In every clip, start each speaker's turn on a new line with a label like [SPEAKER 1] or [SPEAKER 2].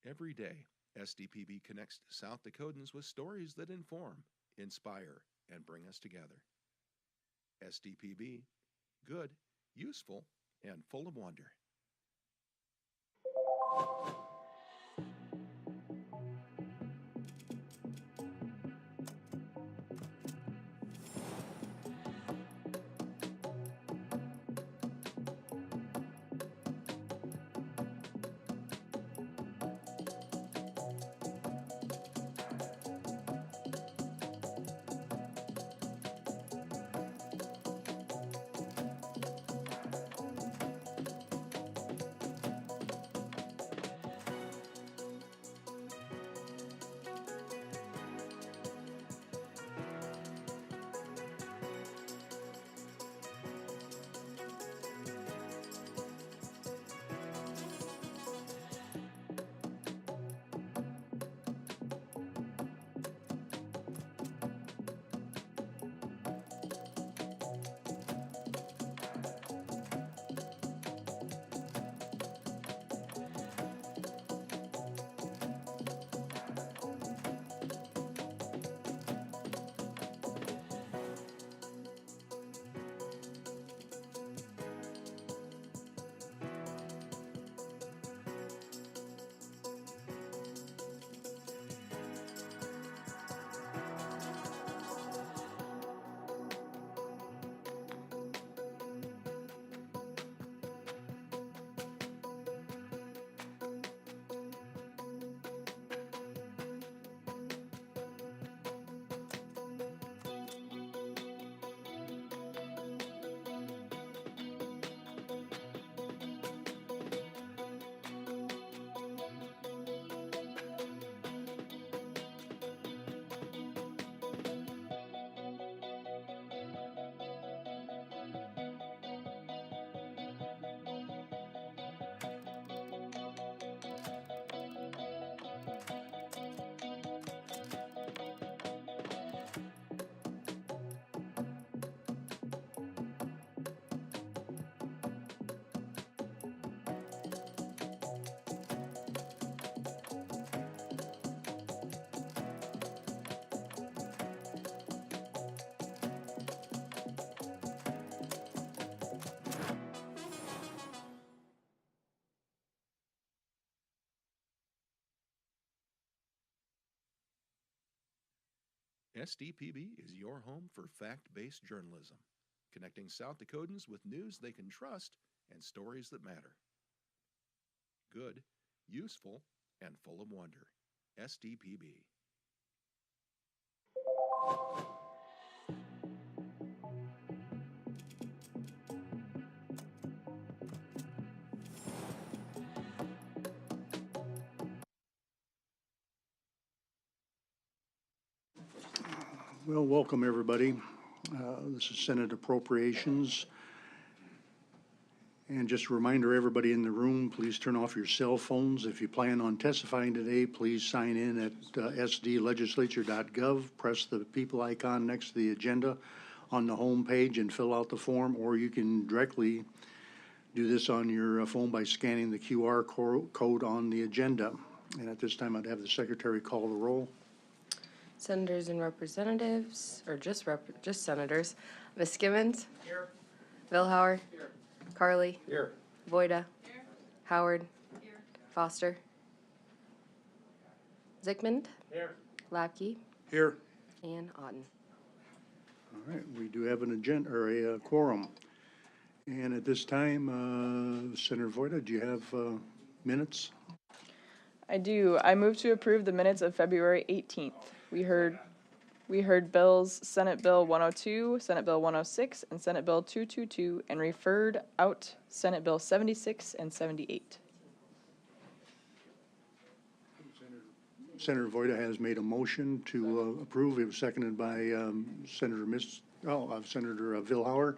[SPEAKER 1] Every day, SDPB connects South Dakotans with stories that inform, inspire, and bring us together. SDPB, good, useful, and full of wonder. SDPB is your home for fact-based journalism, connecting South Dakotans with news they can trust and stories that matter. Good, useful, and full of wonder. SDPB.
[SPEAKER 2] Well, welcome everybody. This is Senate Appropriations. And just a reminder, everybody in the room, please turn off your cell phones. If you plan on testifying today, please sign in at sdlegislature.gov. Press the people icon next to the agenda on the home page and fill out the form, or you can directly do this on your phone by scanning the QR code on the agenda. And at this time, I'd have the secretary call the roll.
[SPEAKER 3] Senators and representatives, or just senators. Miskivens.
[SPEAKER 4] Here.
[SPEAKER 3] Vilhauer.
[SPEAKER 4] Here.
[SPEAKER 3] Carly.
[SPEAKER 4] Here.
[SPEAKER 3] Voida. Here. Howard. Here. Foster. Zickman.
[SPEAKER 4] Here.
[SPEAKER 3] Lapke.
[SPEAKER 2] Here.
[SPEAKER 3] And Otten.
[SPEAKER 2] All right, we do have an agenda, or a quorum. And at this time, Senator Voida, do you have minutes?
[SPEAKER 5] I do. I move to approve the minutes of February 18th. We heard bills, Senate Bill 102, Senate Bill 106, and Senate Bill 222, and referred out Senate Bill 76 and 78.
[SPEAKER 2] Senator Voida has made a motion to approve. It was seconded by Senator Vilhauer.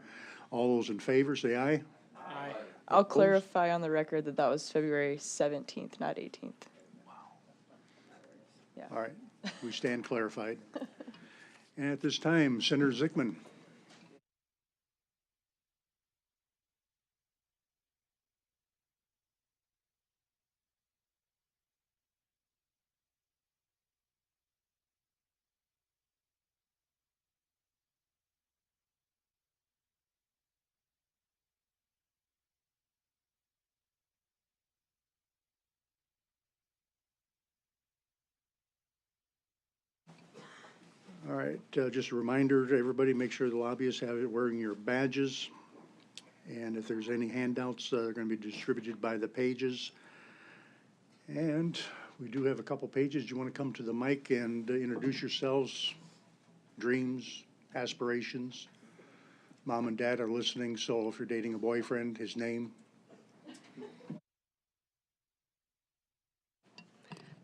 [SPEAKER 2] All those in favor, say aye.
[SPEAKER 5] Aye. I'll clarify on the record that that was February 17th, not 18th.
[SPEAKER 2] Wow.
[SPEAKER 5] Yeah.
[SPEAKER 2] All right, we stand clarified. And at this time, Senator Zickman. right, just a reminder to everybody, make sure the lobbyists have it wearing your badges. And if there's any handouts, they're going to be distributed by the pages. And we do have a couple pages. You want to come to the mic and introduce yourselves, dreams, aspirations. Mom and dad are listening, so if you're dating a boyfriend, his name.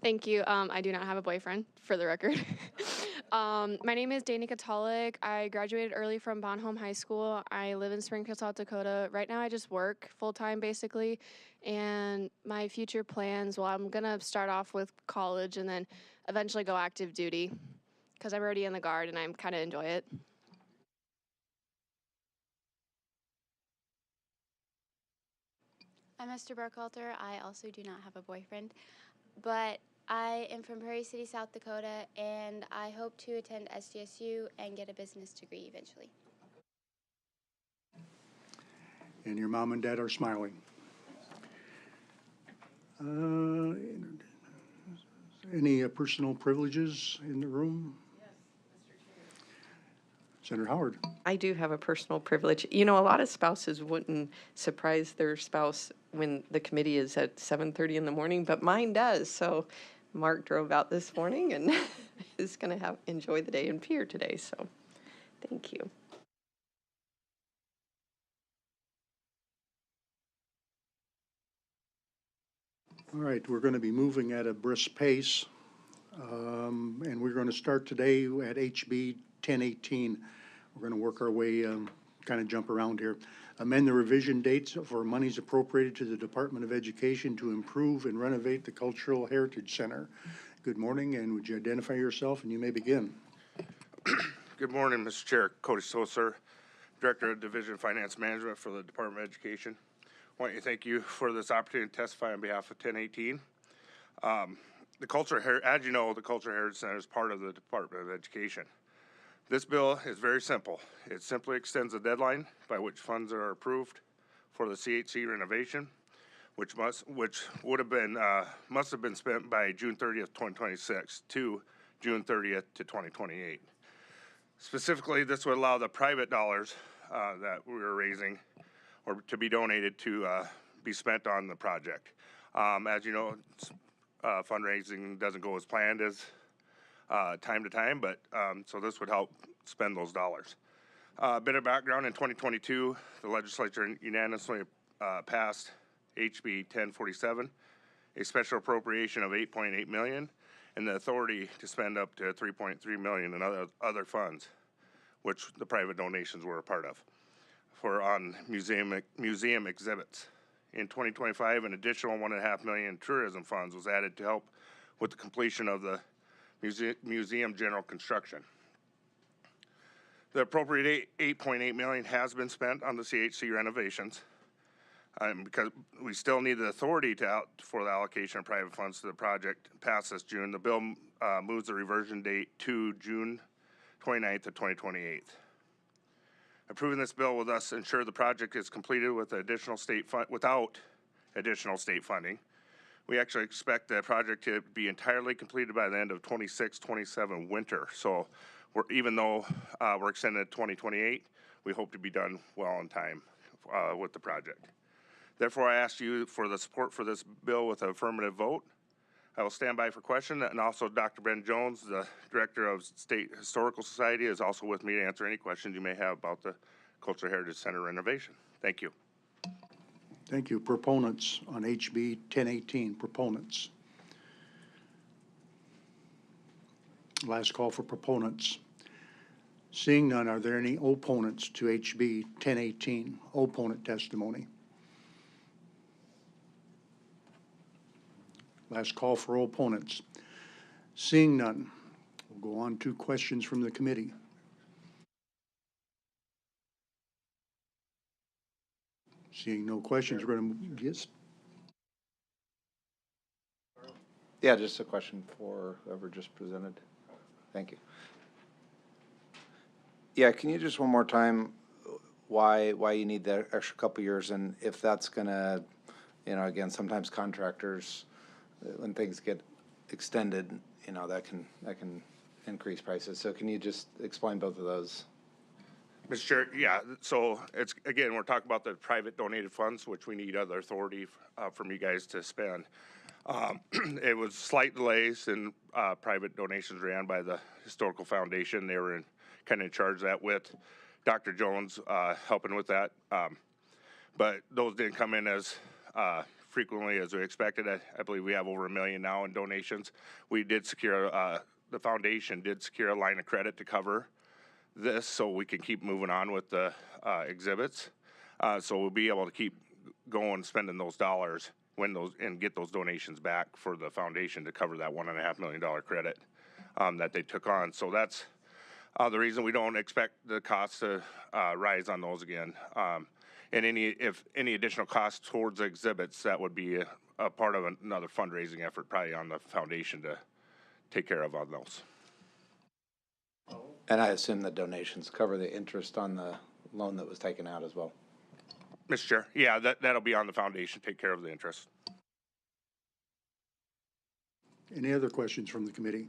[SPEAKER 4] Thank you. I do not have a boyfriend, for the record. My name is Danica Tolick. I graduated early from Bonhomme High School. I live in Springfield, South Dakota. Right now, I just work full-time, basically. And my future plans, well, I'm going to start off with college and then eventually go active duty because I'm already in the Guard and I kind of enjoy it.
[SPEAKER 6] I'm Esther Burkhalter. I also do not have a boyfriend, but I am from Prairie City, South Dakota, and I hope to attend SDSU and get a business degree eventually.
[SPEAKER 2] And your mom and dad are smiling. Any personal privileges in the room? Yes, Mr. Chair. Senator Howard.
[SPEAKER 7] I do have a personal privilege. You know, a lot of spouses wouldn't surprise their spouse when the committee is at 7:30 in the morning, but mine does. So Mark drove out this morning and is going to enjoy the day in Pierre today. So thank you.
[SPEAKER 2] All right, we're going to be moving at a brisk pace, and we're going to start today at HB 1018. We're going to work our way, kind of jump around here. Amend the revision dates for monies appropriated to the Department of Education to improve and renovate the Cultural Heritage Center. Good morning, and would you identify yourself, and you may begin.
[SPEAKER 8] Good morning, Mr. Chair. Cody Soser, Director of Division of Finance Management for the Department of Education. I want to thank you for this opportunity to testify on behalf of 1018. As you know, the Cultural Heritage Center is part of the Department of Education. This bill is very simple. It simply extends the deadline by which funds are approved for the CHC renovation, which must have been spent by June 30th, 2026 to June 30th to 2028. Specifically, this would allow the private dollars that we were raising or to be donated to be spent on the project. As you know, fundraising doesn't go as planned as time to time, but so this would help spend those dollars. A bit of background: in 2022, the legislature unanimously passed HB 1047, a special appropriation of $8.8 million, and the authority to spend up to $3.3 million in other funds, which the private donations were a part of, on museum exhibits. In 2025, an additional $1.5 million in tourism funds was added to help with the completion of the museum general construction. The appropriate $8.8 million has been spent on the CHC renovations. Because we still need the authority for the allocation of private funds to the project past this June, the bill moves the reversion date to June 29th of 2028. Approving this bill will thus ensure the project is completed with without additional state funding. We actually expect the project to be entirely completed by the end of 26-27 winter. So even though we're extended to 2028, we hope to be done well in time with the project. Therefore, I ask you for the support for this bill with an affirmative vote. I will stand by for question, and also Dr. Ben Jones, the Director of State Historical Society, is also with me to answer any questions you may have about the Cultural Heritage Center renovation. Thank you.
[SPEAKER 2] Thank you. Proponents on HB 1018, proponents. Last call for proponents. Seeing none, are there any opponents to HB 1018? Opponent testimony. Last call for opponents. Seeing none, we'll go on to questions from the committee. Seeing no questions, we're going to, yes?
[SPEAKER 9] Yeah, just a question for whoever just presented. Thank you. Yeah, can you just one more time why you need that extra couple years, and if that's gonna, again, sometimes contractors, when things get extended, that can increased prices. So can you just explain both of those?
[SPEAKER 8] Mr. Chair, yeah, so it's, again, we're talking about the private donated funds, which we need other authority from you guys to spend. It was slight delays in private donations ran by the Historical Foundation. They were kind of in charge of that with Dr. Jones helping with that. But those didn't come in as frequently as we expected. I believe we have over $1 million now in donations. We did secure, the foundation did secure a line of credit to cover this so we can keep moving on with the exhibits. So we'll be able to keep going, spending those dollars when those, and get those donations back for the foundation to cover that $1.5 million credit that they took on. So that's the reason we don't expect the costs to rise on those again. And if any additional costs towards exhibits, that would be a part of another fundraising effort, probably on the foundation to take care of on those.
[SPEAKER 9] And I assume the donations cover the interest on the loan that was taken out as well.
[SPEAKER 8] Mr. Chair, yeah, that'll be on the foundation, take care of the interest.
[SPEAKER 2] Any other questions from the committee?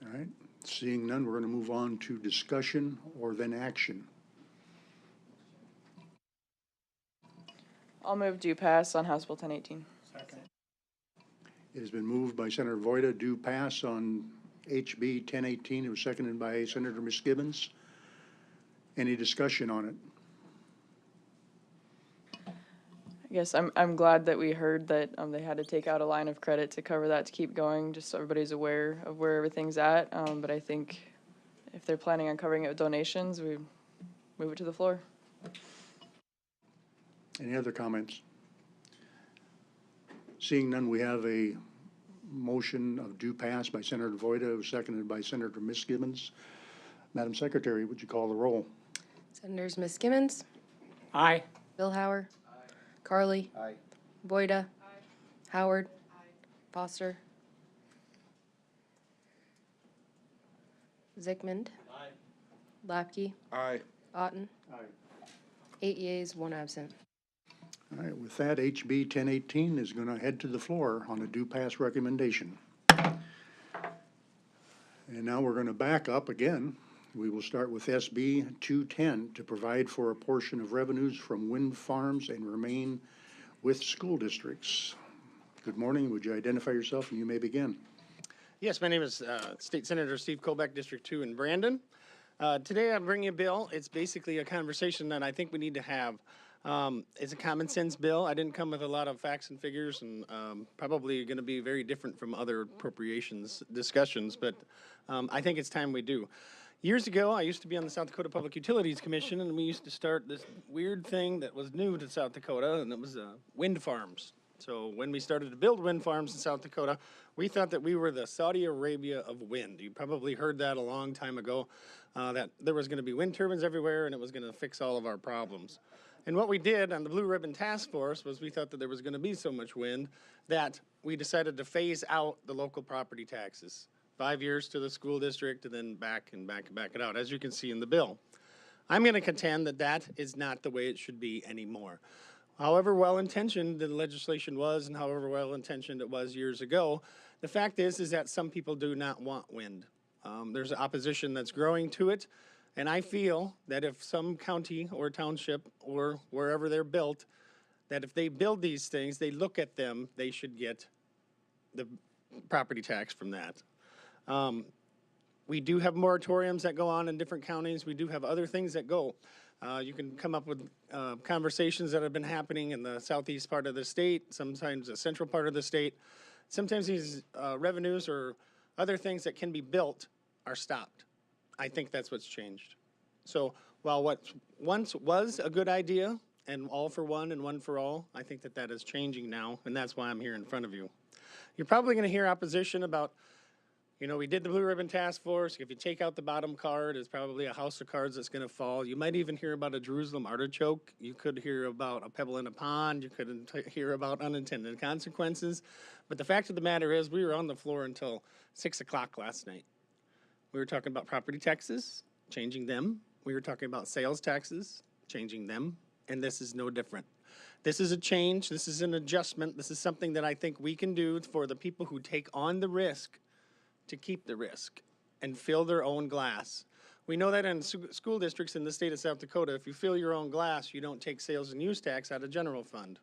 [SPEAKER 2] All right, seeing none, we're going to move on to discussion or then action.
[SPEAKER 5] I'll move due pass on House Bill 1018.
[SPEAKER 2] It has been moved by Senator Voida, due pass on HB 1018. It was seconded by Senator Misgibbons. Any discussion on it?
[SPEAKER 5] I guess I'm glad that we heard that they had to take out a line of credit to cover that to keep going, just so everybody's aware of where everything's at. But I think if they're planning on covering it with donations, we move it to the floor.
[SPEAKER 2] Any other comments? Seeing none, we have a motion of due pass by Senator Voida, seconded by Senator Misgibbons. Madam Secretary, would you call the roll?
[SPEAKER 3] Senators Misgibbons,
[SPEAKER 10] Aye.
[SPEAKER 3] Billhauer, Carly,
[SPEAKER 9] Aye.
[SPEAKER 3] Voida, Howard, Foster, Zickmund, Lapke,
[SPEAKER 1] Aye.
[SPEAKER 3] Otten. 8 yeas, 1 absent.
[SPEAKER 2] All right, with that, HB 1018 is going to head to the floor on a due pass recommendation. And now we're going to back up again. We will start with SB 210 to provide for a portion of revenues from wind farms and remain with school districts. Good morning. Would you identify yourself and you may begin?
[SPEAKER 10] Yes, my name is State Senator Steve Kolbeck, District 2 in Brandon. Today I'm bringing a bill. It's basically a conversation that I think we need to have. It's a common sense bill. I didn't come with a lot of facts and figures, and probably going to be very different from other appropriations discussions, but I think it's time we do. Years ago, I used to be on the South Dakota Public Utilities Commission, and we used to start this weird thing that was new to South Dakota, and it was wind farms. So when we started to build wind farms in South Dakota, we thought that we were the Saudi Arabia of wind. You probably heard that a long time ago, that there was going to be wind turbines everywhere, and it was going to fix all of our problems. And what we did on the Blue Ribbon Task Force was we thought that there was going to be so much wind that we decided to phase out the local property taxes. 5 years to the school district and then back it out, as you can see in the bill. I'm going to contend that that is not the way it should be anymore. However well-intentioned the legislation was and however well-intentioned it was years ago, the fact is that some people do not want wind. There's opposition that's growing to it, and I feel that if some county or township or wherever they're built, that if they build these things, they look at them, they should get the property tax from that. We do have moratoriums that go on in different counties. We do have other things that go. You can come up with conversations that have been happening in the southeast part of the state, sometimes the central part of the state. Sometimes these revenues or other things that can be built are stopped. I think that's what's changed. So while what once was a good idea, and all for one and one for all, I think that that is changing now, and that's why I'm here in front of you. You're probably going to hear opposition about, you know, we did the Blue Ribbon Task Force. If you take out the bottom card, it's probably a house of cards that's going to fall. You might even hear about a Jerusalem artichoke. You could hear about a pebble in a pond. You could hear about unintended consequences. But the fact of the matter is we were on the floor until 6 o'clock last night. We were talking about property taxes, changing them. We were talking about sales taxes, changing them. And this is no different. This is a change. This is an adjustment. This is something that I think we can do for the people who take on the risk to keep the risk and fill their own glass. We know that in school districts in the state of South Dakota, if you fill your own glass, you don't take sales and use tax out of general fund.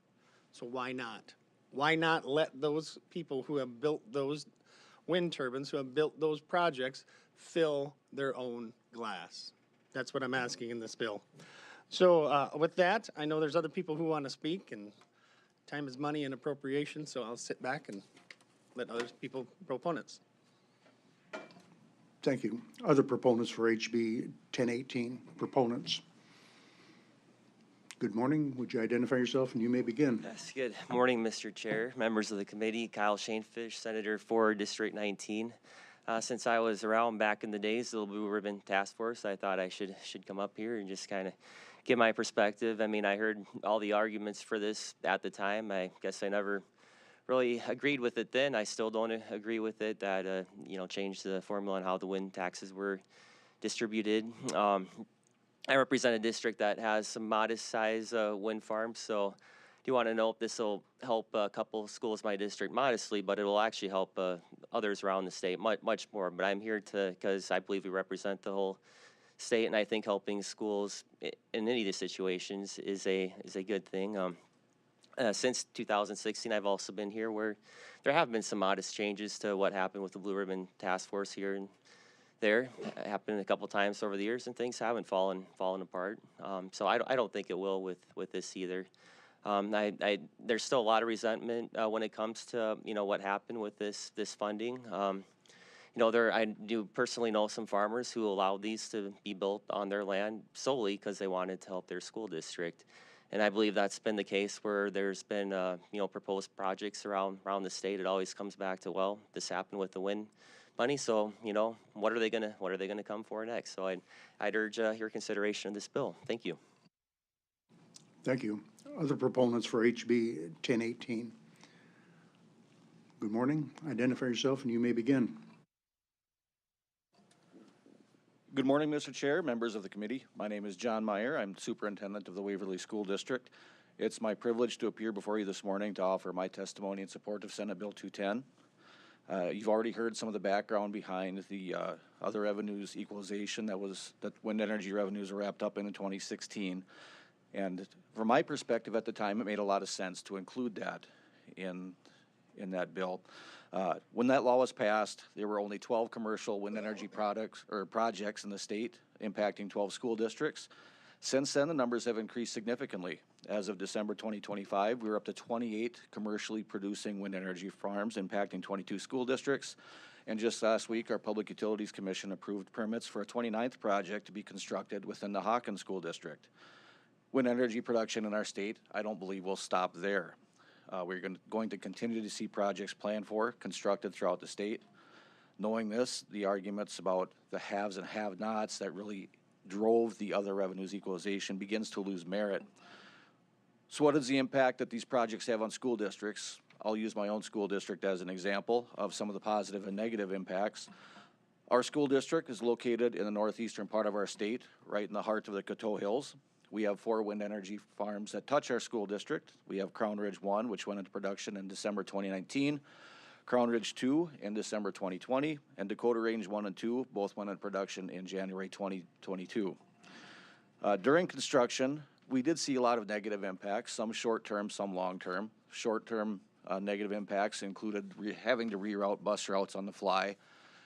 [SPEAKER 10] So why not? Why not let those people who have built those wind turbines, who have built those projects, fill their own glass? That's what I'm asking in this bill. So with that, I know there's other people who want to speak, and time is money and appropriation, so I'll sit back and let other people, proponents.
[SPEAKER 2] Thank you. Other proponents for HB 1018, proponents. Good morning. Would you identify yourself and you may begin?
[SPEAKER 11] Yes, good morning, Mr. Chair, members of the committee. Kyle Shanefish, Senator for District 19. Since I was around back in the days of the Blue Ribbon Task Force, I thought I should come up here and just kind of give my perspective. I mean, I heard all the arguments for this at the time. I guess I never really agreed with it then. I still don't agree with it that, changed the formula on how the wind taxes were distributed. I represent a district that has some modest size wind farms, so I do want to know if this will help a couple schools in my district modestly, but it will actually help others around the state much more. But I'm here because I believe we represent the whole state, and I think helping schools in any of these situations is a good thing. Since 2016, I've also been here where there have been some modest changes to what happened with the Blue Ribbon Task Force here and there. It happened a couple times over the years, and things haven't fallen apart. So I don't think it will with this either. There's still a lot of resentment when it comes to what happened with this funding. I do personally know some farmers who allowed these to be built on their land solely because they wanted to help their school district. And I believe that's been the case where there's been, proposed projects around the state. It always comes back to, well, this happened with the wind money, so what are they gonna come for next? So I'd urge your consideration of this bill. Thank you.
[SPEAKER 2] Thank you. Other proponents for HB 1018. Good morning. Identify yourself and you may begin.
[SPEAKER 12] Good morning, Mr. Chair, members of the committee. My name is John Meyer. I'm superintendent of the Waverly School District. It's my privilege to appear before you this morning to offer my testimony in support of Senate Bill 210. You've already heard some of the background behind the other revenues equalization that wind energy revenues were wrapped up in 2016. And from my perspective at the time, it made a lot of sense to include that in that bill. When that law was passed, there were only 12 commercial wind energy projects in the state, impacting 12 school districts. Since then, the numbers have increased significantly. As of December 2025, we were up to 28 commercially producing wind energy farms, impacting 22 school districts. And just last week, our Public Utilities Commission approved permits for a 29th project to be constructed within the Hawkins School District. Wind energy production in our state, I don't believe will stop there. We're going to continue to see projects planned for, constructed throughout the state. Knowing this, the arguments about the haves and have-nots that really drove the other revenues equalization begins to lose merit. So what is the impact that these projects have on school districts? I'll use my own school district as an example of some of the positive and negative impacts. Our school district is located in the northeastern part of our state, right in the heart of the Coteau Hills. We have 4 wind energy farms that touch our school district. We have Crown Ridge 1, which went into production in December 2019, Crown Ridge 2 in December 2020, and Dakota Range 1 and 2 both went into production in January 2022. During construction, we did see a lot of negative impacts, some short-term, some long-term. Short-term negative impacts included having to reroute bus routes on the fly,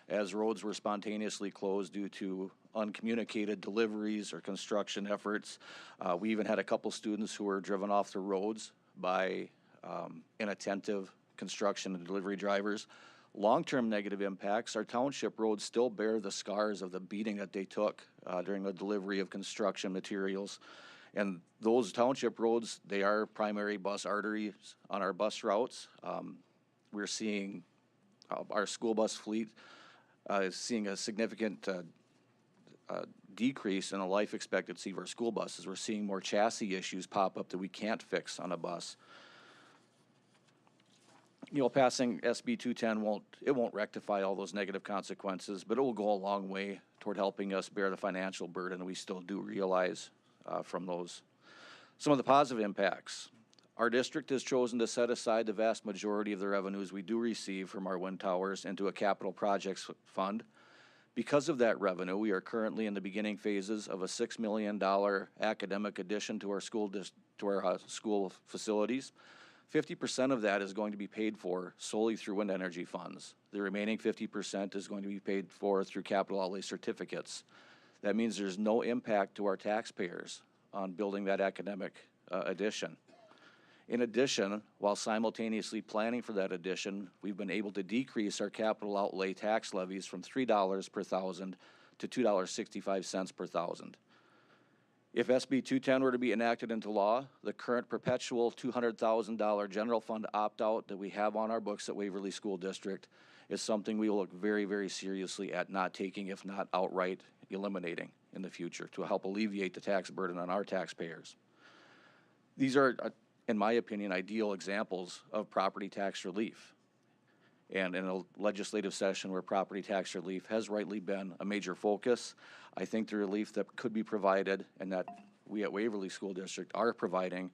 [SPEAKER 12] as roads were spontaneously closed due to uncommunicated deliveries or construction efforts. We even had a couple students who were driven off the roads by inattentive construction and delivery drivers. Long-term negative impacts, our township roads still bear the scars of the beating that they took during the delivery of construction materials. And those township roads, they are primary bus arteries on our bus routes. We're seeing our school bus fleet is seeing a significant decrease in the life expectancy of our school buses. We're seeing more chassis issues pop up that we can't fix on a bus. Passing SB 210 won't rectify all those negative consequences, but it will go a long way toward helping us bear the financial burden we still do realize from those. Some of the positive impacts. Our district has chosen to set aside the vast majority of the revenues we do receive from our wind towers into a capital projects fund. Because of that revenue, we are currently in the beginning phases of a $6 million academic addition to our school facilities. 50% of that is going to be paid for solely through wind energy funds. The remaining 50% is going to be paid for through capital outlay certificates. That means there's no impact to our taxpayers on building that academic addition. In addition, while simultaneously planning for that addition, we've been able to decrease our capital outlay tax levies from $3 per thousand to $2.65 per thousand. If SB 210 were to be enacted into law, the current perpetual $200,000 general fund opt-out that we have on our books at Waverly School District is something we will look very, very seriously at not taking, if not outright eliminating in the future to help alleviate the tax burden on our taxpayers. These are, in my opinion, ideal examples of property tax relief. And in a legislative session where property tax relief has rightly been a major focus, I think the relief that could be provided and that we at Waverly School District are providing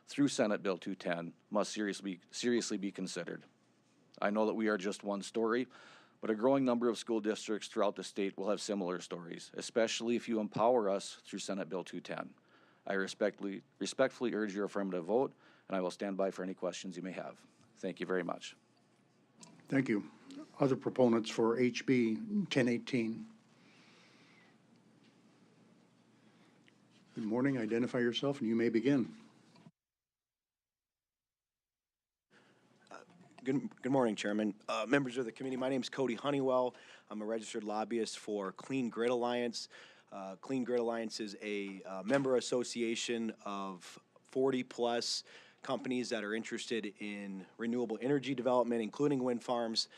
[SPEAKER 12] through Senate Bill 210 must seriously be considered. I know that we are just one story, but a growing number of school districts throughout the state will have similar stories, especially if you empower us through Senate Bill 210. I respectfully urge your affirmative vote, and I will stand by for any questions you may have. Thank you very much.
[SPEAKER 2] Thank you. Other proponents for HB 1018? Good morning. Identify yourself and you may begin.
[SPEAKER 13] Good morning, Chairman. Members of the committee, my name is Cody Honeywell. I'm a registered lobbyist for Clean Grid Alliance. Clean Grid Alliance is a member association of 40-plus companies that are interested in renewable energy development, including wind farms.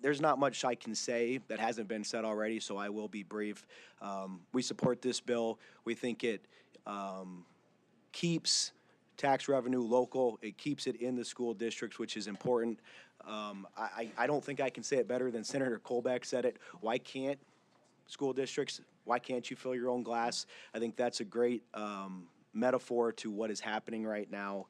[SPEAKER 13] There's not much I can say that hasn't been said already, so I will be brief. We support this bill. We think it keeps tax revenue local. It keeps it in the school districts, which is important. I don't think I can say it better than Senator Colbeck said it. Why can't school districts, why can't you fill your own glass? I think that's a great metaphor to what is happening right now.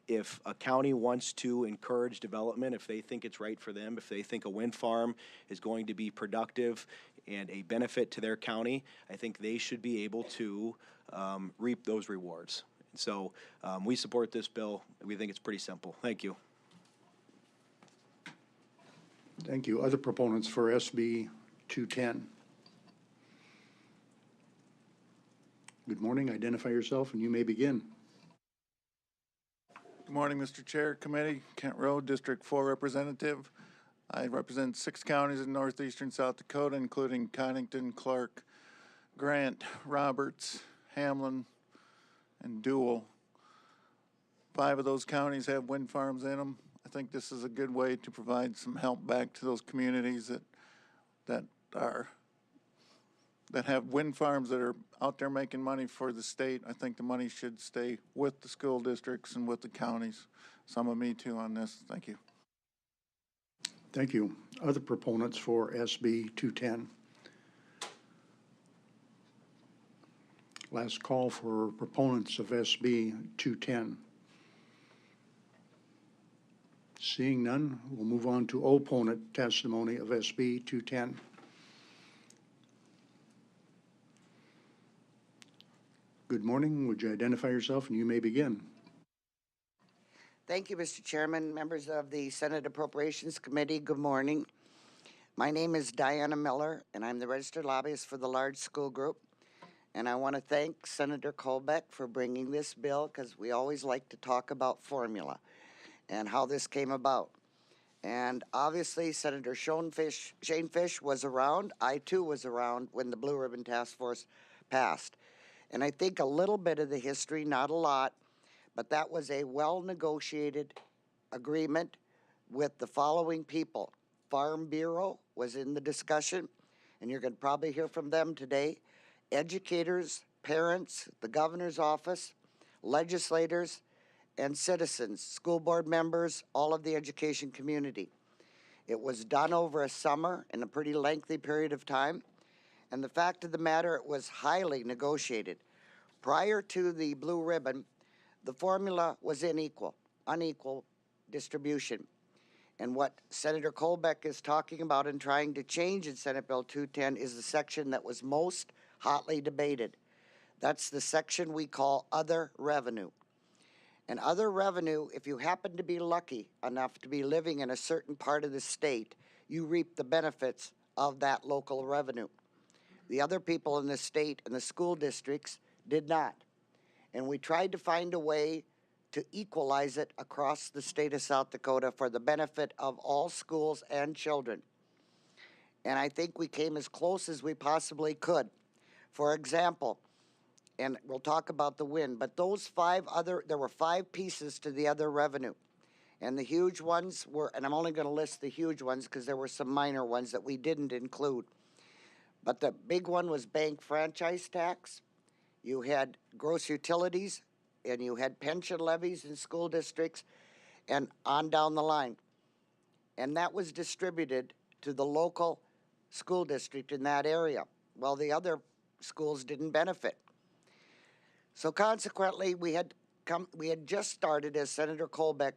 [SPEAKER 13] If a county wants to encourage development, if they think it's right for them, if they think a wind farm is going to be productive and a benefit to their county, I think they should be able to reap those rewards. So we support this bill. We think it's pretty simple. Thank you.
[SPEAKER 2] Thank you. Other proponents for SB 210? Good morning. Identify yourself and you may begin.
[SPEAKER 14] Good morning, Mr. Chair, Committee. Kent Rowe, District 4 Representative. I represent 6 counties in northeastern South Dakota, including Connington, Clark, Grant, Roberts, Hamlin, and Dual. 5 of those counties have wind farms in them. I think this is a good way to provide some help back to those communities that have wind farms that are out there making money for the state. I think the money should stay with the school districts and with the counties. Some of me too on this. Thank you.
[SPEAKER 2] Thank you. Other proponents for SB 210? Last call for proponents of SB 210. Seeing none, we'll move on to opponent testimony of SB 210. Good morning. Would you identify yourself and you may begin?
[SPEAKER 15] Thank you, Mr. Chairman, members of the Senate Appropriations Committee. Good morning. My name is Diana Miller, and I'm the registered lobbyist for the Large School Group. And I want to thank Senator Colbeck for bringing this bill, because we always like to talk about formula and how this came about. And obviously, Senator Shane Fish was around. I, too, was around when the Blue Ribbon Task Force passed. And I think a little bit of the history, not a lot, but that was a well-negotiated agreement with the following people. Farm Bureau was in the discussion, and you're going to probably hear from them today. Educators, parents, the governor's office, legislators, and citizens, school board members, all of the education community. It was done over a summer in a pretty lengthy period of time. And the fact of the matter, it was highly negotiated. Prior to the Blue Ribbon, the formula was unequal distribution. And what Senator Colbeck is talking about and trying to change in Senate Bill 210 is the section that was most hotly debated. That's the section we call other revenue. And other revenue, if you happen to be lucky enough to be living in a certain part of the state, you reap the benefits of that local revenue. The other people in the state and the school districts did not. And we tried to find a way to equalize it across the state of South Dakota for the benefit of all schools and children. And I think we came as close as we possibly could. For example, and we'll talk about the win, but those there were 5 pieces to the other revenue. And the huge ones were, and I'm only going to list the huge ones because there were some minor ones that we didn't include. But the big one was bank franchise tax. You had gross utilities, and you had pension levies in school districts, and on down the line. And that was distributed to the local school district in that area. Well, the other schools didn't benefit. So consequently, we had just started, as Senator Colbeck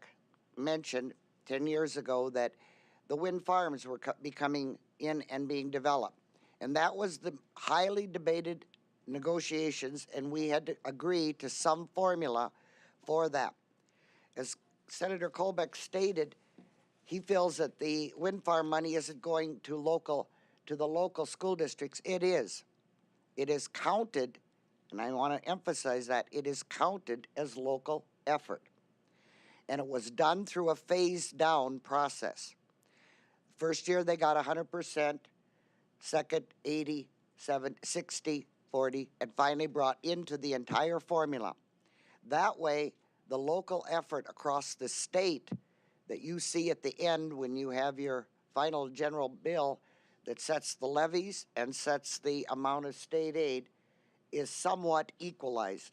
[SPEAKER 15] mentioned 10 years ago, that the wind farms were becoming in and being developed. And that was the highly debated negotiations, and we had to agree to some formula for that. As Senator Colbeck stated, he feels that the wind farm money isn't going to the local school districts. It is. It is counted, and I want to emphasize that, it is counted as local effort. And it was done through a phased down process. First year they got 100%, second 80, 60, 40, and finally brought into the entire formula. That way, the local effort across the state that you see at the end when you have your final general bill that sets the levies and sets the amount of state aid is somewhat equalized.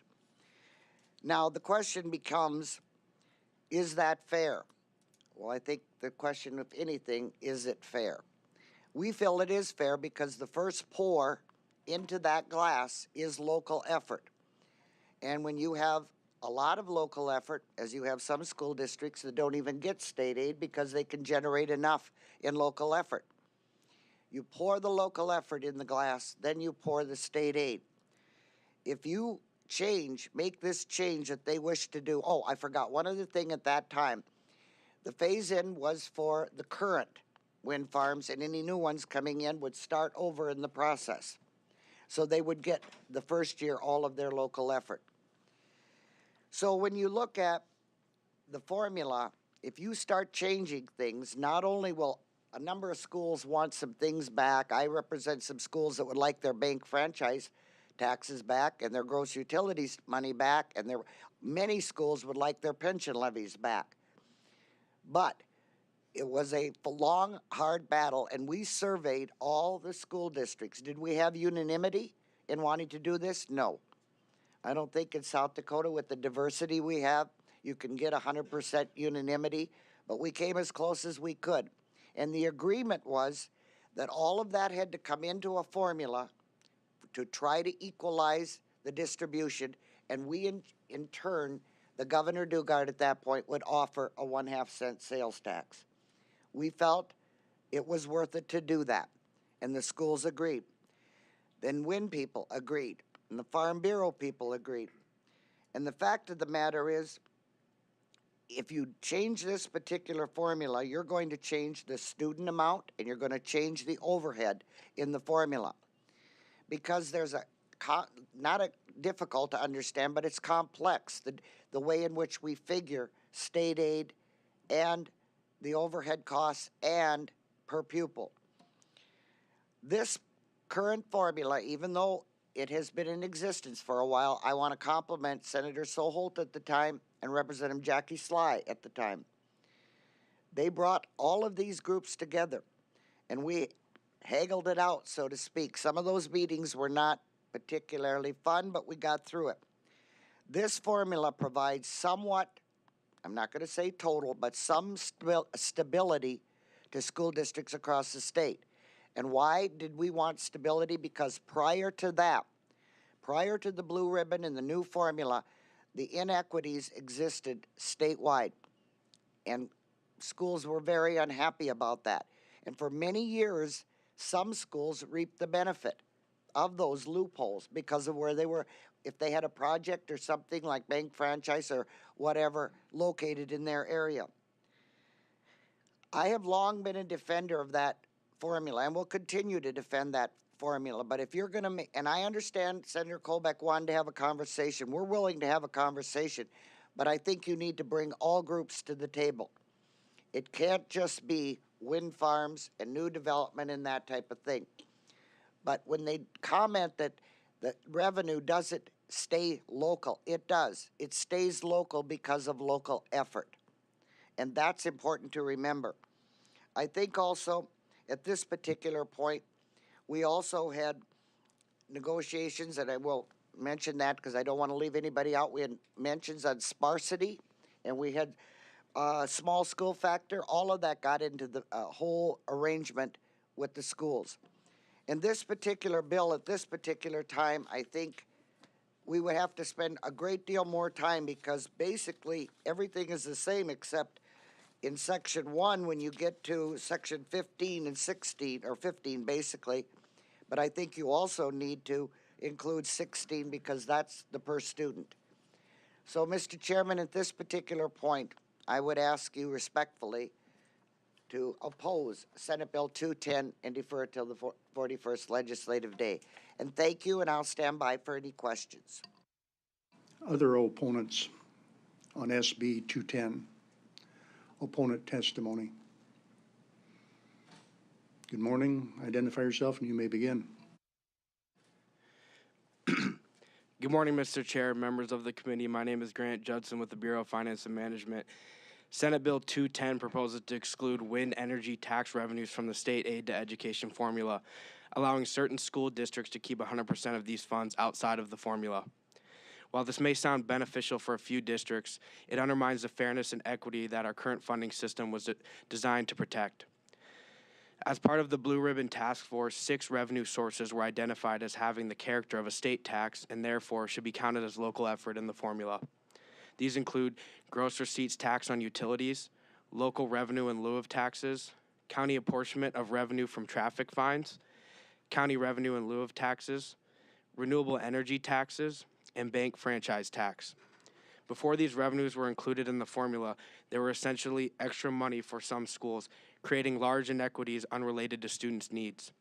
[SPEAKER 15] Now, the question becomes, is that fair? Well, I think the question, if anything, is it fair? We feel it is fair because the first pour into that glass is local effort. And when you have a lot of local effort, as you have some school districts that don't even get state aid because they can generate enough in local effort. You pour the local effort in the glass, then you pour the state aid. If you make this change that they wish to do, oh, I forgot one other thing at that time. The phase-in was for the current wind farms, and any new ones coming in would start over in the process. So they would get the first year all of their local effort. So when you look at the formula, if you start changing things, not only will a number of schools want some things back, I represent some schools that would like their bank franchise taxes back and their gross utilities money back, and many schools would like their pension levies back. But it was a long, hard battle, and we surveyed all the school districts. Did we have unanimity in wanting to do this? No. I don't think in South Dakota, with the diversity we have, you can get 100% unanimity, but we came as close as we could. And the agreement was that all of that had to come into a formula to try to equalize the distribution, and we, in turn, the Governor Dugard at that point would offer a 1/2 cent sales tax. We felt it was worth it to do that, and the schools agreed. Then wind people agreed, and the Farm Bureau people agreed. And the fact of the matter is, if you change this particular formula, you're going to change the student amount, and you're going to change the overhead in the formula. Because there's not difficult to understand, but it's complex, the way in which we figure state aid and the overhead costs and per pupil. This current formula, even though it has been in existence for a while, I want to compliment Senator Soholt at the time and Representative Jackie Sly at the time. They brought all of these groups together, and we haggled it out, so to speak. Some of those meetings were not particularly fun, but we got through it. This formula provides somewhat, I'm not going to say total, but some stability to school districts across the state. And why did we want stability? Because prior to that, prior to the blue ribbon and the new formula, the inequities existed statewide, and schools were very unhappy about that. And for many years, some schools reaped the benefit of those loopholes because of where they were. If they had a project or something like bank franchise or whatever located in their area. I have long been a defender of that formula and will continue to defend that formula. But if you're going to make, and I understand Senator Colbeck wanted to have a conversation. We're willing to have a conversation, but I think you need to bring all groups to the table. It can't just be wind farms and new development and that type of thing. But when they comment that the revenue doesn't stay local, it does. It stays local because of local effort. And that's important to remember. I think also at this particular point, we also had negotiations, and I will mention that because I don't want to leave anybody out. We had mentions on sparsity, and we had small school factor. All of that got into the whole arrangement with the schools. In this particular bill, at this particular time, I think we would have to spend a great deal more time because basically everything is the same except in section 1 when you get to section 15 and 16, or 15 basically. But I think you also need to include 16 because that's the per student. So, Mr. Chairman, at this particular point, I would ask you respectfully to oppose Senate Bill 210 and defer it till the 41st legislative day. And thank you, and I'll stand by for any questions.
[SPEAKER 2] Other opponents on SB 210? Opponent testimony. Good morning. Identify yourself and you may begin.
[SPEAKER 16] Good morning, Mr. Chair, members of the committee. My name is Grant Judson with the Bureau of Finance and Management. Senate Bill 210 proposes to exclude wind energy tax revenues from the state aid to education formula, allowing certain school districts to keep 100% of these funds outside of the formula. While this may sound beneficial for a few districts, it undermines the fairness and equity that our current funding system was designed to protect. As part of the Blue Ribbon Task Force, 6 revenue sources were identified as having the character of a state tax and therefore should be counted as local effort in the formula. These include gross receipts tax on utilities, local revenue in lieu of taxes, county apportionment of revenue from traffic fines, county revenue in lieu of taxes, renewable energy taxes, and bank franchise tax. Before these revenues were included in the formula, there were essentially extra money for some schools, creating large inequities unrelated to students' needs.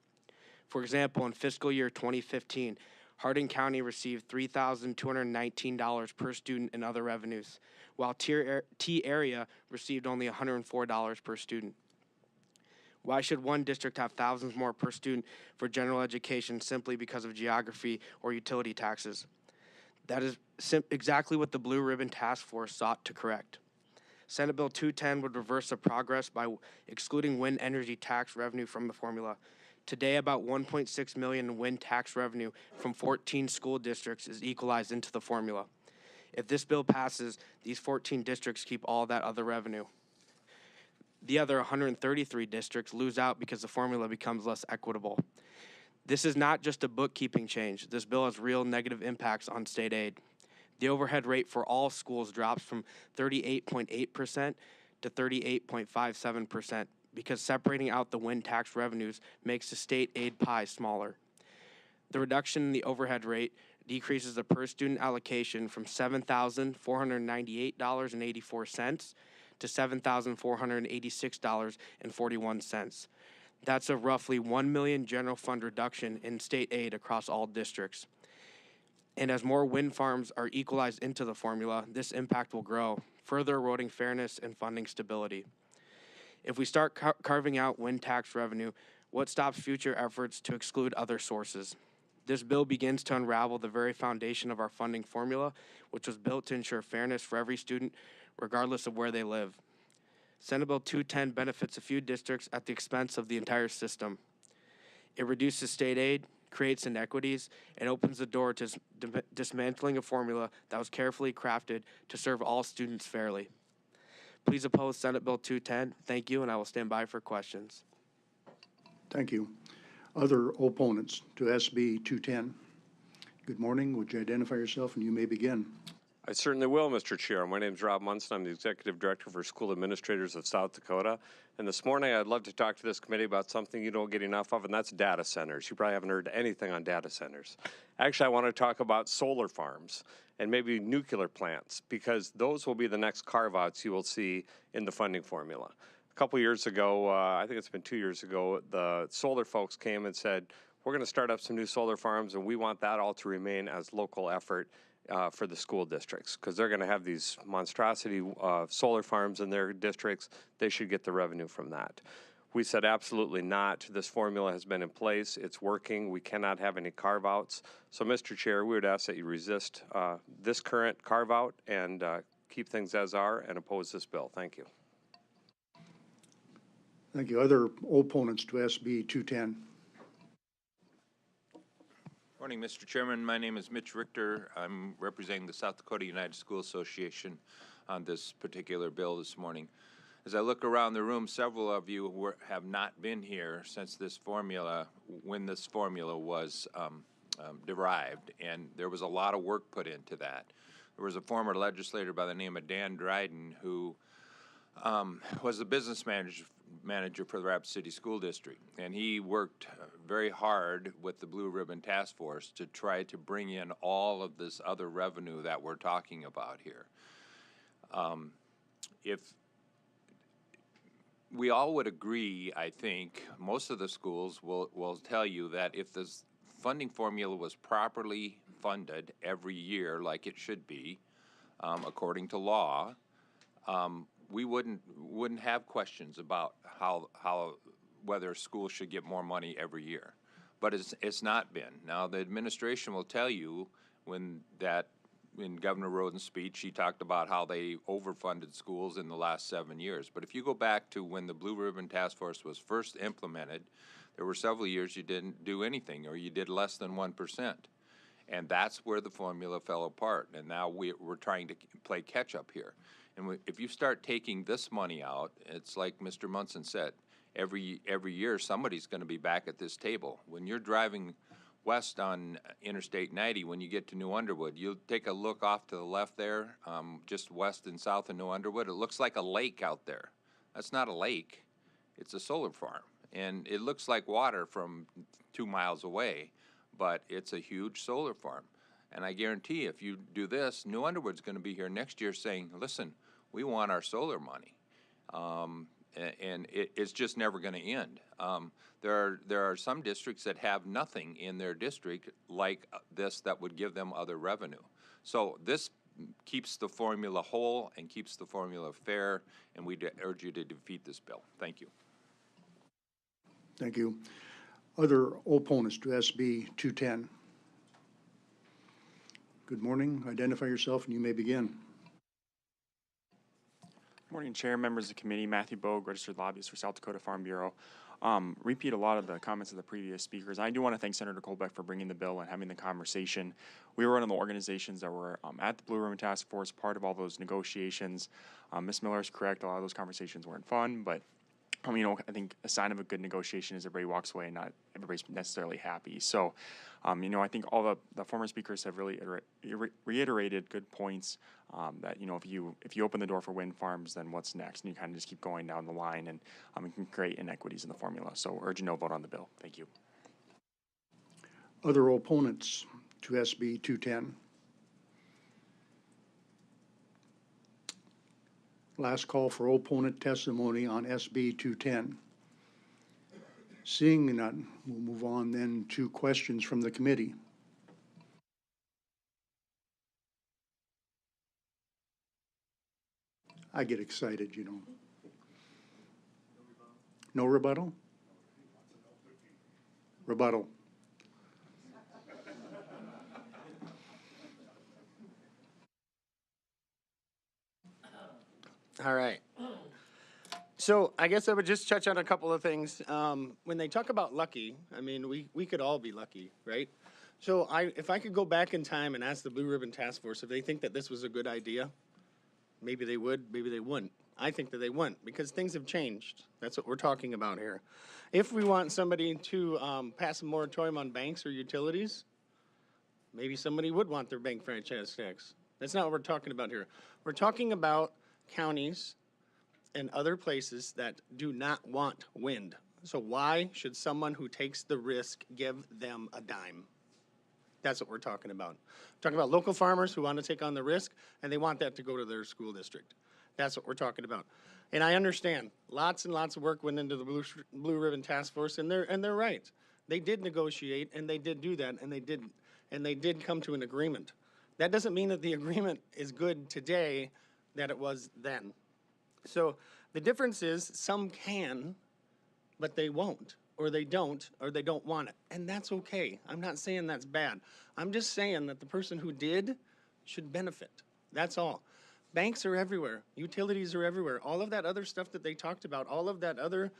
[SPEAKER 16] For example, in fiscal year 2015, Hardin County received $3,219 per student in other revenues, while T area received only $104 per student. Why should one district have thousands more per student for general education simply because of geography or utility taxes? That is exactly what the Blue Ribbon Task Force sought to correct. Senate Bill 210 would reverse the progress by excluding wind energy tax revenue from the formula. Today, about $1.6 million in wind tax revenue from 14 school districts is equalized into the formula. If this bill passes, these 14 districts keep all that other revenue. The other 133 districts lose out because the formula becomes less equitable. This is not just a bookkeeping change. This bill has real negative impacts on state aid. The overhead rate for all schools drops from 38.8% to 38.57% because separating out the wind tax revenues makes the state aid pie smaller. The reduction in the overhead rate decreases the per student allocation from $7,498.84 to $7,486.41. That's a roughly $1 million general fund reduction in state aid across all districts. And as more wind farms are equalized into the formula, this impact will grow, further eroding fairness and funding stability. If we start carving out wind tax revenue, what stops future efforts to exclude other sources? This bill begins to unravel the very foundation of our funding formula, which was built to ensure fairness for every student, regardless of where they live. Senate Bill 210 benefits a few districts at the expense of the entire system. It reduces state aid, creates inequities, and opens the door to dismantling a formula that was carefully crafted to serve all students fairly. Please oppose Senate Bill 210. Thank you, and I will stand by for questions.
[SPEAKER 2] Thank you. Other opponents to SB 210? Good morning. Would you identify yourself and you may begin?
[SPEAKER 17] I certainly will, Mr. Chair. My name is Rob Munson. I'm the Executive Director for School Administrators of South Dakota. And this morning, I'd love to talk to this committee about something you don't get enough of, and that's data centers. You probably haven't heard anything on data centers. Actually, I want to talk about solar farms and maybe nuclear plants, because those will be the next carve-outs you will see in the funding formula. A couple years ago, I think it's been 2 years ago, the solar folks came and said, we're going to start up some new solar farms, and we want that all to remain as local effort for the school districts, because they're going to have these monstrosity solar farms in their districts. They should get the revenue from that. We said absolutely not. This formula has been in place. It's working. We cannot have any carve-outs. So, Mr. Chair, we would ask that you resist this current carve-out and keep things as are and oppose this bill. Thank you.
[SPEAKER 2] Thank you. Other opponents to SB 210?
[SPEAKER 18] Morning, Mr. Chairman. My name is Mitch Richter. I'm representing the South Dakota United School Association on this particular bill this morning. As I look around the room, several of you have not been here since this formula, when this formula was derived, and there was a lot of work put into that. There was a former legislator by the name of Dan Dryden who was the business manager for the Rapid City School District, and he worked very hard with the Blue Ribbon Task Force to try to bring in all of this other revenue that we're talking about here. If we all would agree, I think, most of the schools will tell you that if this funding formula was properly funded every year like it should be, according to law, we wouldn't have questions about how whether schools should get more money every year. But it's not been. Now, the administration will tell you in Governor Roden's speech, he talked about how they overfunded schools in the last 7 years. But if you go back to when the Blue Ribbon Task Force was first implemented, there were several years you didn't do anything, or you did less than 1%. And that's where the formula fell apart. And now we're trying to play catch up here. And if you start taking this money out, it's like Mr. Munson said, every year somebody's going to be back at this table. When you're driving west on Interstate 90, when you get to New Underwood, you'll take a look off to the left there, just west and south of New Underwood. It looks like a lake out there. That's not a lake. It's a solar farm. And it looks like water from 2 miles away, but it's a huge solar farm. And I guarantee if you do this, New Underwood's going to be here next year saying, listen, we want our solar money. And it's just never going to end. There are some districts that have nothing in their district like this that would give them other revenue. So this keeps the formula whole and keeps the formula fair, and we urge you to defeat this bill. Thank you.
[SPEAKER 2] Thank you. Other opponents to SB 210? Good morning. Identify yourself and you may begin.
[SPEAKER 19] Morning, Chair, members of the committee. Matthew Bogue, registered lobbyist for South Dakota Farm Bureau. Repeat a lot of the comments of the previous speakers. I do want to thank Senator Kolbeck for bringing the bill and having the conversation. We were one of the organizations that were at the Blue Ribbon Task Force, part of all those negotiations. Ms. Miller is correct. A lot of those conversations weren't fun, but I think a sign of a good negotiation is everybody walks away and not everybody's necessarily happy. So, I think all the former speakers have really reiterated good points that, if you open the door for wind farms, then what's next? And you kind of just keep going down the line and it can create inequities in the formula. So urge a no vote on the bill. Thank you.
[SPEAKER 2] Other opponents to SB 210? Last call for opponent testimony on SB 210. Seeing none, we'll move on then to questions from the committee. I get excited, No rebuttal? Rebuttal.
[SPEAKER 10] All right. So I guess I would just touch on a couple of things. When they talk about lucky, we could all be lucky, right? So if I could go back in time and ask the Blue Ribbon Task Force if they think that this was a good idea, maybe they would, maybe they wouldn't. I think that they wouldn't because things have changed. That's what we're talking about here. If we want somebody to pass a moratorium on banks or utilities, maybe somebody would want their bank franchise tax. That's not what we're talking about here. We're talking about counties and other places that do not want wind. So why should someone who takes the risk give them a dime? That's what we're talking about. We're talking about local farmers who want to take on the risk, and they want that to go to their school district. That's what we're talking about. And I understand, lots and lots of work went into the Blue Ribbon Task Force, and they're right. They did negotiate, and they did do that, and they did come to an agreement. That doesn't mean that the agreement is good today that it was then. So the difference is some can, but they won't, or they don't want it. And that's okay. I'm not saying that's bad. I'm just saying that the person who did should benefit. That's all. Banks are everywhere. Utilities are everywhere. All of that other stuff that they talked about, all of that other,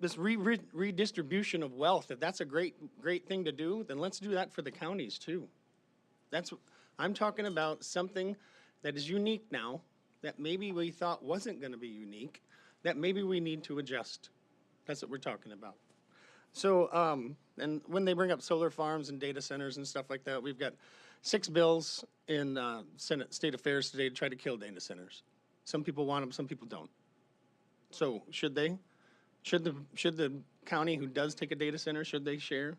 [SPEAKER 10] this redistribution of wealth, if that's a great thing to do, then let's do that for the counties too. I'm talking about something that is unique now, that maybe we thought wasn't going to be unique, that maybe we need to adjust. That's what we're talking about. So, and when they bring up solar farms and data centers and stuff like that, we've got 6 bills in Senate State Affairs today to try to kill data centers. Some people want them, some people don't. So should they? Should the county who does take a data center, should they share?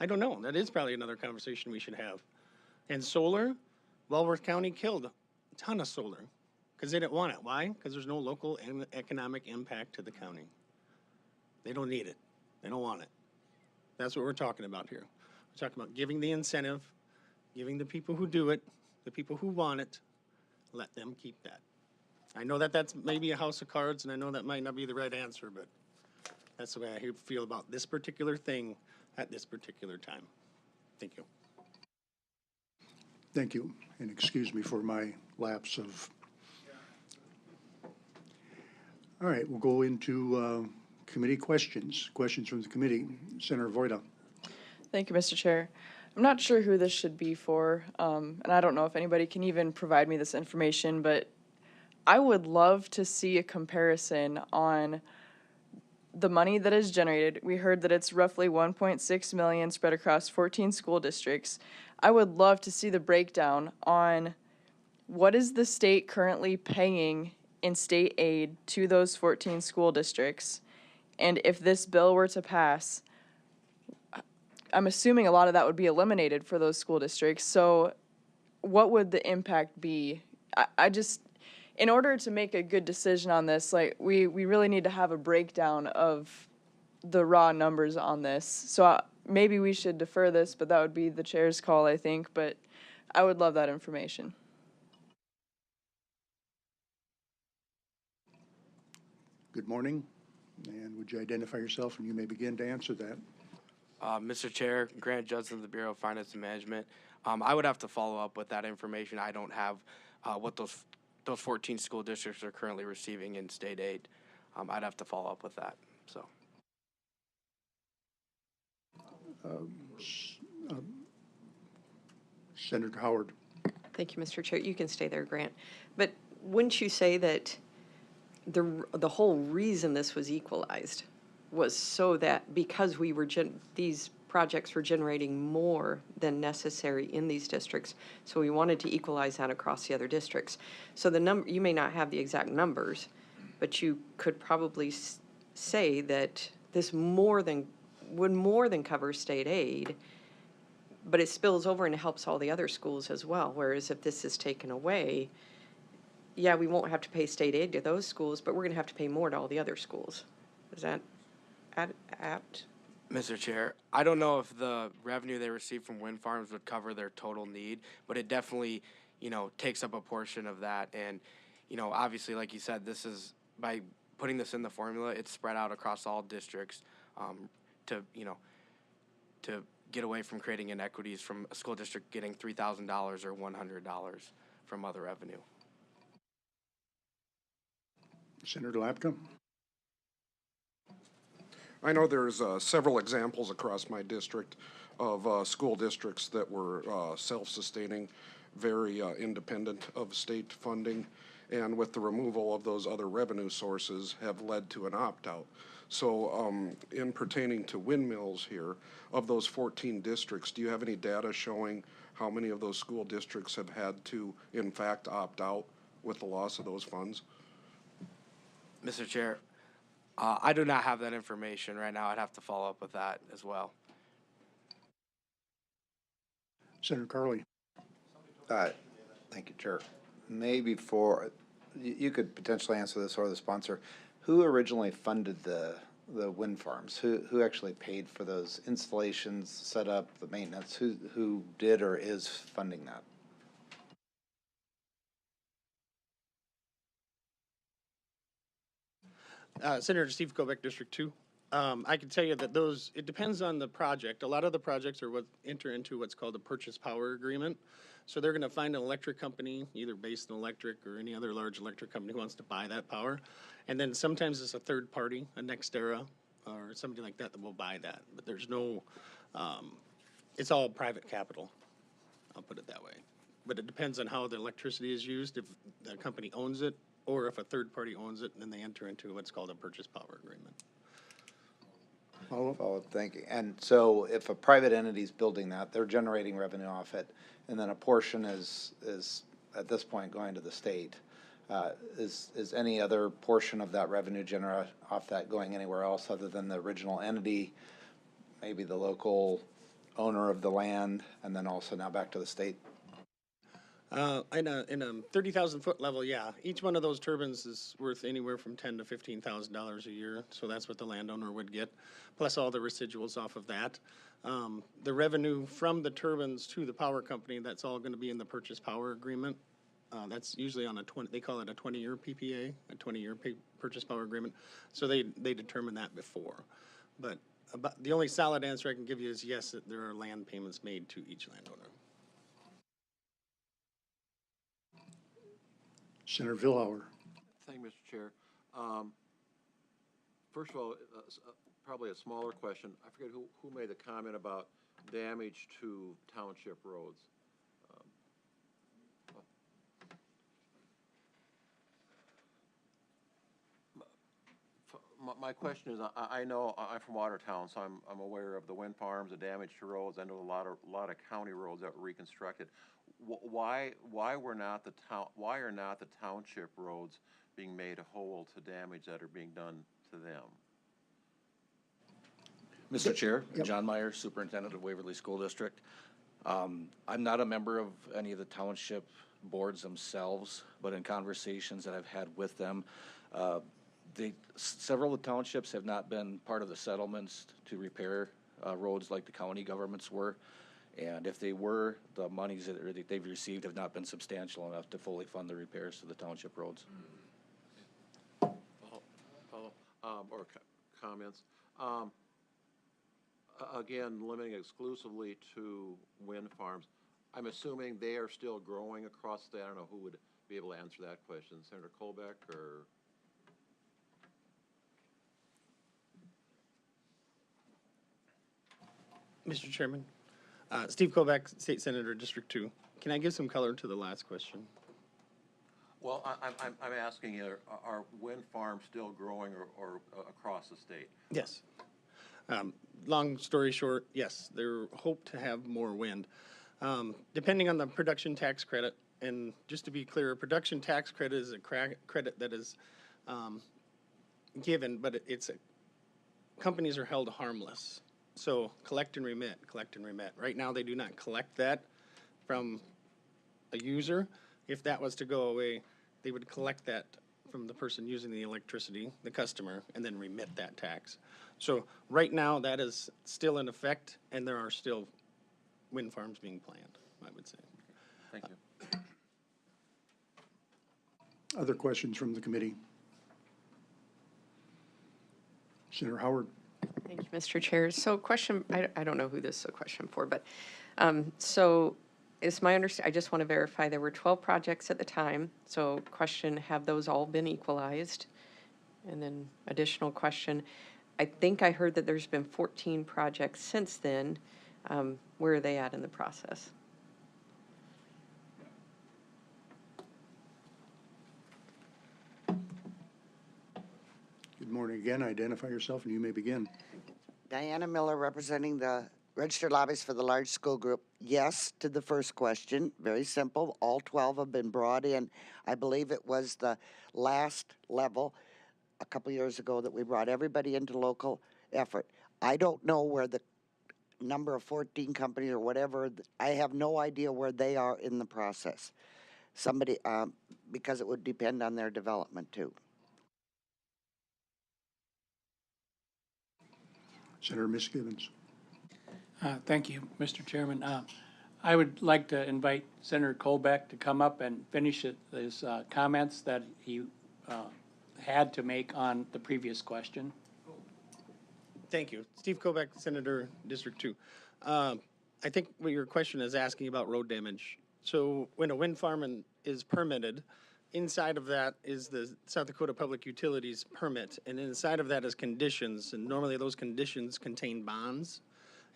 [SPEAKER 10] I don't know. That is probably another conversation we should have. And solar, Walworth County killed a ton of solar because they didn't want it. Why? Because there's no local economic impact to the county. They don't need it. They don't want it. That's what we're talking about here. We're talking about giving the incentive, giving the people who do it, the people who want it, let them keep that. I know that that's maybe a house of cards, and I know that might not be the right answer, but that's the way I feel about this particular thing at this particular time. Thank you.
[SPEAKER 2] Thank you, and excuse me for my lapse of. All right, we'll go into committee questions. Questions from the committee. Senator Voida.
[SPEAKER 5] Thank you, Mr. Chair. I'm not sure who this should be for, and I don't know if anybody can even provide me this information, but I would love to see a comparison on the money that is generated. We heard that it's roughly 1.6 million spread across 14 school districts. I would love to see the breakdown on what is the state currently paying in state aid to those 14 school districts, and if this bill were to pass, I'm assuming a lot of that would be eliminated for those school districts. So what would the impact be? I just, in order to make a good decision on this, like we really need to have a breakdown of the raw numbers on this. So maybe we should defer this, but that would be the chair's call, I think. But I would love that information.
[SPEAKER 2] Good morning, and would you identify yourself, and you may begin to answer that.
[SPEAKER 16] Mr. Chair, Grant Judson of the Bureau of Finance and Management. I would have to follow up with that information. I don't have what those 14 school districts are currently receiving in state aid. I'd have to follow up with that. So.
[SPEAKER 2] Senator Howard.
[SPEAKER 7] Thank you, Mr. Chair. You can stay there, Grant. But wouldn't you say that the whole reason this was equalized was so that because we were these projects were generating more than necessary in these districts, so we wanted to equalize that across the other districts. So the number, you may not have the exact numbers, but you could probably say that this would more than cover state aid, but it spills over and it helps all the other schools as well. Whereas if this is taken away, yeah, we won't have to pay state aid to those schools, but we're going to have to pay more to all the other schools. Is that apt?
[SPEAKER 16] Mr. Chair, I don't know if the revenue they receive from wind farms would cover their total need, but it definitely, takes up a portion of that. And, obviously, like you said, this is, by putting this in the formula, it's spread out across all districts to get away from creating inequities from a school district getting $3,000 or $100 from other revenue.
[SPEAKER 2] Senator Lapka.
[SPEAKER 20] I know there's several examples across my district of school districts that were self-sustaining, very independent of state funding, and with the removal of those other revenue sources have led to an opt-out. So in pertaining to windmills here, of those 14 districts, do you have any data showing how many of those school districts have had to, in fact, opt out with the loss of those funds?
[SPEAKER 16] Mr. Chair, I do not have that information right now. I'd have to follow up with that as well.
[SPEAKER 2] Senator Carley.
[SPEAKER 9] Thank you, Chair. Maybe you could potentially answer this or the sponsor. Who originally funded the wind farms? Who actually paid for those installations, setup, the maintenance? Who did or is funding that?
[SPEAKER 10] Senator Steve Kobeck, District 2. I can tell you that it depends on the project. A lot of the projects are enter into what's called a purchase power agreement. So they're going to find an electric company, either Basin Electric or any other large electric company who wants to buy that power. And then sometimes it's a third party, a NextEra or somebody like that will buy that. But there's no, it's all private capital. I'll put it that way. But it depends on how the electricity is used, if the company owns it, or if a third party owns it, and then they enter into what's called a purchase power agreement.
[SPEAKER 9] Follow-up, thank you. And so if a private entity is building that, they're generating revenue off it, and then a portion is at this point going to the state. Is any other portion of that revenue generated off that going anywhere else other than the original entity, maybe the local owner of the land, and then also now back to the state?
[SPEAKER 10] In a 30,000 foot level, yeah. Each one of those turbines is worth anywhere from $10,000 to $15,000 a year. So that's what the landowner would get, plus all the residuals off of that. The revenue from the turbines to the power company, that's all going to be in the purchase power agreement. That's usually on they call it a 20-year PPA, a 20-year purchase power agreement. So they determine that before. But the only solid answer I can give you is yes, that there are land payments made to each landowner.
[SPEAKER 2] Senator Vilhauer.
[SPEAKER 17] Thank you, Mr. Chair. First of all, probably a smaller question. I forget who made the comment about damage to township roads. My question is, I know I'm from Watertown, so I'm aware of the wind farms, the damage to roads. I know a lot of county roads that were reconstructed. Why are not the township roads being made whole to damage that are being done to them?
[SPEAKER 12] Mr. Chair, John Meyer, Superintendent of Waverly School District. I'm not a member of any of the township boards themselves, but in conversations that I've had with them, several of the townships have not been part of the settlements to repair roads like the county governments were. And if they were, the monies that they've received have not been substantial enough to fully fund the repairs to the township roads.
[SPEAKER 17] Or comments. Again, limiting exclusively to wind farms. I'm assuming they are still growing across the state. I don't know who would be able to answer that question. Senator Kobeck or?
[SPEAKER 10] Mr. Chairman, Steve Kobeck, State Senator, District 2. Can I give some color to the last question?
[SPEAKER 17] Well, I'm asking you, are wind farms still growing or across the state?
[SPEAKER 10] Yes. Long story short, yes, they're hoped to have more wind. Depending on the production tax credit, and just to be clear, a production tax credit is a credit that is given, but companies are held harmless. So collect and remit, collect and remit. Right now, they do not collect that from a user. If that was to go away, they would collect that from the person using the electricity, the customer, and then remit that tax. So right now, that is still in effect, and there are still wind farms being planned, I would say.
[SPEAKER 17] Thank you.
[SPEAKER 2] Other questions from the committee? Senator Howard.
[SPEAKER 7] Thank you, Mr. Chair. So question, I don't know who this is a question for, but so it's my understanding, I just want to verify there were 12 projects at the time. So question, have those all been equalized? And then additional question, I think I heard that there's been 14 projects since then. Where are they at in the process?
[SPEAKER 2] Good morning again. Identify yourself and you may begin.
[SPEAKER 15] Diana Miller, representing the registered lobbyists for the large school group, yes to the first question. Very simple. All 12 have been brought in. I believe it was the last level a couple years ago that we brought everybody into local effort. I don't know where the number of 14 companies or whatever, I have no idea where they are in the process. Somebody, because it would depend on their development too.
[SPEAKER 2] Senator Misgivens.
[SPEAKER 21] Thank you, Mr. Chairman. I would like to invite Senator Colbeck to come up and finish his comments that he had to make on the previous question.
[SPEAKER 10] Thank you. Steve Kovac, Senator, District 2. I think what your question is asking about road damage. So when a wind farm is permitted, inside of that is the South Dakota Public Utilities permit, and inside of that is conditions, and normally those conditions contain bonds,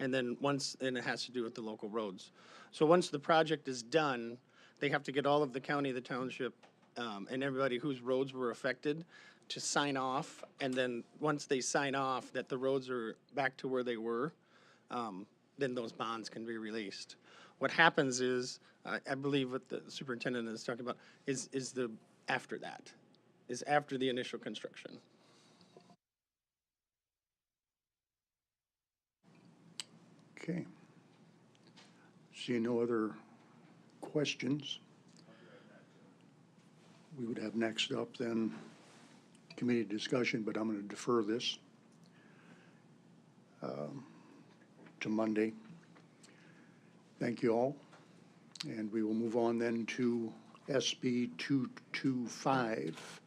[SPEAKER 10] and then it has to do with the local roads. So once the project is done, they have to get all of the county, the township, and everybody whose roads were affected to sign off, and then once they sign off that the roads are back to where they were, then those bonds can be released. What happens is, I believe what the superintendent is talking about is after the initial construction.
[SPEAKER 2] Okay. See no other questions. We would have next up then committee discussion, but I'm going to defer this to Monday. Thank you all. And we will move on then to SB 225,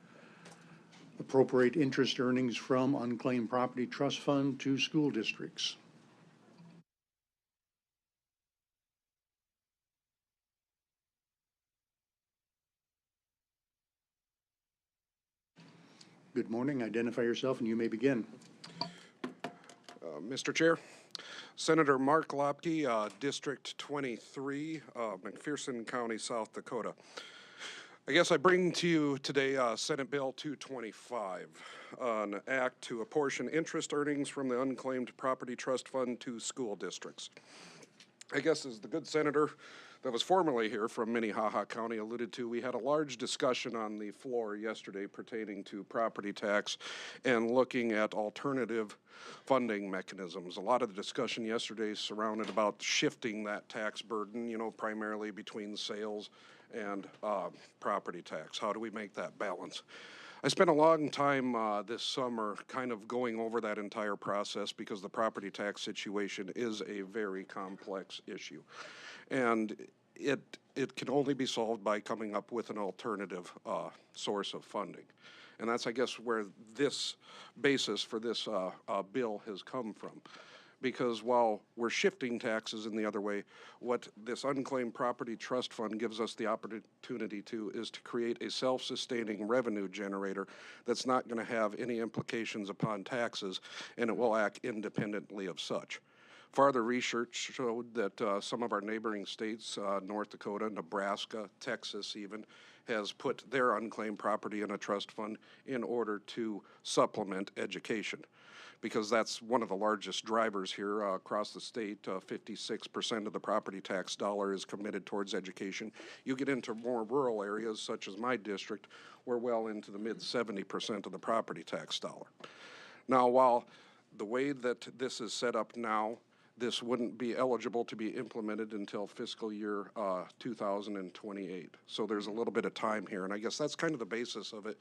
[SPEAKER 2] appropriate interest earnings from unclaimed property trust fund to school districts. Good morning. Identify yourself and you may begin.
[SPEAKER 20] Mr. Chair, Senator Mark Lopke, District 23, McPherson County, South Dakota. I guess I bring to you today Senate Bill 225, an act to apportion interest earnings from the unclaimed property trust fund to school districts. I guess as the good senator that was formerly here from Minnehaha County alluded to, we had a large discussion on the floor yesterday pertaining to property tax and looking at alternative funding mechanisms. A lot of the discussion yesterday surrounded about shifting that tax burden, you know, primarily between sales and property tax. How do we make that balance? I spent a long time this summer kind of going over that entire process because the property tax situation is a very complex issue. And it can only be solved by coming up with an alternative source of funding. And that's, I guess, where this basis for this bill has come from. Because while we're shifting taxes in the other way, what this unclaimed property trust fund gives us the opportunity to is to create a self-sustaining revenue generator that's not going to have any implications upon taxes, and it will act independently of such. Farther research showed that some of our neighboring states, North Dakota, Nebraska, Texas even, has put their unclaimed property in a trust fund in order to supplement education. Because that's one of the largest drivers here across the state. 56% of the property tax dollar is committed towards education. You get into more rural areas, such as my district, we're well into the mid 70% of the property tax dollar. Now, while the way that this is set up now, this wouldn't be eligible to be implemented until fiscal year 2028. So there's a little bit of time here, and I guess that's kind of the basis of it,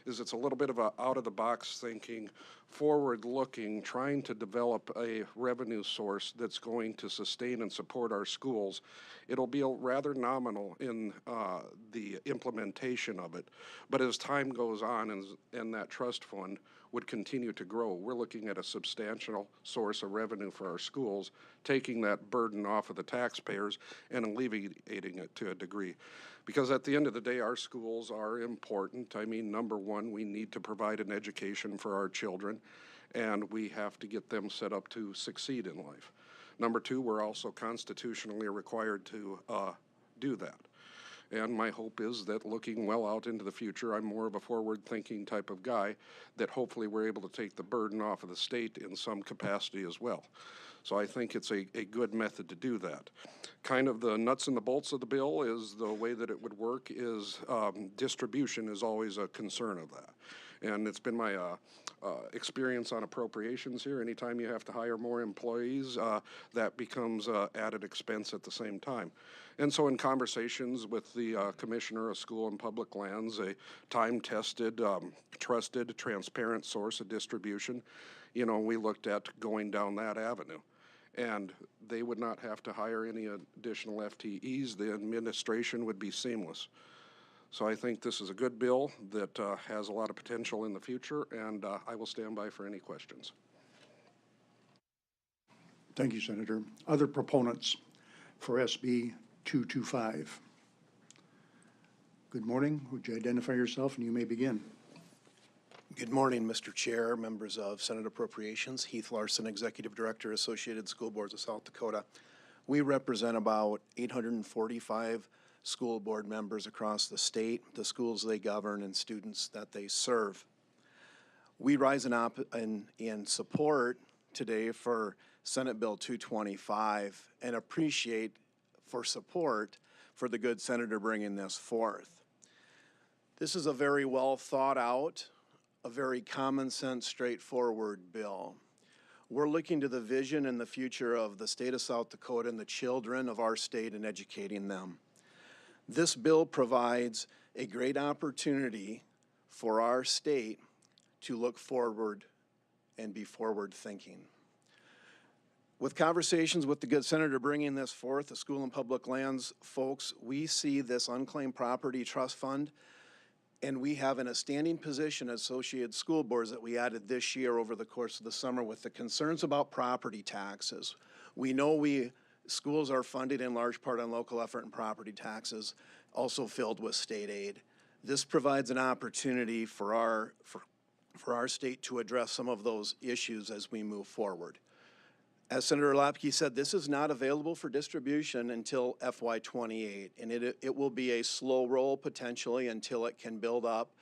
[SPEAKER 20] is it's a little bit of a out-of-the-box thinking, forward-looking, trying to develop a revenue source that's going to sustain and support our schools. It'll be rather nominal in the implementation of it, but as time goes on and that trust fund would continue to grow, we're looking at a substantial source of revenue for our schools, taking that burden off of the taxpayers and alleviating it to a degree. Because at the end of the day, our schools are important. I mean, number one, we need to provide an education for our children, and we have to get them set up to succeed in life. Number two, we're also constitutionally required to do that. And my hope is that looking well out into the future, I'm more of a forward-thinking type of guy, that hopefully we're able to take the burden off of the state in some capacity as well. So I think it's a good method to do that. Kind of the nuts and the bolts of the bill is the way that it would work is distribution is always a concern of that. And it's been my experience on appropriations here. Anytime you have to hire more employees, that becomes added expense at the same time. And so in conversations with the Commissioner of School and Public Lands, a time-tested, trusted, transparent source of distribution, you know, we looked at going down that avenue. And they would not have to hire any additional FTEs. The administration would be seamless. So I think this is a good bill that has a lot of potential in the future, and I will stand by for any questions.
[SPEAKER 2] Thank you, Senator. Other proponents for SB 225? Good morning. Would you identify yourself and you may begin?
[SPEAKER 4] Good morning, Mr. Chair, members of Senate Appropriations. Heath Larson, Executive Director, Associated School Boards of South Dakota. We represent about 845 school board members across the state, the schools they govern, and students that they serve. We rise in support today for Senate Bill 225 and appreciate for support for the good senator bringing this forth. This is a very well thought out, a very common sense, straightforward bill. We're looking to the vision and the future of the state of South Dakota and the children of our state and educating them. This bill provides a great opportunity for our state to look forward and be forward thinking. With conversations with the good senator bringing this forth, the School and Public Lands folks, we see this unclaimed property trust fund, and we have in a standing position associated school boards that we added this year over the course of the summer with the concerns about property taxes. We know schools are funded in large part on local effort and property taxes, also filled with state aid. This provides an opportunity for our state to address some of those issues as we move forward. As Senator Lapke said, this is not available for distribution until FY28, and it will be a slow roll potentially until it can build up,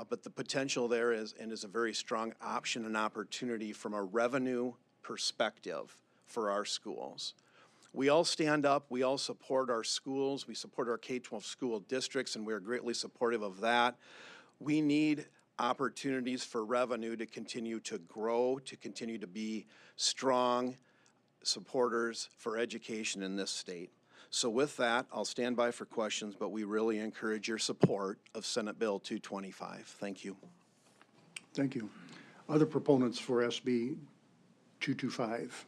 [SPEAKER 4] but the potential there is a very strong option and opportunity from a revenue perspective for our schools. We all stand up, we all support our schools, we support our K-12 school districts, and we are greatly supportive of that. We need opportunities for revenue to continue to grow, to continue to be strong supporters for education in this state. So with that, I'll stand by for questions, but we really encourage your support of Senate Bill 225. Thank you.
[SPEAKER 2] Thank you. Other proponents for SB 225?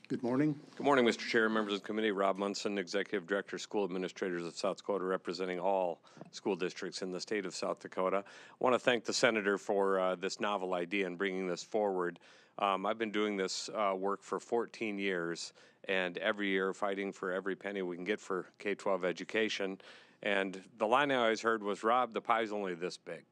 [SPEAKER 2] Good morning.
[SPEAKER 17] Good morning, Mr. Chair, members of the committee. Rob Munson, Executive Director, School Administrators of South Dakota, representing all school districts in the state of South Dakota. I want to thank the senator for this novel idea and bringing this forward. I've been doing this work for 14 years, and every year fighting for every penny we can get for K-12 education. And the line I always heard was, Rob, the pie's only this big.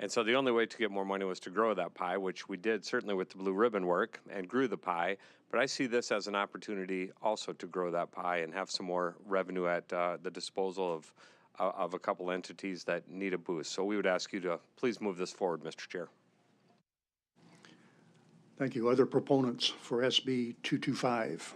[SPEAKER 17] And so the only way to get more money was to grow that pie, which we did certainly with the blue ribbon work and grew the pie. But I see this as an opportunity also to grow that pie and have some more revenue at the disposal of a couple entities that need a boost. So we would ask you to please move this forward, Mr. Chair.
[SPEAKER 2] Thank you. Other proponents for SB 225?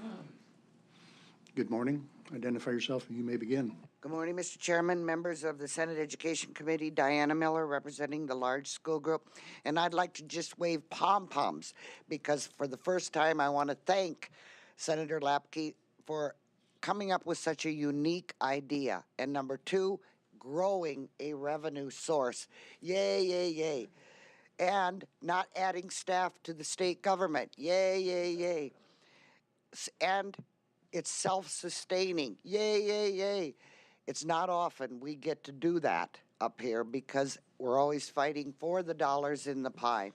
[SPEAKER 2] Good morning. Identify yourself and you may begin.
[SPEAKER 15] Good morning, Mr. Chairman, members of the Senate Education Committee, Diana Miller representing the large school group. And I'd like to just wave pom-poms because for the first time I want to thank Senator Lapke for coming up with such a unique idea. And number two, growing a revenue source. Yay, yay, yay. And not adding staff to the state government. Yay, yay, yay. And it's self-sustaining. Yay, yay, yay. It's not often we get to do that up here because we're always fighting for the dollars in the pie.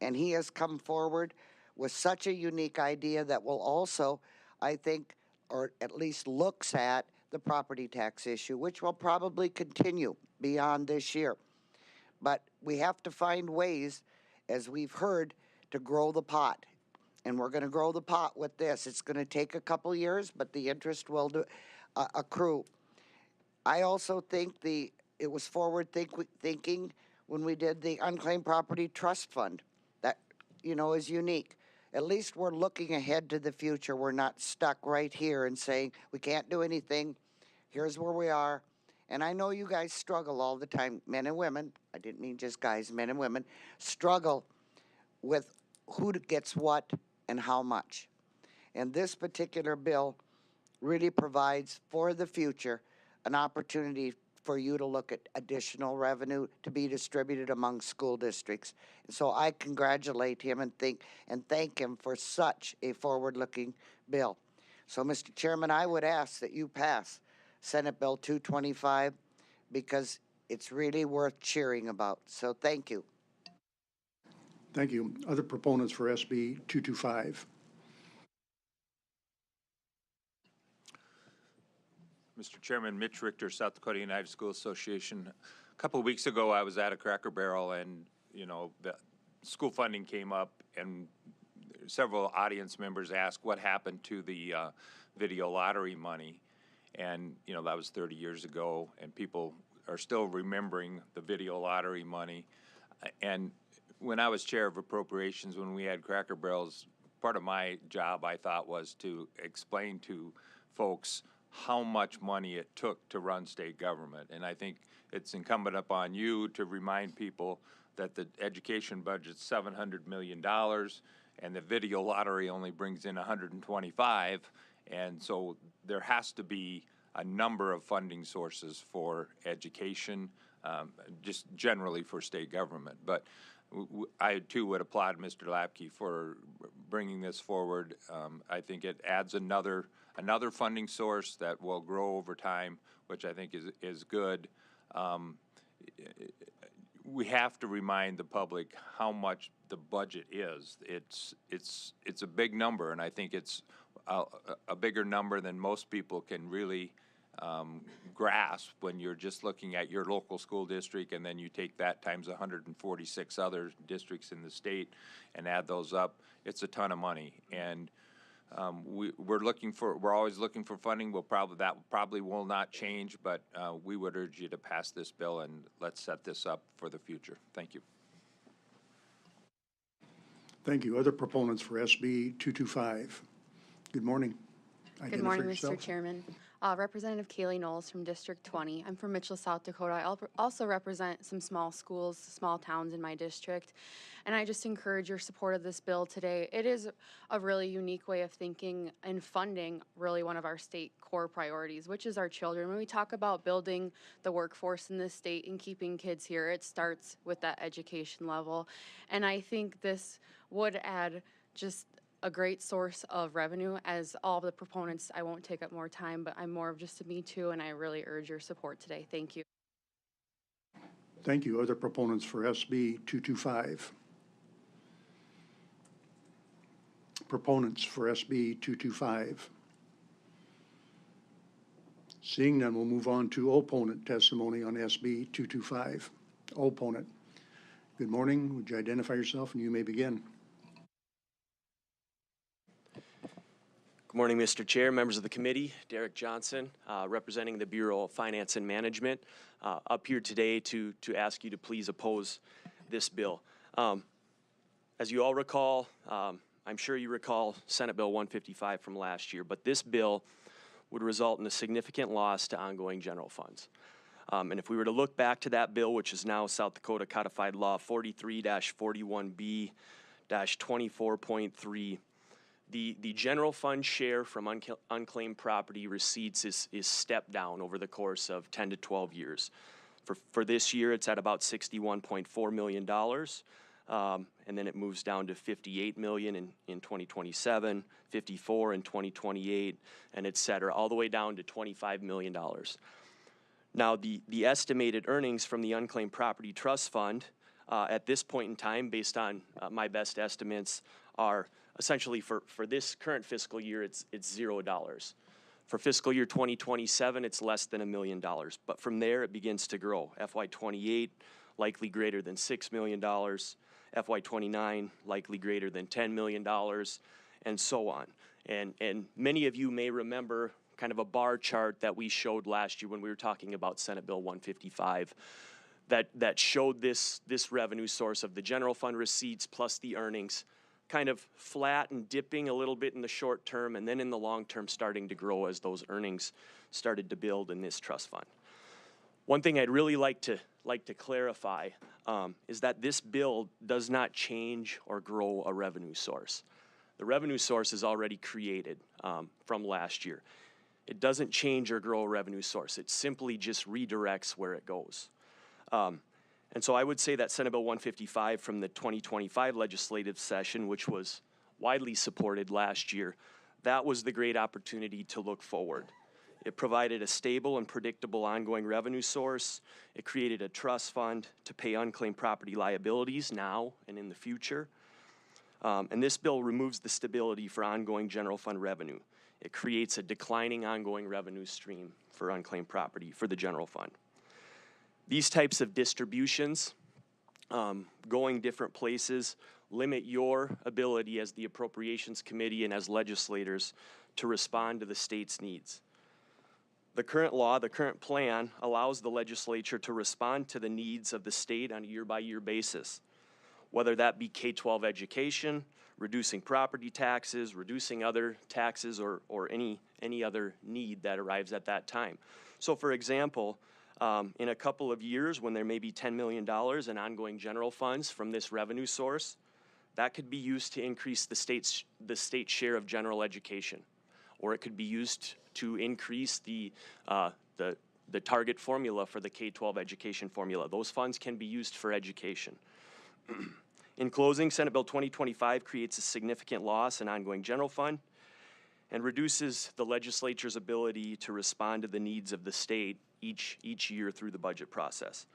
[SPEAKER 15] And he has come forward with such a unique idea that will also, I think, or at least looks at the property tax issue, which will probably continue beyond this year. But we have to find ways, as we've heard, to grow the pot. And we're going to grow the pot with this. It's going to take a couple years, but the interest will accrue. I also think it was thinking when we did the unclaimed property trust fund. That, is unique. At least we're looking ahead to the future. We're not stuck right here and saying, we can't do anything. Here's where we are. And I know you guys struggle all the time, men and women. I didn't mean just guys, men and women, struggle with who gets what and how much. And this particular bill really provides for the future an opportunity for you to look at additional revenue to be distributed among school districts. And so I congratulate him and thank him for such a forward-looking bill. So, Mr. Chairman, I would ask that you pass Senate Bill 225 because it's really worth cheering about. So thank you.
[SPEAKER 2] Thank you. Other proponents for SB 225?
[SPEAKER 18] Mr. Chairman, Mitch Richter, South Dakota United School Association. A couple of weeks ago, I was at a Cracker Barrel, and the school funding came up, and several audience members asked what happened to the video lottery money, and that was 30 years ago, and people are still remembering the video lottery money. And when I was chair of appropriations, when we had Cracker Barrels, part of my job, I thought, was to explain to folks how much money it took to run state government. And I think it's incumbent upon you to remind people that the education budget's $700 million and the video lottery only brings in 125. And so there has to be a number of funding sources for education, just generally for state government. But I too would applaud Mr. Lapke for bringing this forward. I think it adds another funding source that will grow over time, which I think is good. We have to remind the public how much the budget is. It's a big number, and I think it's a bigger number than most people can really grasp when you're just looking at your local school district, and then you take that times 146 other districts in the state and add those up. It's a ton of money, and we're always looking for funding. That probably will not change, but we would urge you to pass this bill, and let's set this up for the future. Thank you.
[SPEAKER 2] Thank you. Other proponents for SB 225? Good morning.
[SPEAKER 3] Good morning, Mr. Chairman. Representative Kaylee Knowles from District 20. I'm from Mitchell, South Dakota. I also represent some small schools, small towns in my district, and I just encourage your support of this bill today. It is a really unique way of thinking and funding really one of our state core priorities, which is our children. When we talk about building the workforce in this state and keeping kids here, it starts with that education level, and I think this would add just a great source of revenue. As all the proponents, I won't take up more time, but I'm more of just a me too, and I really urge your support today. Thank you.
[SPEAKER 2] Thank you. Other proponents for SB 225? Proponents for SB 225? Seeing none, we'll move on to opponent testimony on SB 225. Opponent. Good morning. Would you identify yourself, and you may begin.
[SPEAKER 6] Good morning, Mr. Chair, members of the committee. Derek Johnson, representing the Bureau of Finance and Management, up here today to ask you to please oppose this bill. As you all recall, I'm sure you recall Senate Bill 155 from last year, but this bill would result in a significant loss to ongoing general funds. And if we were to look back to that bill, which is now South Dakota Codified Law 43-41B-24.3, the general fund share from unclaimed property receipts is stepped down over the course of 10 to 12 years. For this year, it's at about $61.4 million, and then it moves down to $58 million in 2027, $54 in 2028, and et cetera, all the way down to $25 million. Now, the estimated earnings from the Unclaimed Property Trust Fund at this point in time, based on my best estimates, are essentially for this current fiscal year, it's $0. For fiscal year 2027, it's less than $1 million. But from there, it begins to grow. FY28, likely greater than $6 million. FY29, likely greater than $10 million, and so on. And many of you may remember kind of a bar chart that we showed last year when we were talking about Senate Bill 155 that showed this revenue source of the general fund receipts plus the earnings kind of flat and dipping a little bit in the short term, and then in the long term starting to grow as those earnings started to build in this trust fund. One thing I'd really like to clarify is that this bill does not change or grow a revenue source. The revenue source is already created from last year. It doesn't change or grow a revenue source. It simply just redirects where it goes. And so I would say that Senate Bill 155 from the 2025 legislative session, which was widely supported last year, that was the great opportunity to look forward. It provided a stable and predictable ongoing revenue source. It created a trust fund to pay unclaimed property liabilities now and in the future. And this bill removes the stability for ongoing general fund revenue. It creates a declining ongoing revenue stream for unclaimed property for the general fund. These types of distributions, going different places, limit your ability as the Appropriations Committee and as legislators to respond to the state's needs. The current law, the current plan, allows the legislature to respond to the needs of the state on a year-by-year basis, whether that be K-12 education, reducing property taxes, reducing other taxes, or any other need that arrives at that time. So for example, in a couple of years when there may be $10 million in ongoing general funds from this revenue source, that could be used to increase the state's share of general education, or it could be used to increase the target formula for the K-12 education formula. Those funds can be used for education. In closing, Senate Bill 2025 creates a significant loss in ongoing general fund and reduces the legislature's ability to respond to the needs of the state each year through the budget process.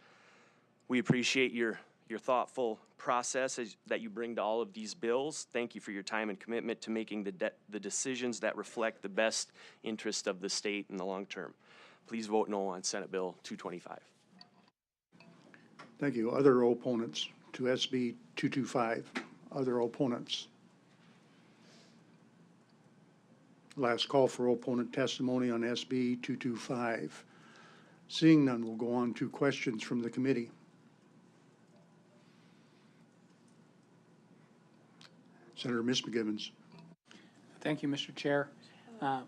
[SPEAKER 6] We appreciate your thoughtful process that you bring to all of these bills. Thank you for your time and commitment to making the decisions that reflect the best interest of the state in the long term. Please vote no on Senate Bill 225.
[SPEAKER 2] Thank you. Other opponents to SB 225? Other opponents? Last call for opponent testimony on SB 225. Seeing none, we'll go on to questions from the committee. Senator McGivens.
[SPEAKER 21] Thank you, Mr. Chair.
[SPEAKER 2] I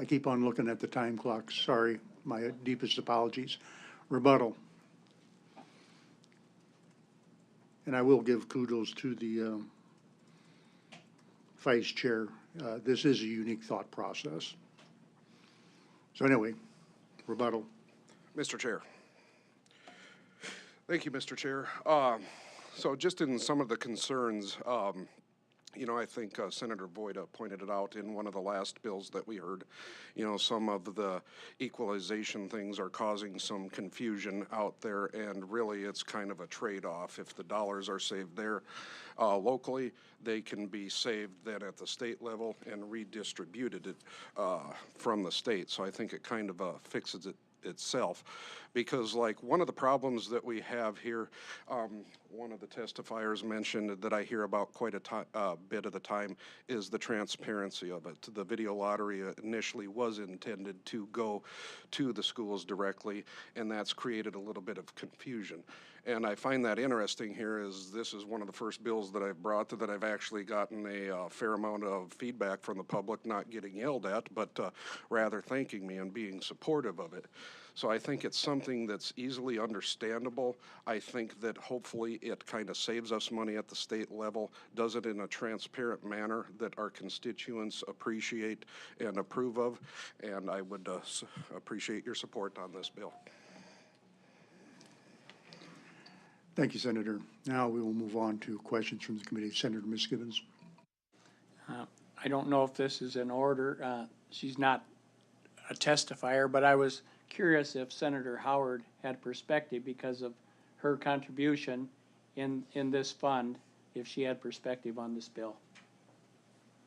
[SPEAKER 2] keep on looking at the time clock. Sorry, my deepest apologies. Rebuttal. And I will give kudos to the vice chair. This is a unique thought process. So anyway, rebuttal.
[SPEAKER 20] Mr. Chair. Thank you, Mr. Chair. So just in some of the concerns, you know, I think Senator Voida pointed it out in one of the last bills that we heard. You know, some of the equalization things are causing some confusion out there, and really it's kind of a trade-off. If the dollars are saved there locally, they can be saved then at the state level and redistributed from the state. So I think it kind of fixes it itself, because like one of the problems that we have here, one of the testifiers mentioned that I hear about quite a bit of the time is the transparency of it. The video lottery initially was intended to go to the schools directly, and that's created a little bit of confusion. And I find that interesting here is this is one of the first bills that I've brought that I've actually gotten a fair amount of feedback from the public, not getting yelled at, but rather thanking me and being supportive of it. So I think it's something that's easily understandable. I think that hopefully it kind of saves us money at the state level, does it in a transparent manner that our constituents appreciate and approve of, and I would appreciate your support on this bill.
[SPEAKER 2] Thank you, Senator. Now we will move on to questions from the committee. Senator Misgivens.
[SPEAKER 21] I don't know if this is in order. She's not a testifier, but I was curious if Senator Howard had perspective because of her contribution in this fund, if she had perspective on this bill.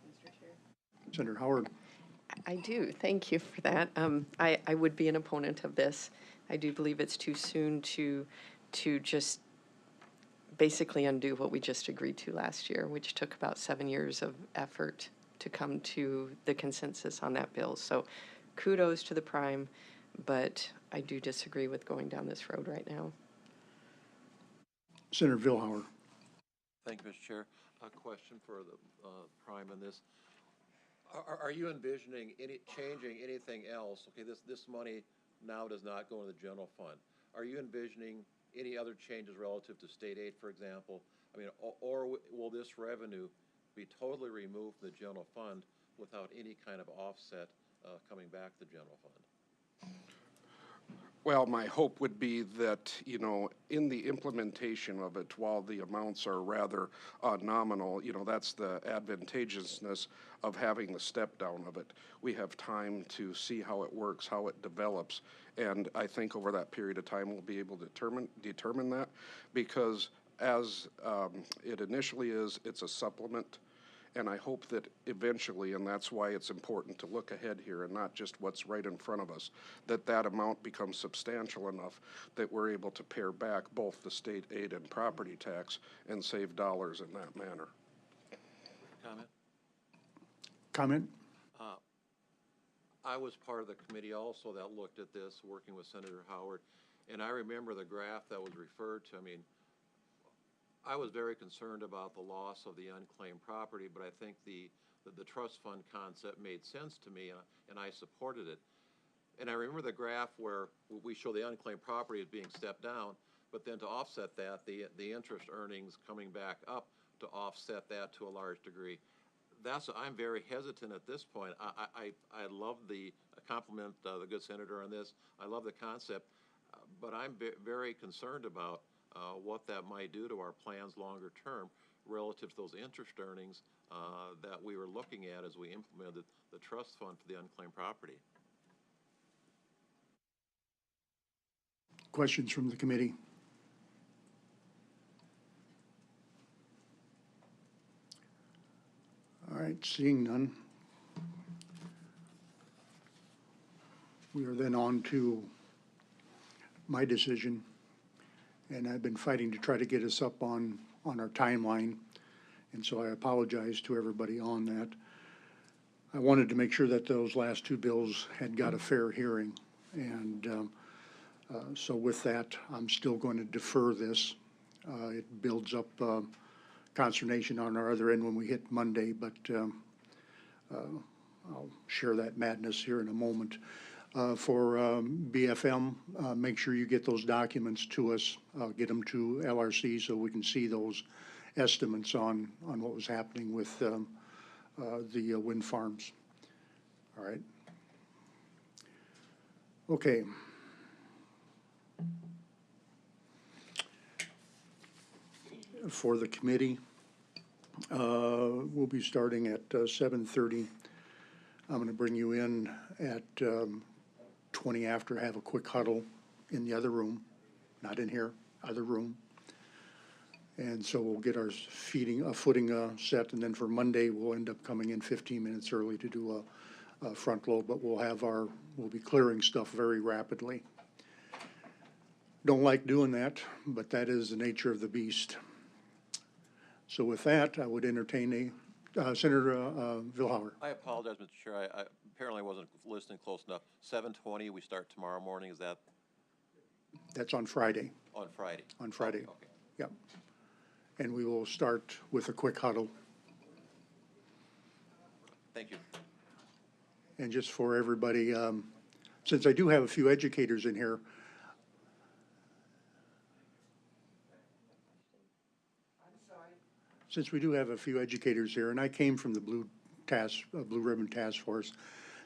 [SPEAKER 7] Mr. Chair.
[SPEAKER 2] Senator Howard.
[SPEAKER 7] I do. Thank you for that. I would be an opponent of this. I do believe it's too soon to just basically undo what we just agreed to last year, which took about 7 years of effort to come to the consensus on that bill. So kudos to the prime, but I do disagree with going down this road right now.
[SPEAKER 2] Senator Vilhauer.
[SPEAKER 8] Thank you, Mr. Chair. A question for the prime on this. Are you envisioning changing anything else? Okay, this money now does not go into the general fund. Are you envisioning any other changes relative to state aid, for example? I mean, or will this revenue be totally removed from the general fund without any kind of offset coming back to the general fund?
[SPEAKER 20] Well, my hope would be that, you know, in the implementation of it, while the amounts are rather nominal, you know, that's the advantageousness of having the step down of it. We have time to see how it works, how it develops, and I think over that period of time we'll be able to determine that, because as it initially is, it's a supplement. And I hope that eventually, and that's why it's important to look ahead here and not just what's right in front of us, that that amount becomes substantial enough that we're able to pare back both the state aid and property tax and save dollars in that manner.
[SPEAKER 8] Comment?
[SPEAKER 2] Comment?
[SPEAKER 8] I was part of the committee also that looked at this, working with Senator Howard, and I remember the graph that was referred to. I mean, I was very concerned about the loss of the unclaimed property, but I think the trust fund concept made sense to me, and I supported it. And I remember the graph where we show the unclaimed property as being stepped down, but then to offset that, the interest earnings coming back up to offset that to a large degree. I'm very hesitant at this point. I love the compliment the good senator on this. I love the concept, but I'm very concerned about what that might do to our plans longer term relative to those interest earnings that we were looking at as we implemented the trust fund for the unclaimed property.
[SPEAKER 2] Questions from the committee? All right, seeing none. We are then on to my decision. And I've been fighting to try to get us up on our timeline, and so I apologize to everybody on that. I wanted to make sure that those last two bills had got a fair hearing, and so with that, I'm still going to defer this. It builds up consternation on our other end when we hit Monday, but I'll share that madness here in a moment. For BFM, make sure you get those documents to us, get them to LRC so we can see those estimates on what was happening with the wind farms. All right. Okay. For the committee, we'll be starting at 7:30. I'm going to bring you in at 20 after, have a quick huddle in the other room, not in here, other room. And so we'll get our footing set, and then for Monday, we'll end up coming in 15 minutes early to do a front load, but we'll be clearing stuff very rapidly. Don't like doing that, but that is the nature of the beast. So with that, I would entertain Senator Vilhauer.
[SPEAKER 8] I apologize, Mr. Chair. I apparently wasn't listening close enough. 7:20, we start tomorrow morning. Is that?
[SPEAKER 2] That's on Friday.
[SPEAKER 8] On Friday.
[SPEAKER 2] On Friday.
[SPEAKER 8] Okay.
[SPEAKER 2] Yep. And we will start with a quick huddle.
[SPEAKER 8] Thank you.
[SPEAKER 2] And just for everybody, since I do have a few educators in here, since we do have a few educators here, and I came from the Blue Ribbon Task Force,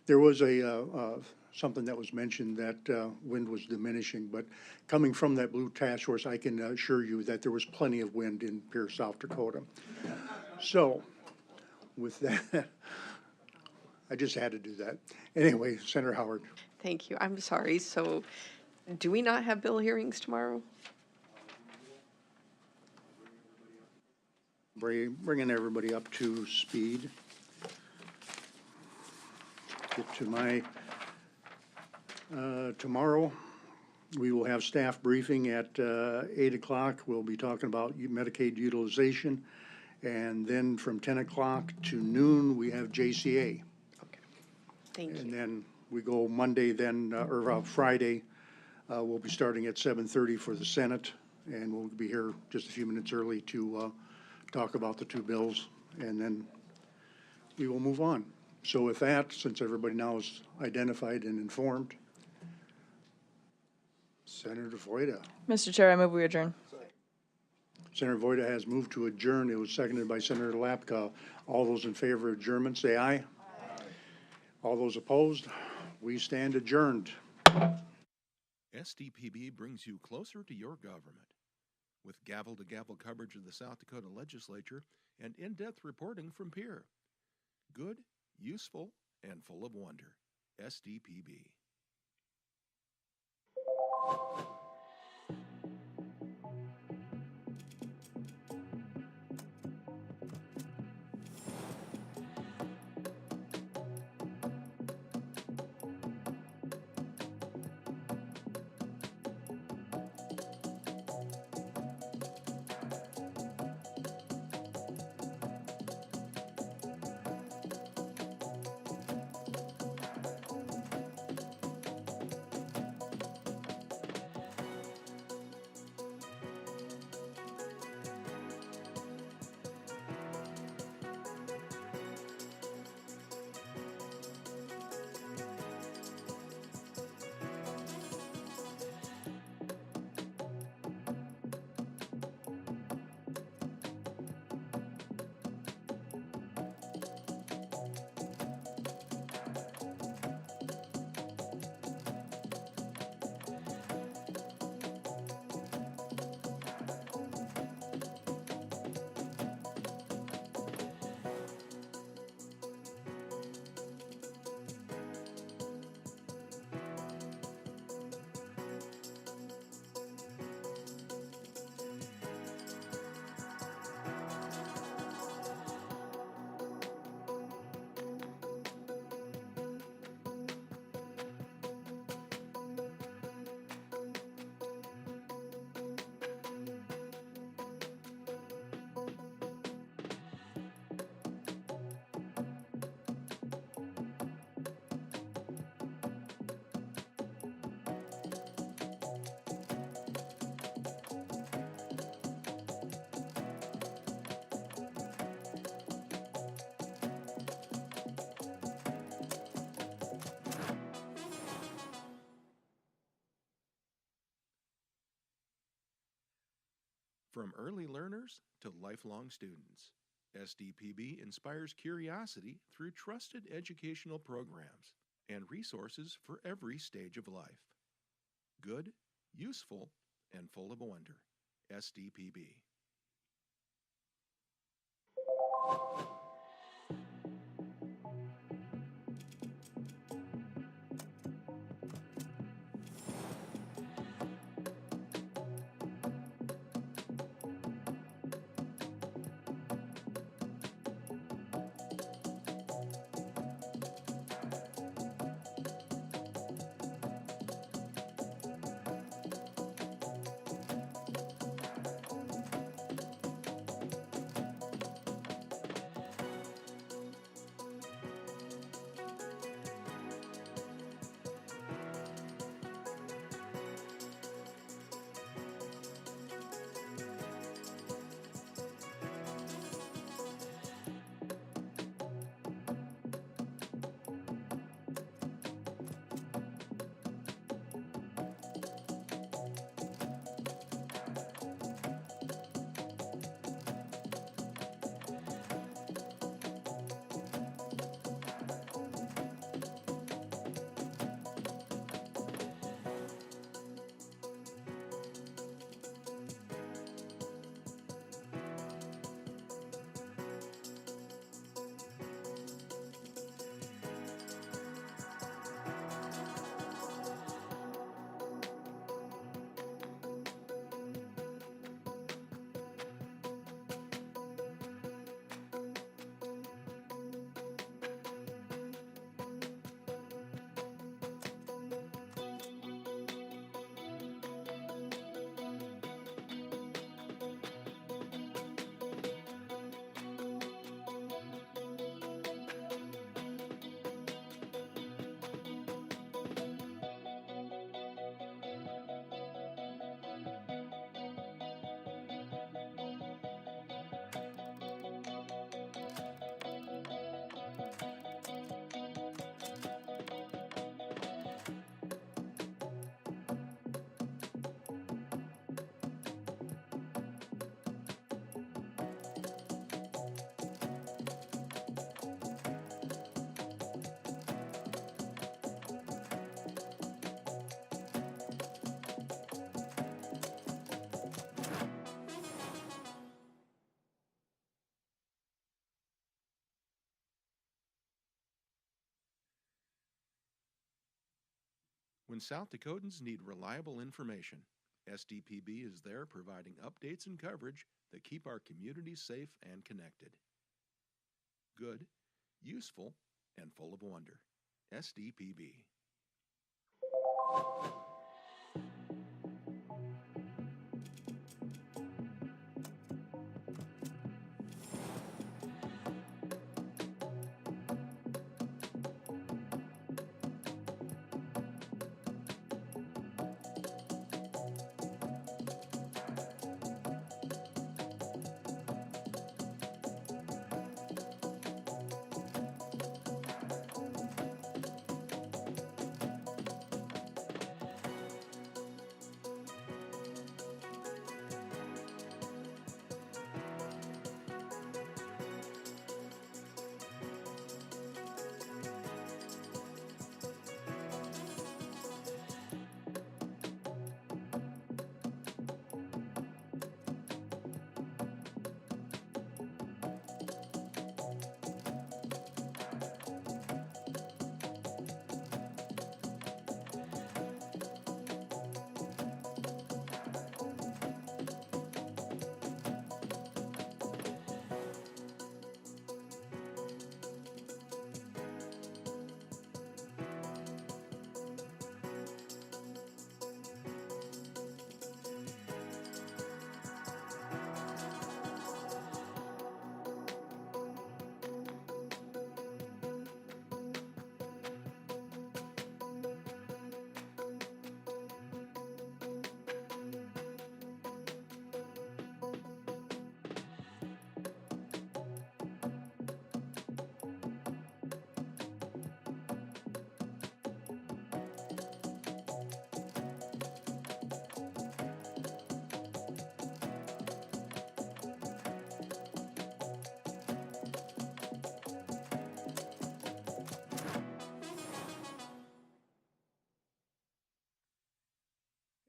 [SPEAKER 2] there was something that was mentioned that wind was diminishing, but coming from that Blue Task Force, I can assure you that there was plenty of wind in Pierce, South Dakota. So, with that, I just had to do that. Anyway, Senator Howard.
[SPEAKER 7] Thank you. I'm sorry. So, do we not have bill hearings tomorrow?
[SPEAKER 2] Bringing everybody up to speed. Get to my tomorrow. We will have staff briefing at 8 o'clock. We'll be talking about Medicaid utilization. And then from 10 o'clock to noon, we have JCA.
[SPEAKER 7] Thank you.
[SPEAKER 2] And then we go Monday then, or Friday, we'll be starting at 7:30 for the Senate. And we'll be here just a few minutes early to talk about the two bills. And then we will move on. So with that, since everybody now is identified and informed, Senator Voida.
[SPEAKER 5] Mr. Chair, I move we adjourn.
[SPEAKER 2] Senator Voida has moved to adjourn. It was seconded by Senator Lapka. All those in favor of adjournment, say aye. Aye. All those opposed, we stand adjourned.
[SPEAKER 1] SDPB brings you closer to your government. With gavel-to-gavel coverage of the South Dakota legislature and in-depth reporting from peer. Good, useful, and full of wonder. SDPB. From early learners to lifelong students, SDPB inspires curiosity through trusted educational programs and resources for every stage of life. Good, useful, and full of wonder. SDPB. When South Dakotans need reliable information, SDPB is there providing updates and coverage that keep our communities safe and connected. Good, useful, and full of wonder. SDPB.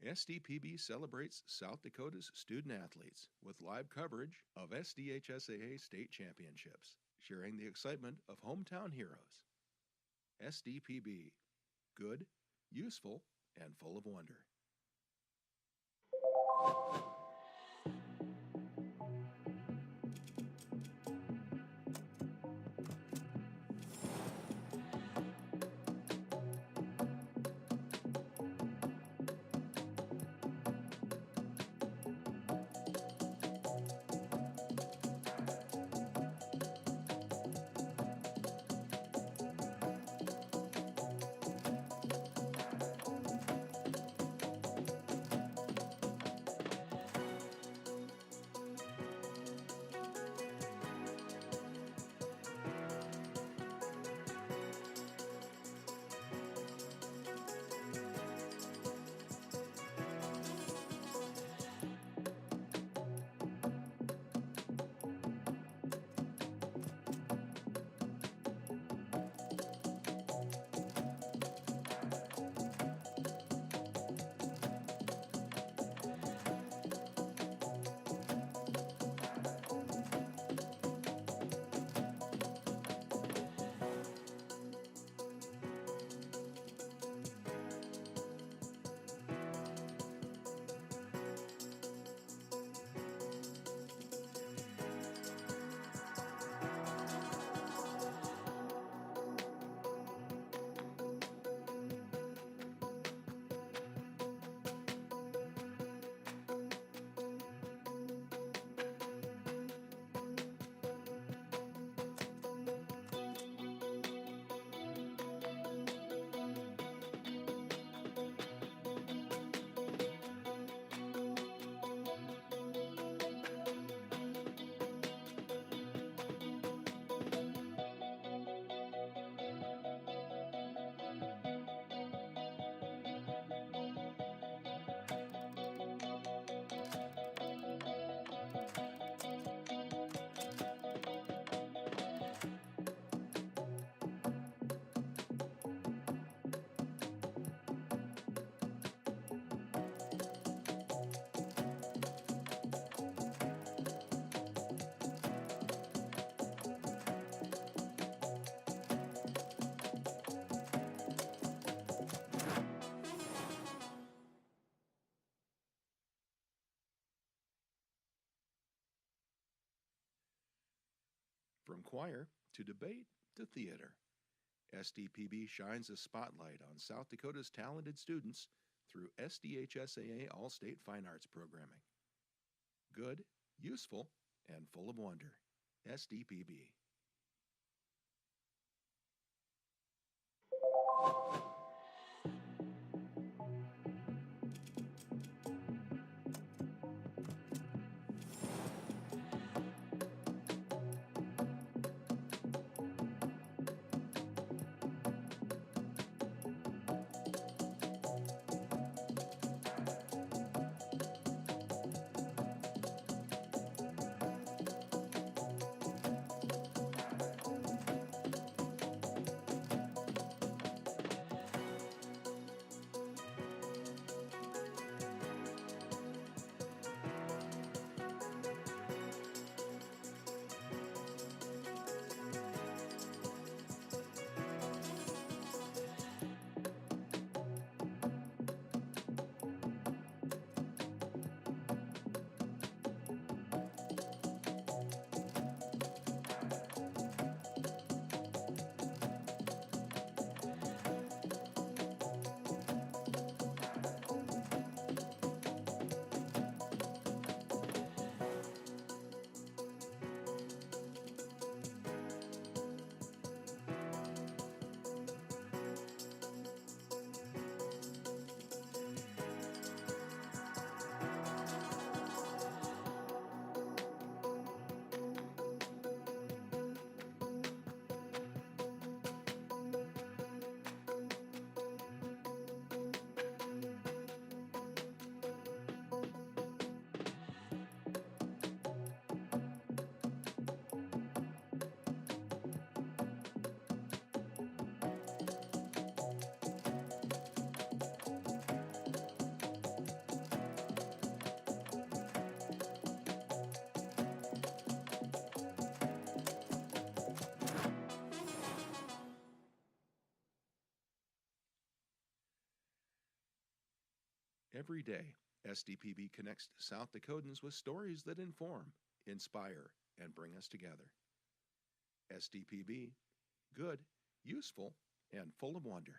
[SPEAKER 1] SDPB celebrates South Dakota's student athletes with live coverage of SDHSAA state championships, sharing the excitement of hometown heroes. SDPB, good, useful, and full of wonder. from choir to debate to theater. SDPB shines a spotlight on South Dakota's talented students through SDHSAA All-State Fine Arts programming. Good, useful, and full of wonder. SDPB. Every day, SDPB connects South Dakotans with stories that inform, inspire, and bring us together. SDPB, good, useful, and full of wonder.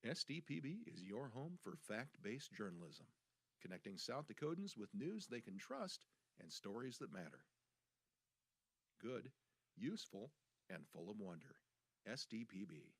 [SPEAKER 1] SDPB is your home for fact-based journalism, connecting South Dakotans with news they can trust and stories that matter. Good, useful, and full of wonder. SDPB.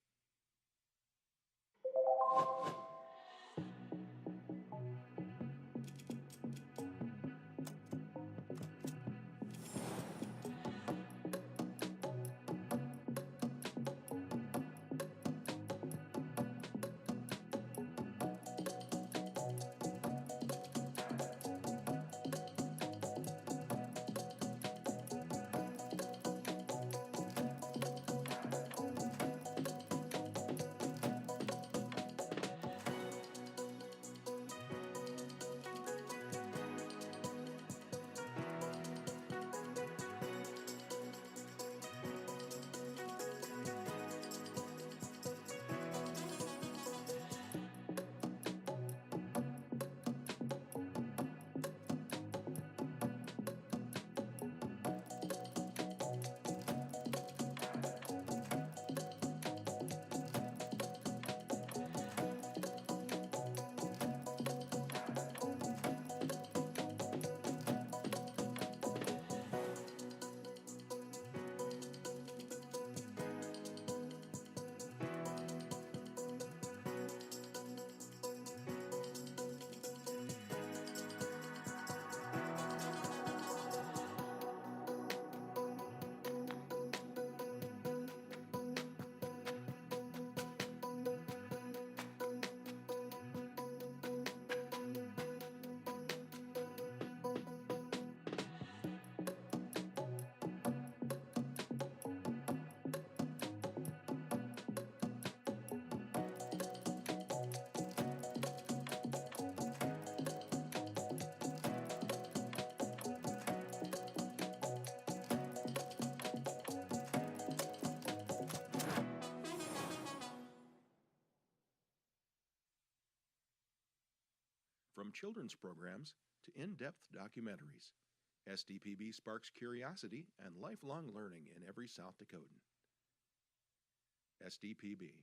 [SPEAKER 1] From children's programs to in-depth documentaries, SDPB sparks curiosity and lifelong learning in every South Dakotan. SDPB.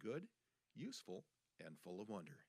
[SPEAKER 1] Good, useful, and full of wonder.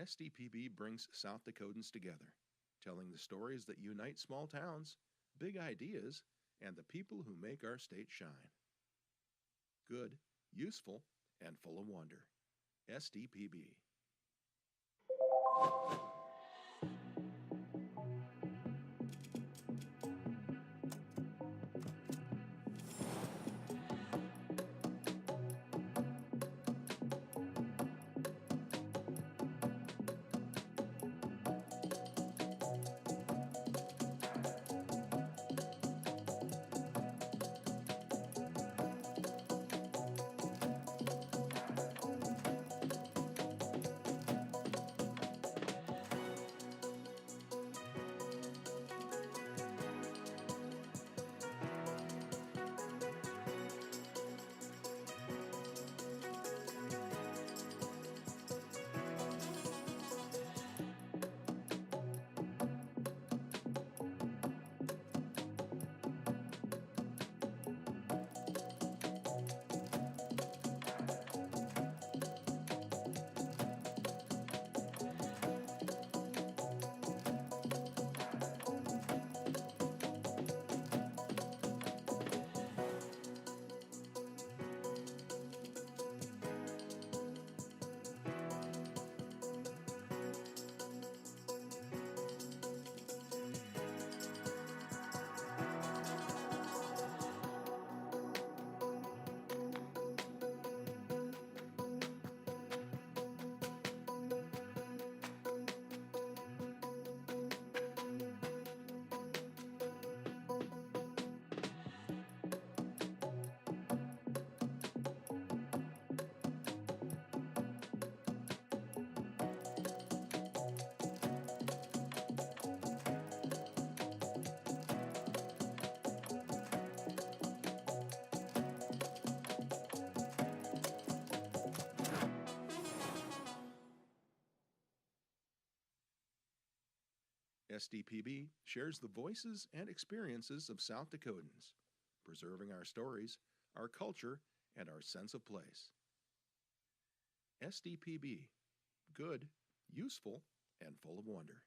[SPEAKER 1] SDPB brings South Dakotans together, telling the stories that unite small towns, big ideas, and the people who make our state shine. Good, useful, and full of wonder. SDPB. SDPB shares the voices and experiences of South Dakotans, preserving our stories, our culture, and our sense of place. SDPB, good, useful, and full of wonder.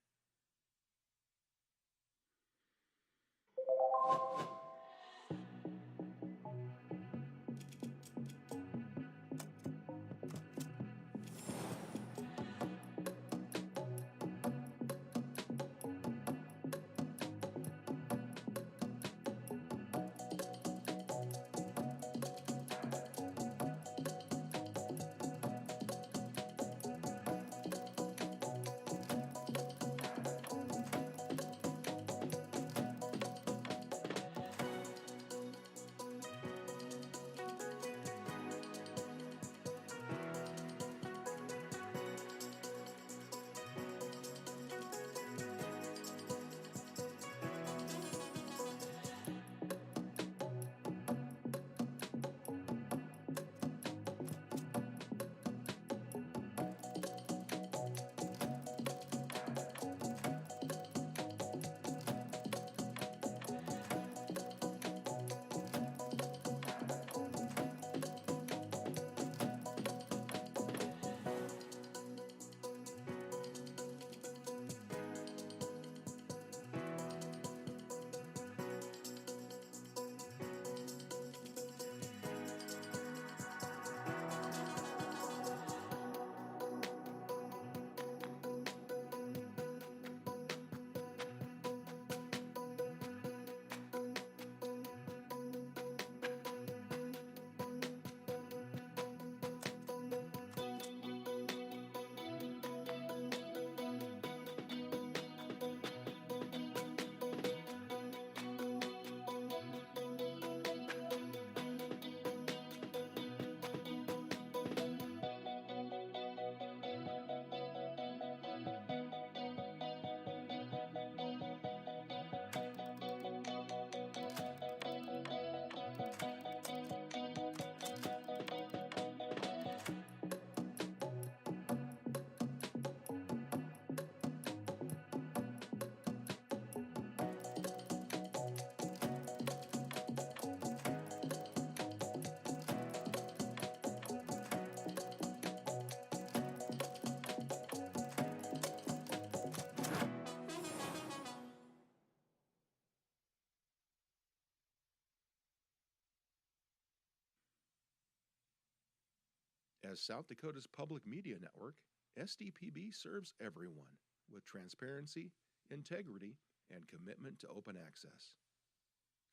[SPEAKER 1] As South Dakota's public media network, SDPB serves everyone with transparency, integrity, and commitment to open access.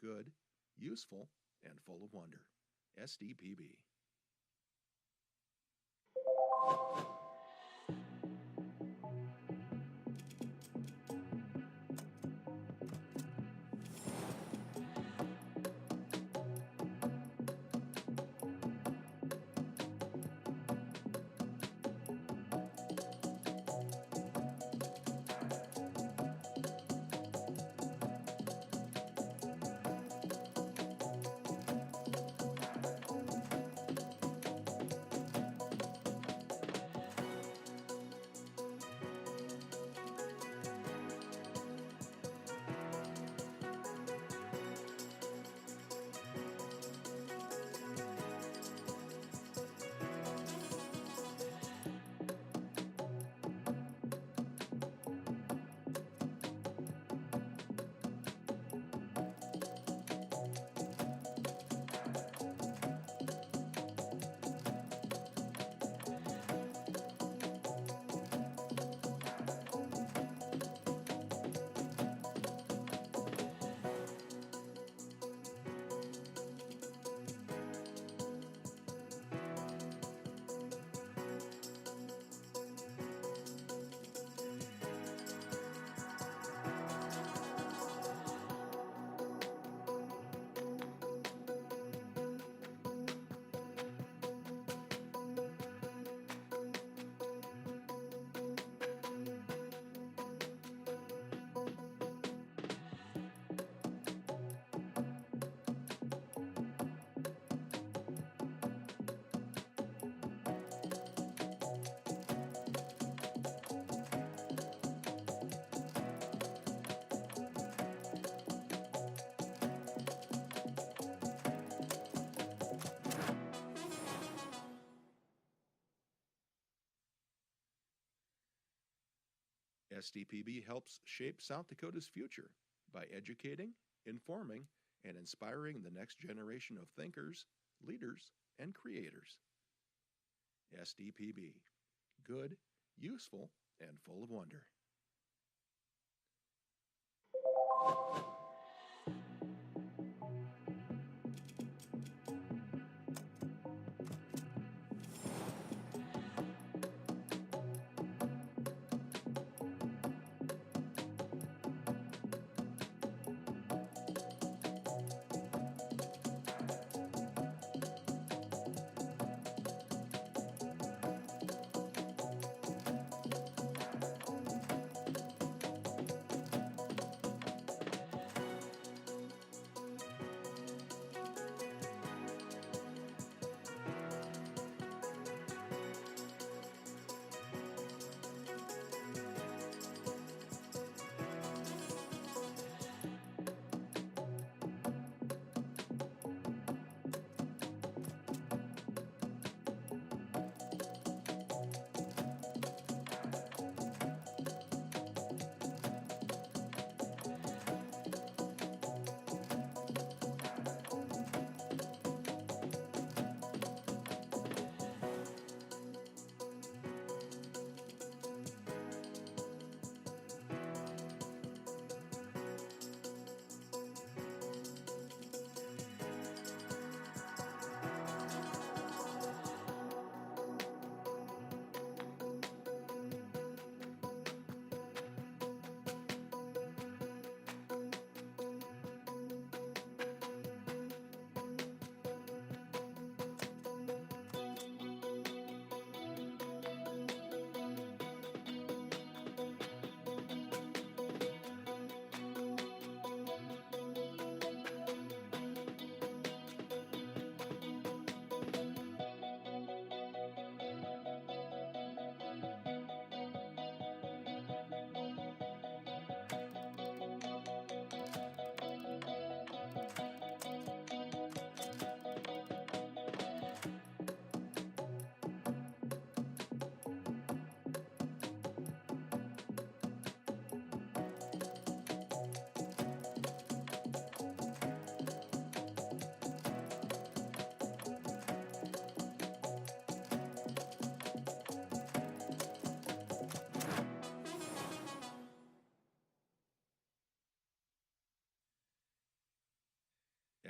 [SPEAKER 1] Good, useful, and full of wonder. SDPB. SDPB helps shape South Dakota's future by educating, informing, and inspiring the next generation of thinkers, leaders, and creators. SDPB. Good, useful, and full of wonder.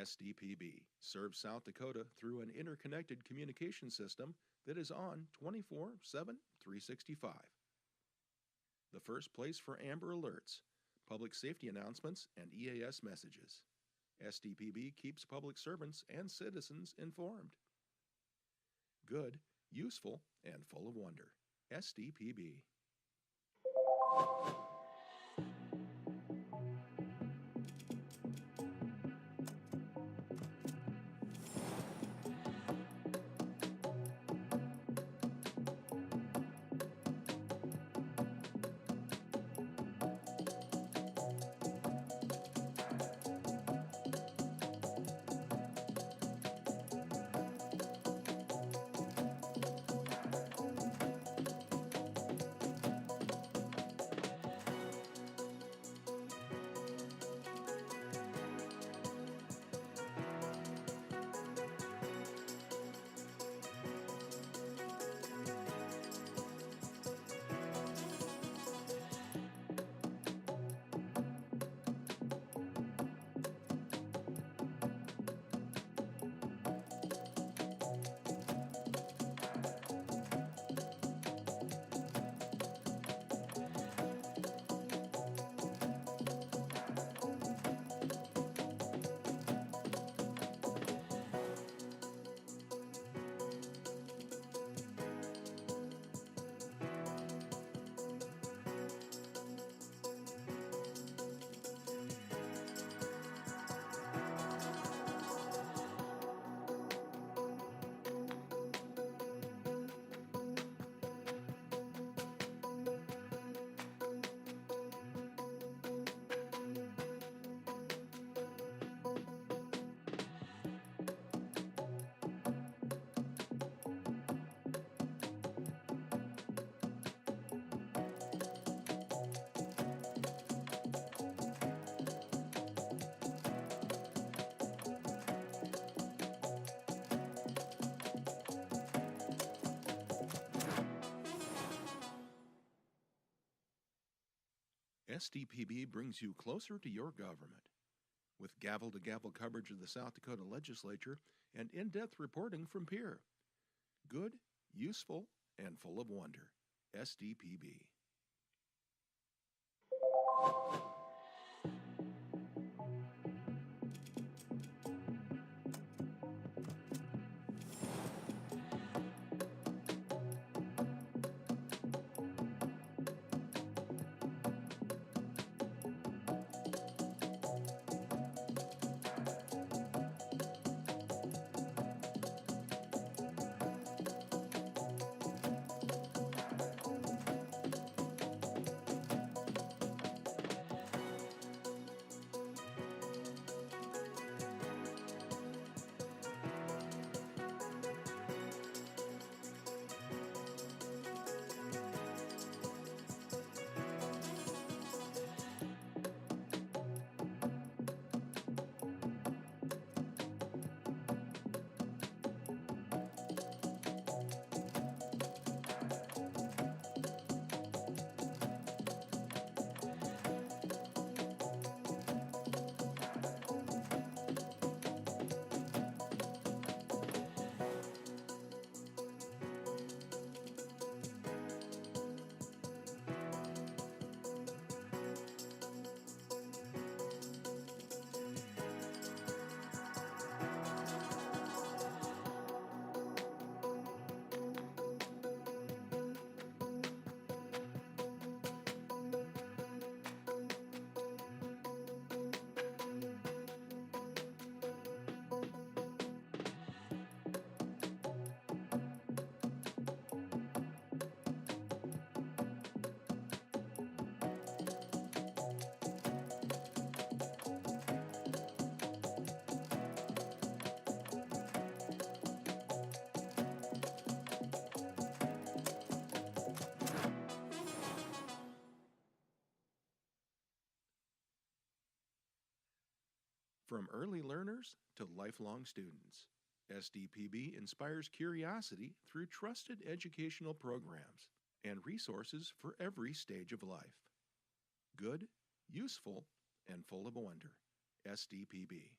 [SPEAKER 1] SDPB serves South Dakota through an interconnected communication system that is on 24/7, 365. The first place for Amber Alerts, public safety announcements, and EAS messages. SDPB keeps public servants and citizens informed. Good, useful, and full of wonder. SDPB. SDPB brings you closer to your government. With gavel-to-gavel coverage of the South Dakota Legislature and in-depth reporting from Pierre. Good, useful, and full of wonder. SDPB. From early learners to lifelong students, SDPB inspires curiosity through trusted educational programs and resources for every stage of life. Good, useful, and full of wonder. SDPB.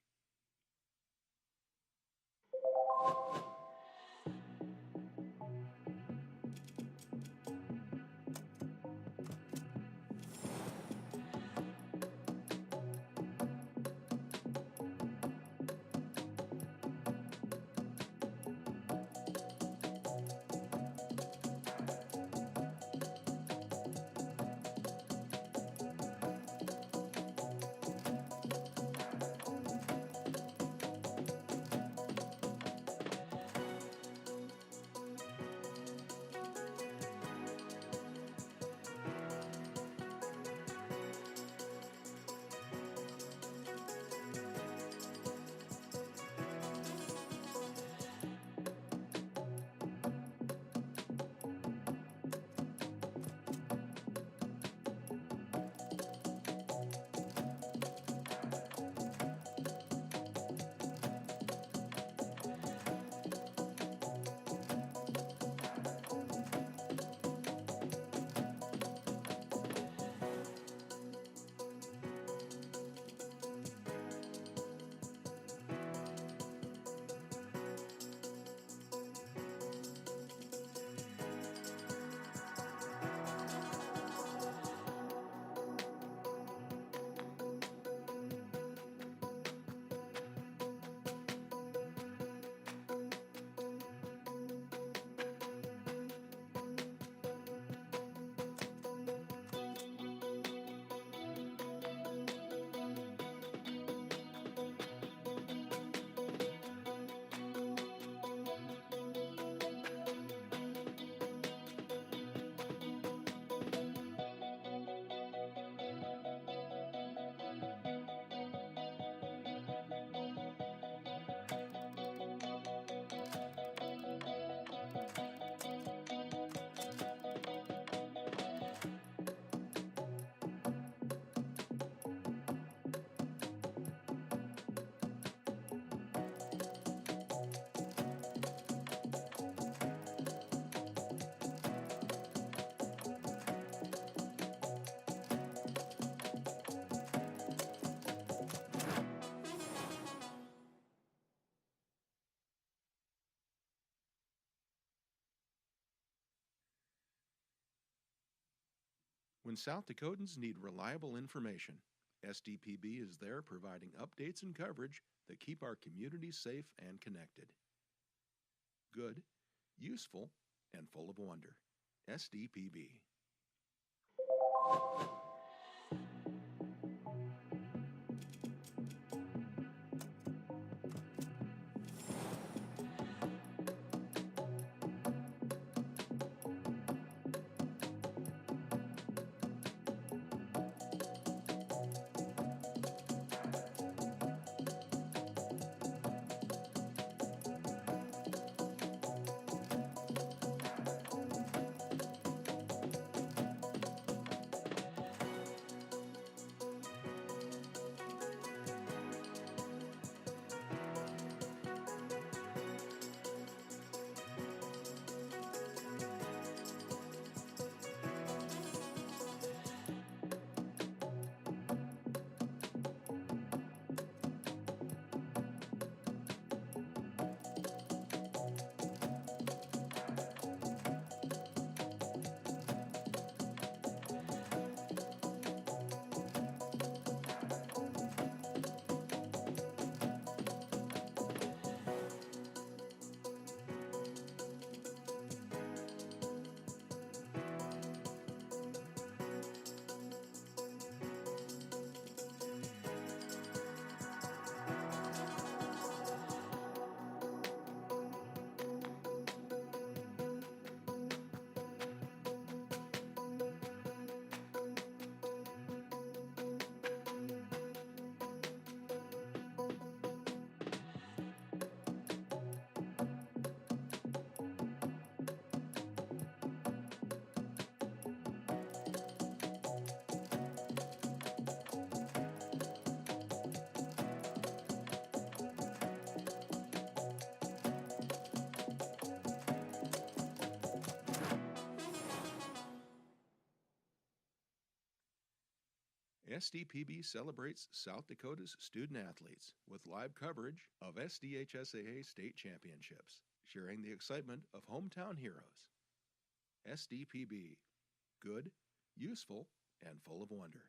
[SPEAKER 1] When South Dakotans need reliable information, SDPB is there providing updates and coverage that keep our communities safe and connected. Good, useful, and full of wonder. SDPB. SDPB celebrates South Dakota's student athletes with live coverage of SDHSAA state championships, sharing the excitement of hometown heroes. SDPB, good, useful, and full of wonder.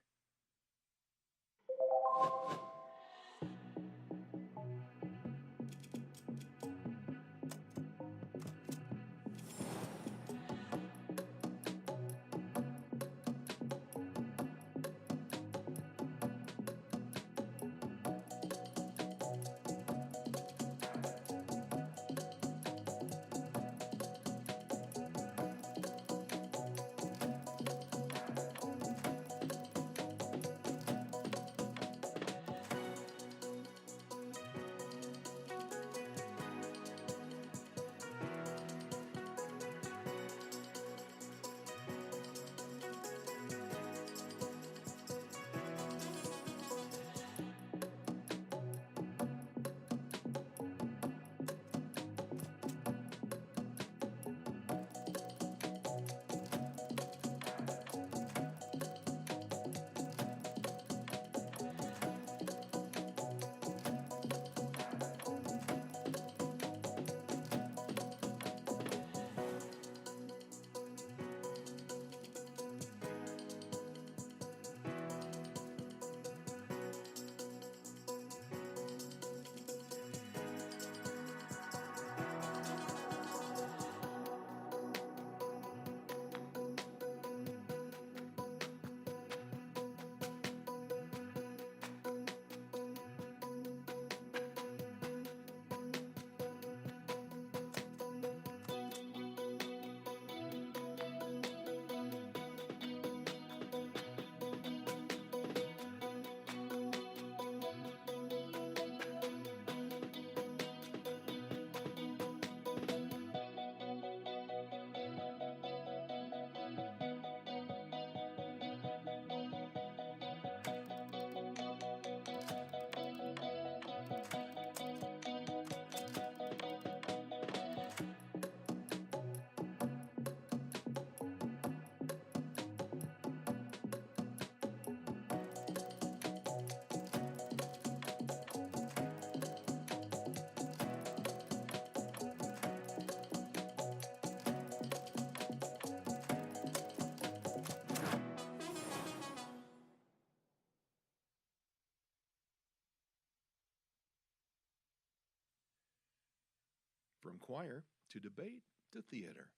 [SPEAKER 1] From choir to debate to theater,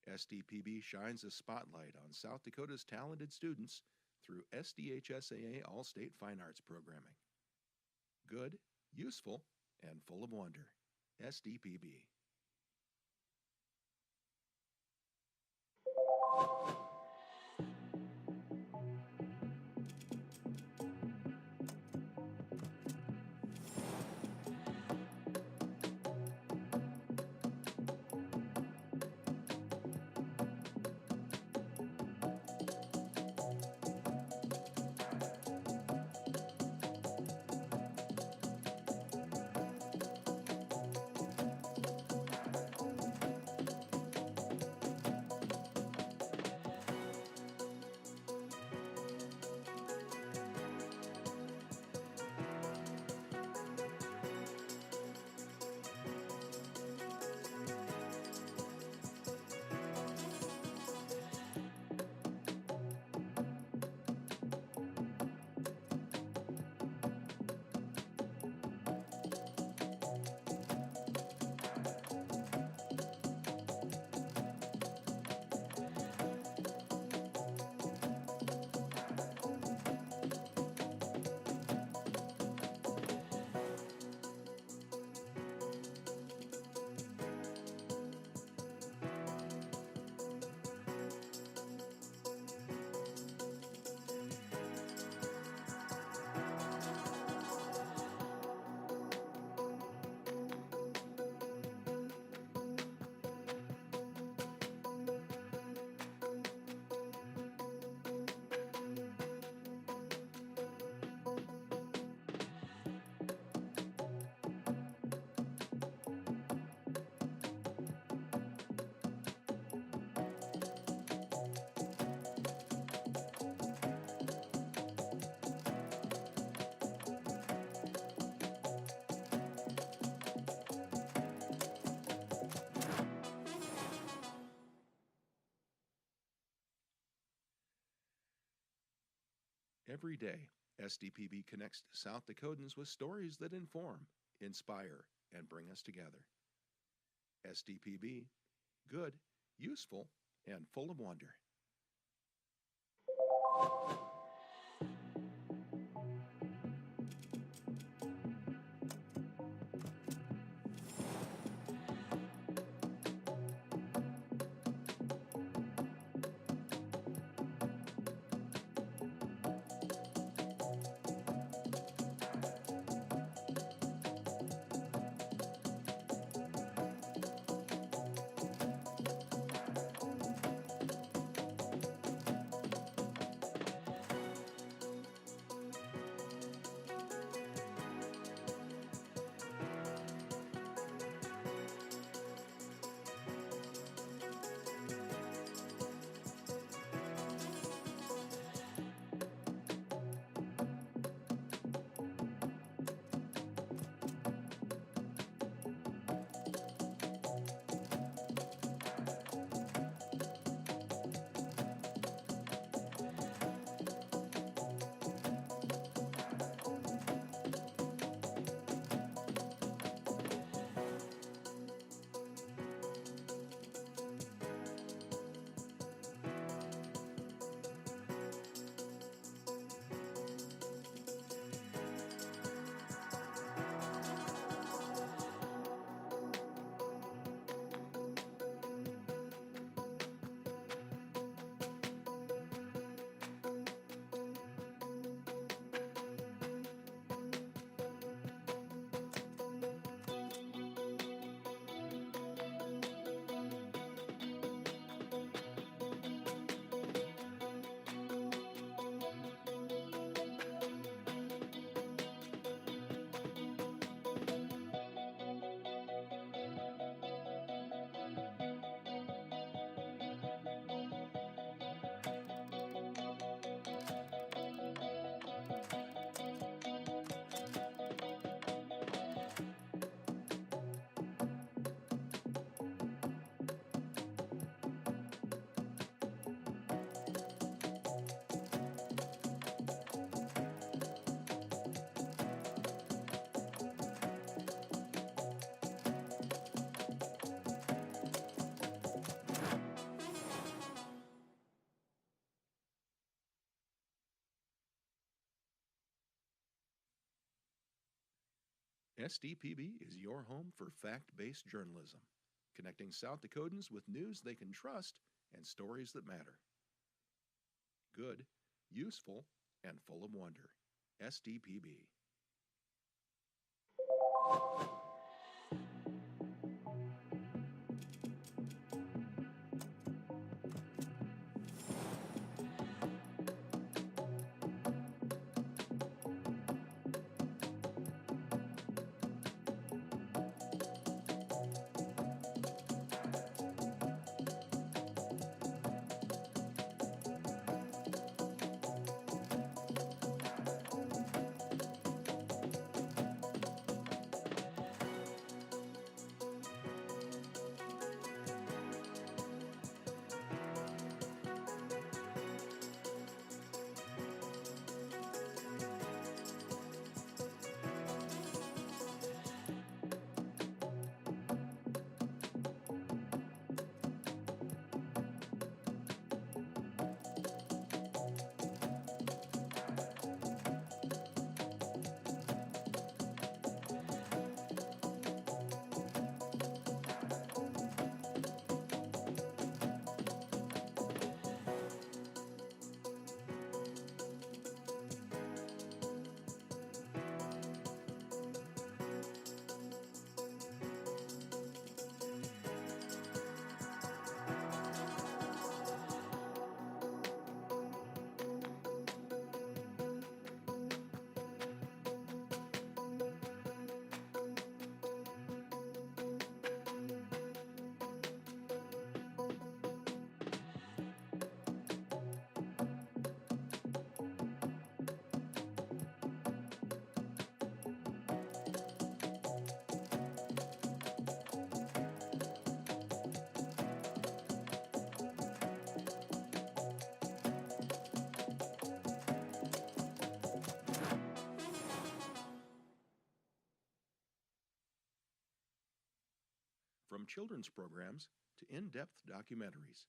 [SPEAKER 1] SDPB shines a spotlight on South Dakota's talented students through SDHSAA All-State Fine Arts Programming. Good, useful, and full of wonder. SDPB. Every day, SDPB connects South Dakotans with stories that inform, inspire, and bring us together. SDPB, good, useful, and full of wonder. SDPB is your home for fact-based journalism, connecting South Dakotans with news they can trust and stories that matter. Good, useful, and full of wonder. SDPB. From children's programs to in-depth documentaries,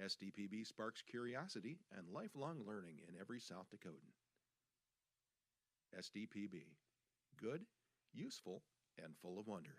[SPEAKER 1] SDPB sparks curiosity and lifelong learning in every South Dakotan. SDPB, good, useful, and full of wonder.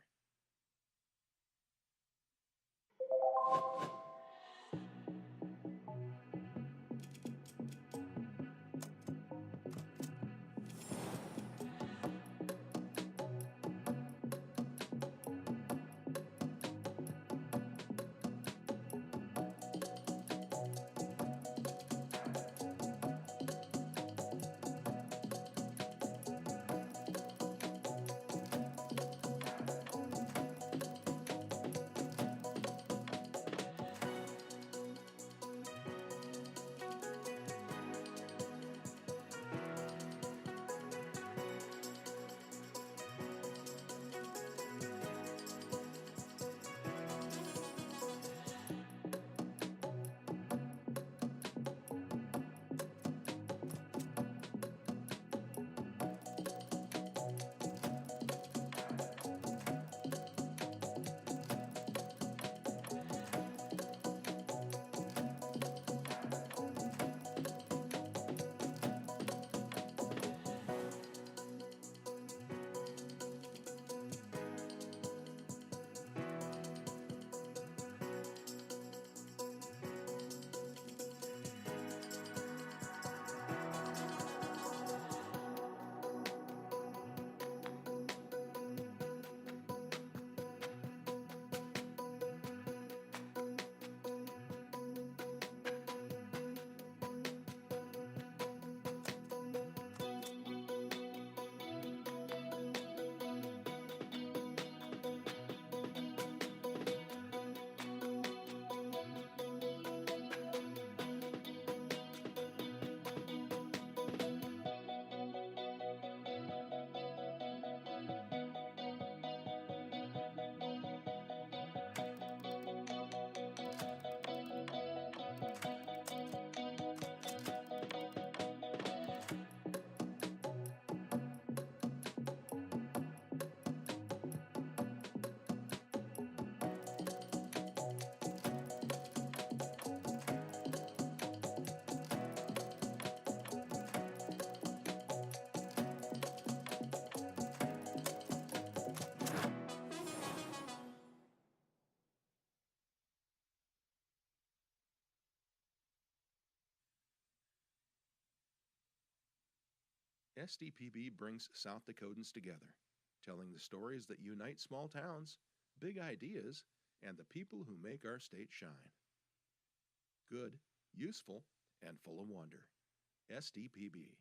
[SPEAKER 1] SDPB brings South Dakotans together, telling the stories that unite small towns, big ideas, and the people who make our state shine. Good, useful, and full of wonder. SDPB.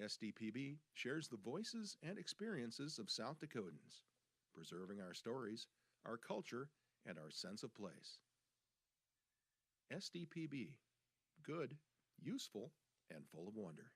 [SPEAKER 1] SDPB shares the voices and experiences of South Dakotans, preserving our stories, our culture, and our sense of place. SDPB, good, useful, and full of wonder.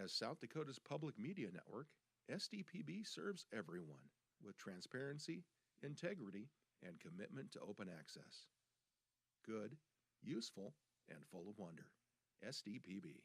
[SPEAKER 1] As South Dakota's public media network, SDPB serves everyone with transparency, integrity, and commitment to open access. Good, useful, and full of wonder. SDPB.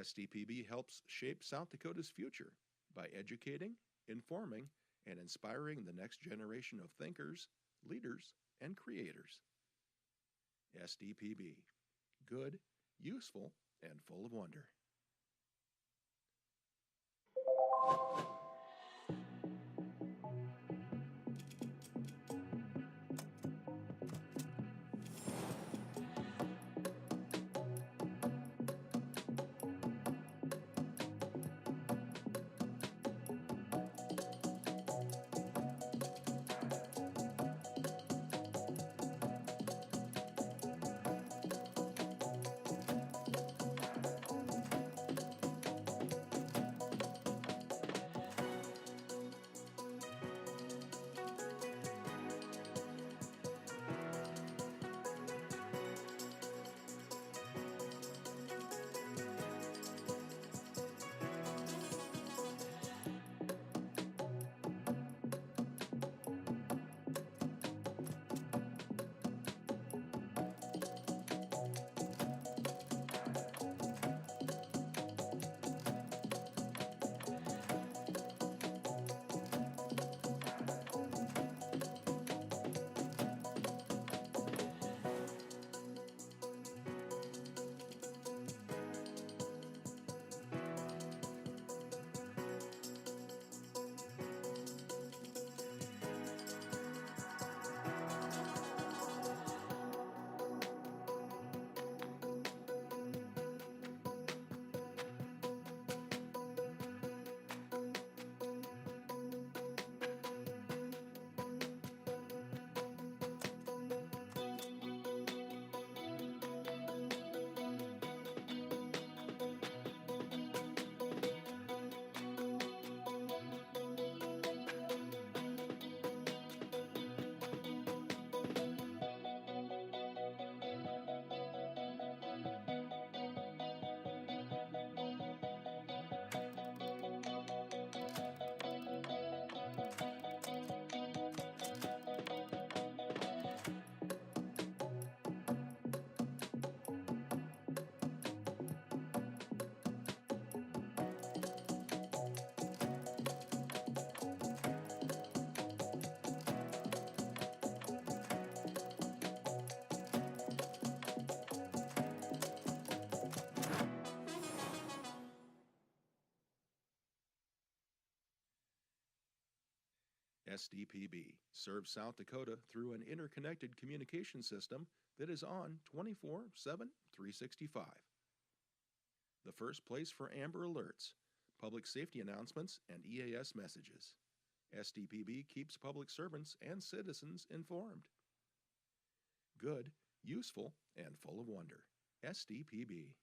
[SPEAKER 1] SDPB helps shape South Dakota's future by educating, informing, and inspiring the next generation of thinkers, leaders, and creators. SDPB. Good, useful, and full of wonder. SDPB serves South Dakota through an interconnected communication system that is on 24/7, 365. The first place for Amber Alerts, public safety announcements, and EAS messages. SDPB keeps public servants and citizens informed. Good, useful, and full of wonder. SDPB.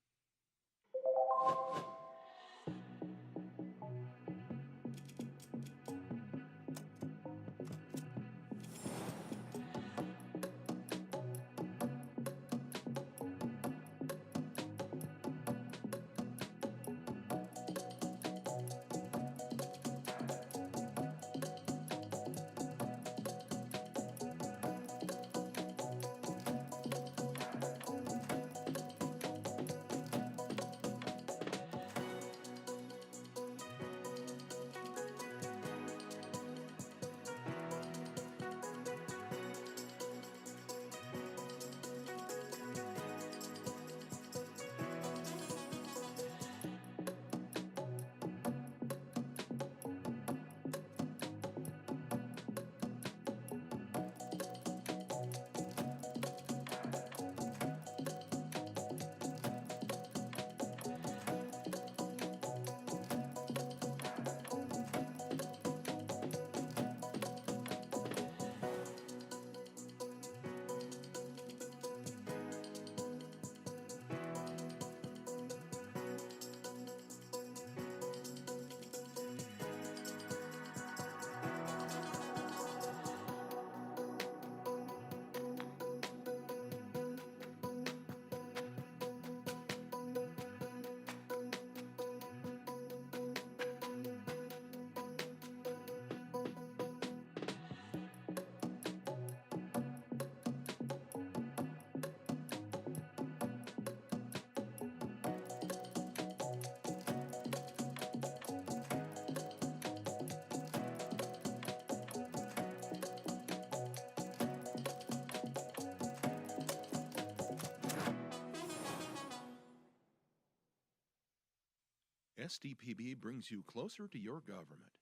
[SPEAKER 1] SDPB brings you closer to your government.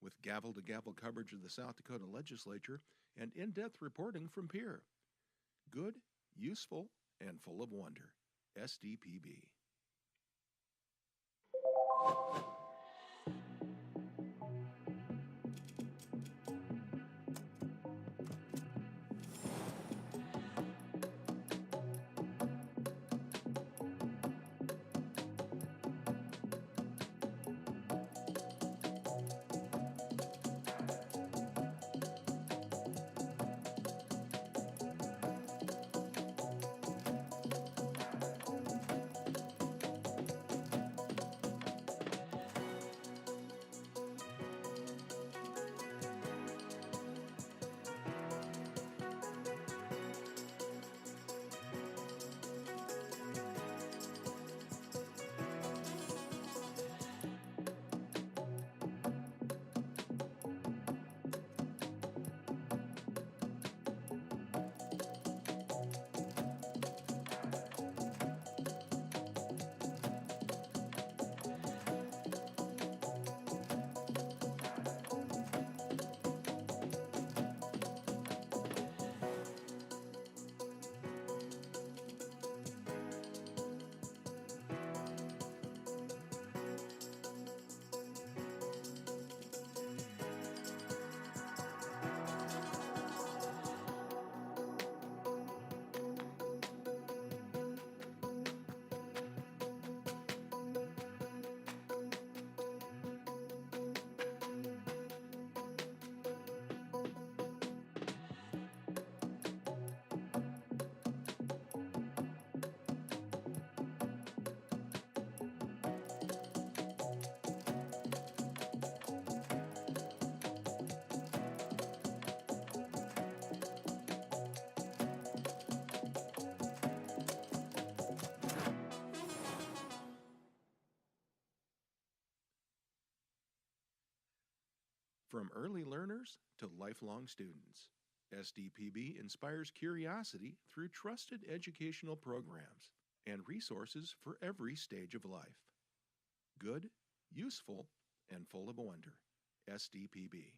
[SPEAKER 1] With gavel-to-gavel coverage of the South Dakota legislature and in-depth reporting from Pierre. Good, useful, and full of wonder. SDPB. From early learners to lifelong students, SDPB inspires curiosity through trusted educational programs and resources for every stage of life. Good, useful, and full of wonder. SDPB.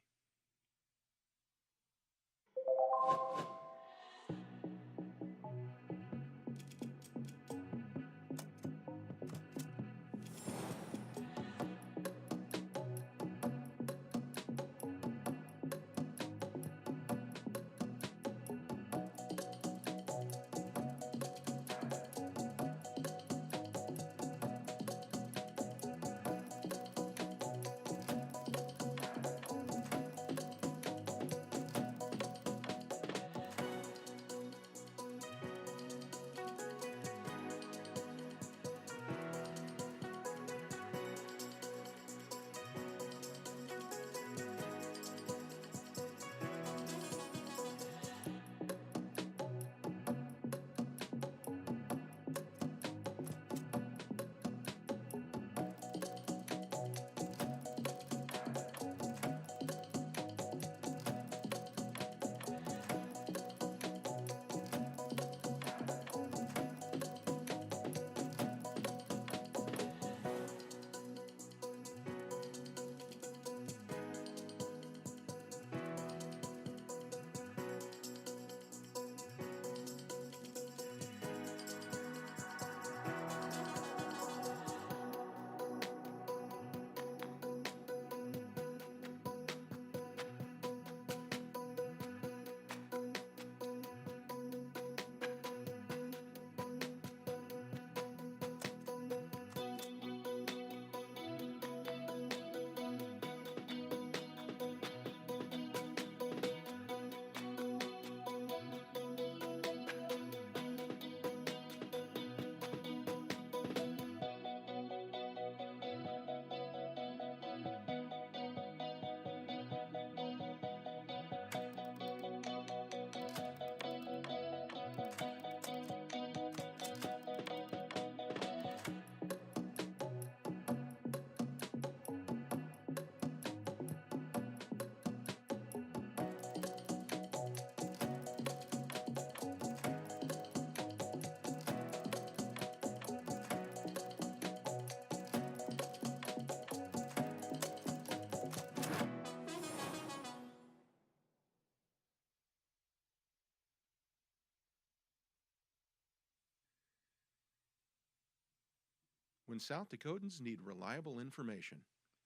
[SPEAKER 1] When South Dakotans need reliable information,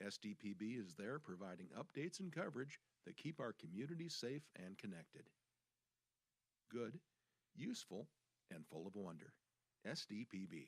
[SPEAKER 1] SDPB is there providing updates and coverage that keep our communities safe and connected. Good, useful, and full of wonder. SDPB.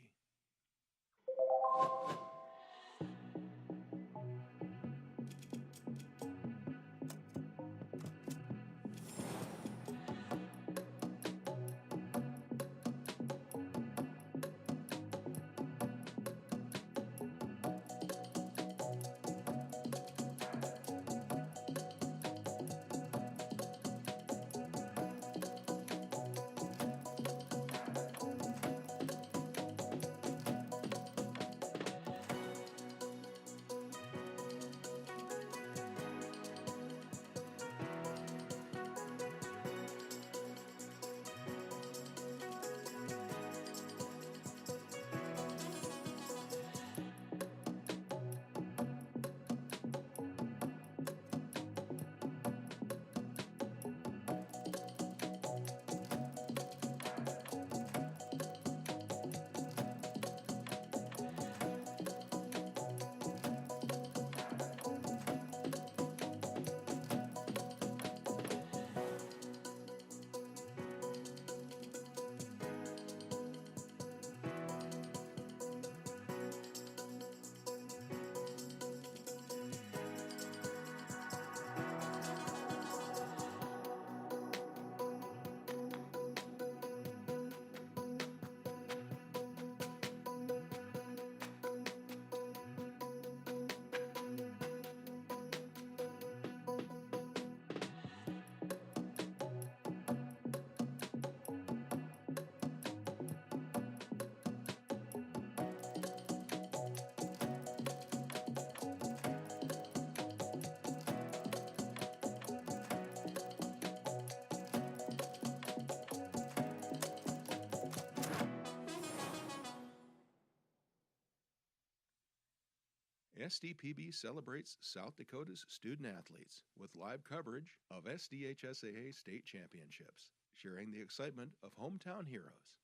[SPEAKER 1] SDPB celebrates South Dakota's student athletes with live coverage of SDHSAA state championships, sharing the excitement of hometown heroes.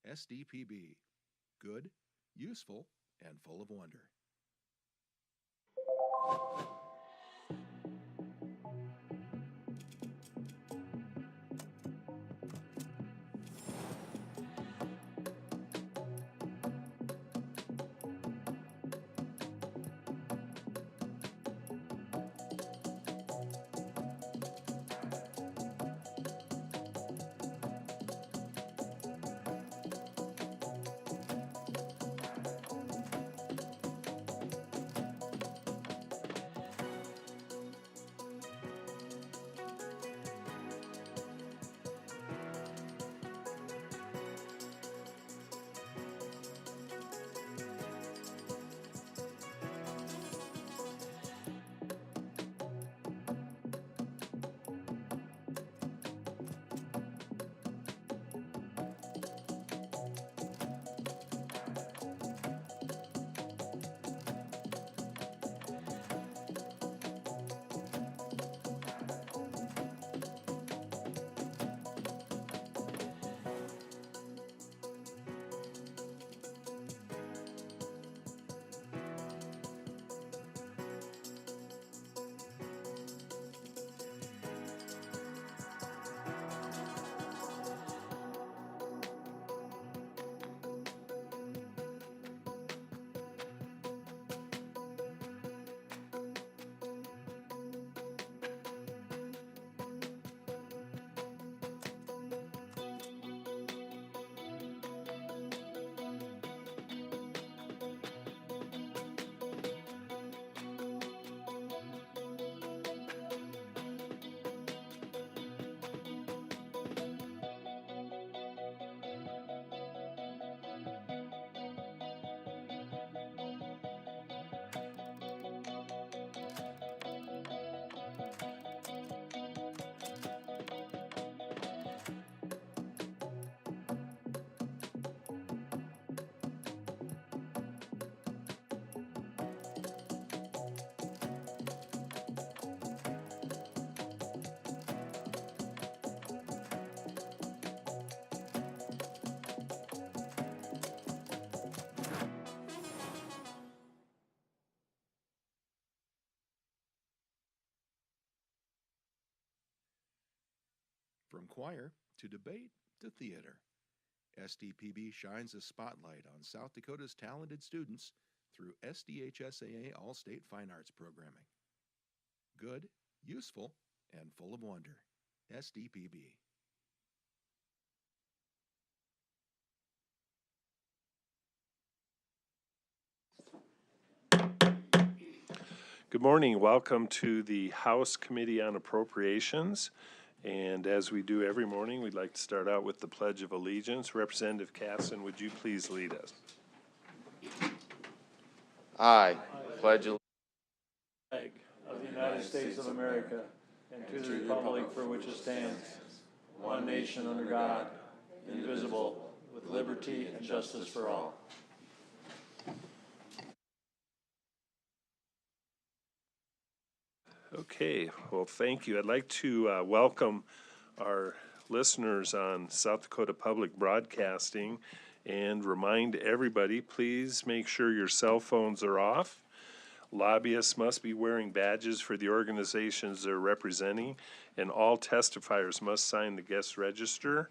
[SPEAKER 1] SDPB. Good, useful, and full of wonder. From choir to debate to theater, SDPB shines a spotlight on South Dakota's talented students through SDHSAA All-State Fine Arts Programming. Good, useful, and full of wonder. SDPB.
[SPEAKER 11] Good morning. Welcome to the House Committee on Appropriations. And as we do every morning, we'd like to start out with the Pledge of Allegiance. Representative Casson, would you please lead us?
[SPEAKER 22] I pledge allegiance
[SPEAKER 2] of the United States of America and to the republic for which it stands, one nation under God, indivisible, with liberty and justice for all.
[SPEAKER 11] Okay, well, thank you. I'd like to welcome our listeners on South Dakota Public Broadcasting and remind everybody, please make sure your cell phones are off. Lobbyists must be wearing badges for the organizations they're representing, and all testifiers must sign the guest register,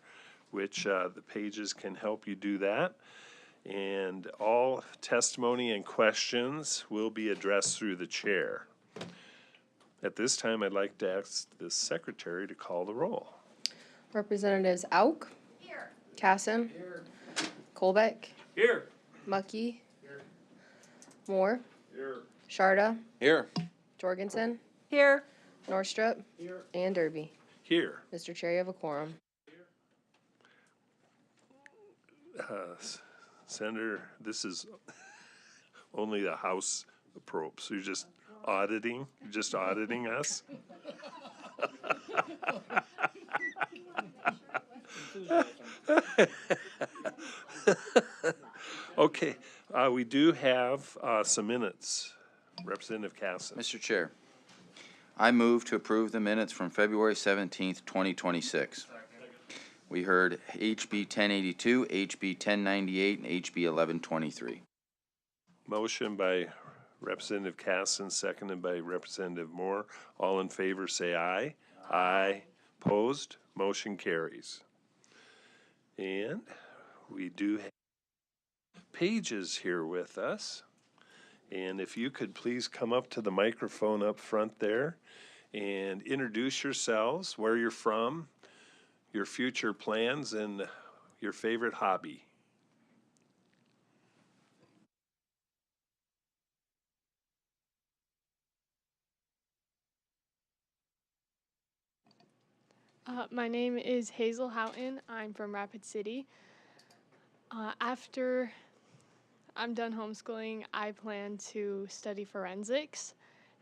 [SPEAKER 11] which the pages can help you do that. And all testimony and questions will be addressed through the chair. At this time, I'd like to ask the secretary to call the roll.
[SPEAKER 3] Representatives Auk. Here. Casson. Here. Colbeck.
[SPEAKER 11] Here.
[SPEAKER 3] Mucky. Here. Moore.
[SPEAKER 11] Here.
[SPEAKER 3] Sharda.
[SPEAKER 22] Here.
[SPEAKER 3] Jorgensen.
[SPEAKER 5] Here.
[SPEAKER 3] Norstrup. Here. And Derby.
[SPEAKER 11] Here.
[SPEAKER 3] Mr. Chair, you have a quorum.
[SPEAKER 11] Senator, this is only the House probe, so you're just auditing us? Okay, we do have some minutes. Representative Casson.
[SPEAKER 22] Mr. Chair, I move to approve the minutes from February 17th, 2026. We heard HB 1082, HB 1098, and HB 1123.
[SPEAKER 11] Motion by Representative Casson, seconded by Representative Moore. All in favor say aye. Aye. Opposed? Motion carries. And we do have Pages here with us. And if you could please come up to the microphone up front there and introduce yourselves, where you're from, your future plans, and your favorite hobby.
[SPEAKER 23] My name is Hazel Houghton. I'm from Rapid City. After I'm done homeschooling, I plan to study forensics,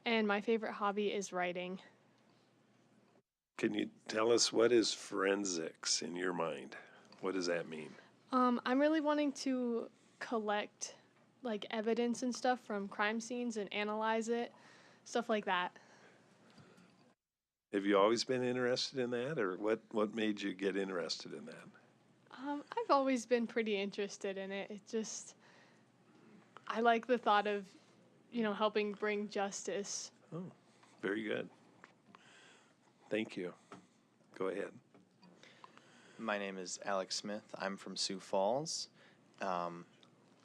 [SPEAKER 23] and my favorite hobby is writing.
[SPEAKER 11] Can you tell us what is forensics in your mind? What does that mean?
[SPEAKER 23] I'm really wanting to collect like evidence and stuff from crime scenes and analyze it, stuff like that.
[SPEAKER 11] Have you always been interested in that, or what made you get interested in that?
[SPEAKER 23] I've always been pretty interested in it. I like the thought of, helping bring justice.
[SPEAKER 11] Oh, very good. Thank you. Go ahead.
[SPEAKER 24] My name is Alex Smith. I'm from Sioux Falls. I'm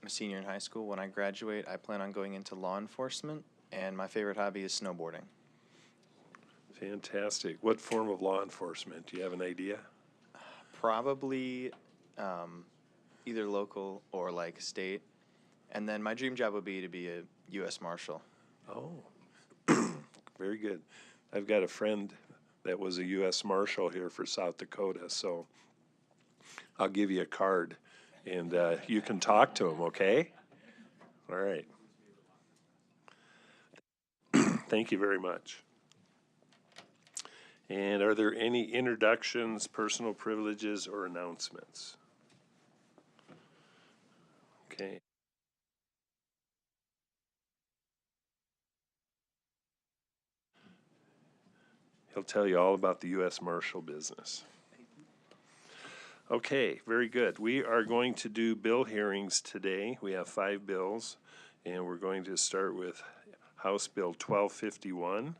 [SPEAKER 24] a senior in high school. When I graduate, I plan on going into law enforcement, and my favorite hobby is snowboarding.
[SPEAKER 11] Fantastic. What form of law enforcement? Do you have an idea?
[SPEAKER 24] Probably either local or like state. And then my dream job would be to be a U.S. Marshal.
[SPEAKER 11] Oh, very good. I've got a friend that was a U.S. Marshal here for South Dakota, so I'll give you a card, and you can talk to him, okay? All right. Thank you very much. And are there any introductions, personal privileges, or announcements? Okay. He'll tell you all about the U.S. Marshal business. Okay, very good. We are going to do bill hearings today. We have 5 bills, and we're going to start with House Bill 1251.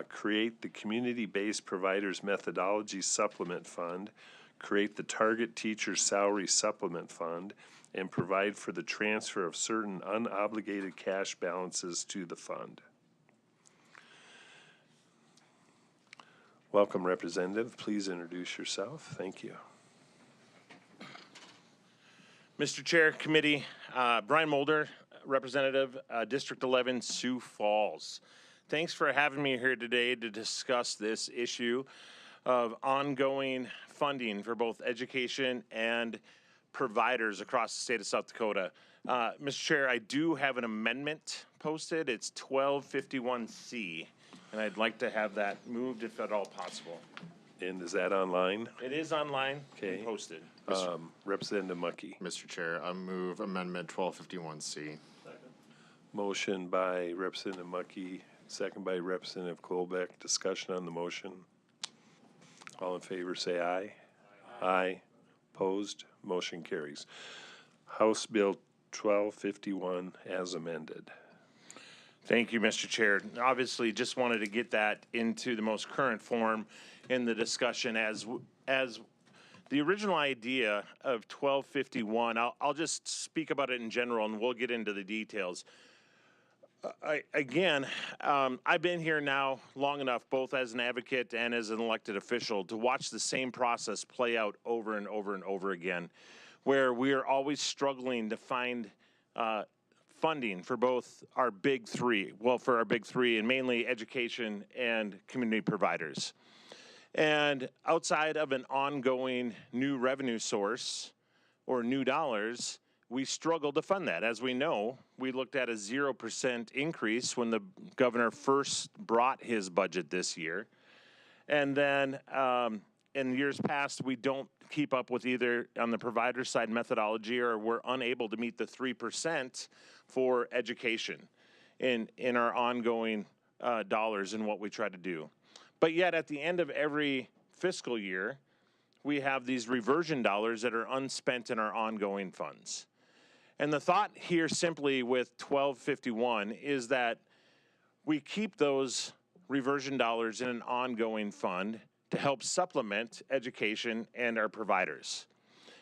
[SPEAKER 11] create the Community-Based Providers Methodology Supplement Fund, create the Target Teacher Salary Supplement Fund, and provide for the transfer of certain unobligated cash balances to the fund. Welcome, Representative. Please introduce yourself. Thank you.
[SPEAKER 13] Mr. Chair, Committee, Brian Mulder, Representative, District 11, Sioux Falls. Thanks for having me here today to discuss this issue of ongoing funding for both education and providers across the state of South Dakota. Mr. Chair, I do have an amendment posted. It's 1251C, and I'd like to have that moved if at all possible.
[SPEAKER 11] And is that online?
[SPEAKER 13] It is online
[SPEAKER 11] Okay.
[SPEAKER 13] and posted.
[SPEAKER 11] Representative Mucky.
[SPEAKER 14] Mr. Chair, I move Amendment 1251C.
[SPEAKER 11] Motion by Representative Mucky, second by Representative Colbeck. Discussion on the motion. All in favor say aye. Aye. Opposed? Motion carries. House Bill 1251 as amended.
[SPEAKER 13] Thank you, Mr. Chair. Obviously, just wanted to get that into the most current form in the discussion as the original idea of 1251. I'll just speak about it in general, and we'll get into the details. I've been here now long enough, both as an advocate and as an elected official, to watch the same process play out over and over and over again, where we are always struggling to find funding for both our big three, for our big three, and mainly education and community providers. And outside of an ongoing new revenue source or new dollars, we struggle to fund that. As we know, we looked at a 0% increase when the governor first brought his budget this year. And then in years past, we don't keep up with either on the provider side methodology, or we're unable to meet the 3% for education in our ongoing dollars and what we try to do. But yet at the end of every fiscal year, we have these reversion dollars that are unspent in our ongoing funds. And the thought here simply with 1251 is that we keep those reversion dollars in an ongoing fund to help supplement education and our providers.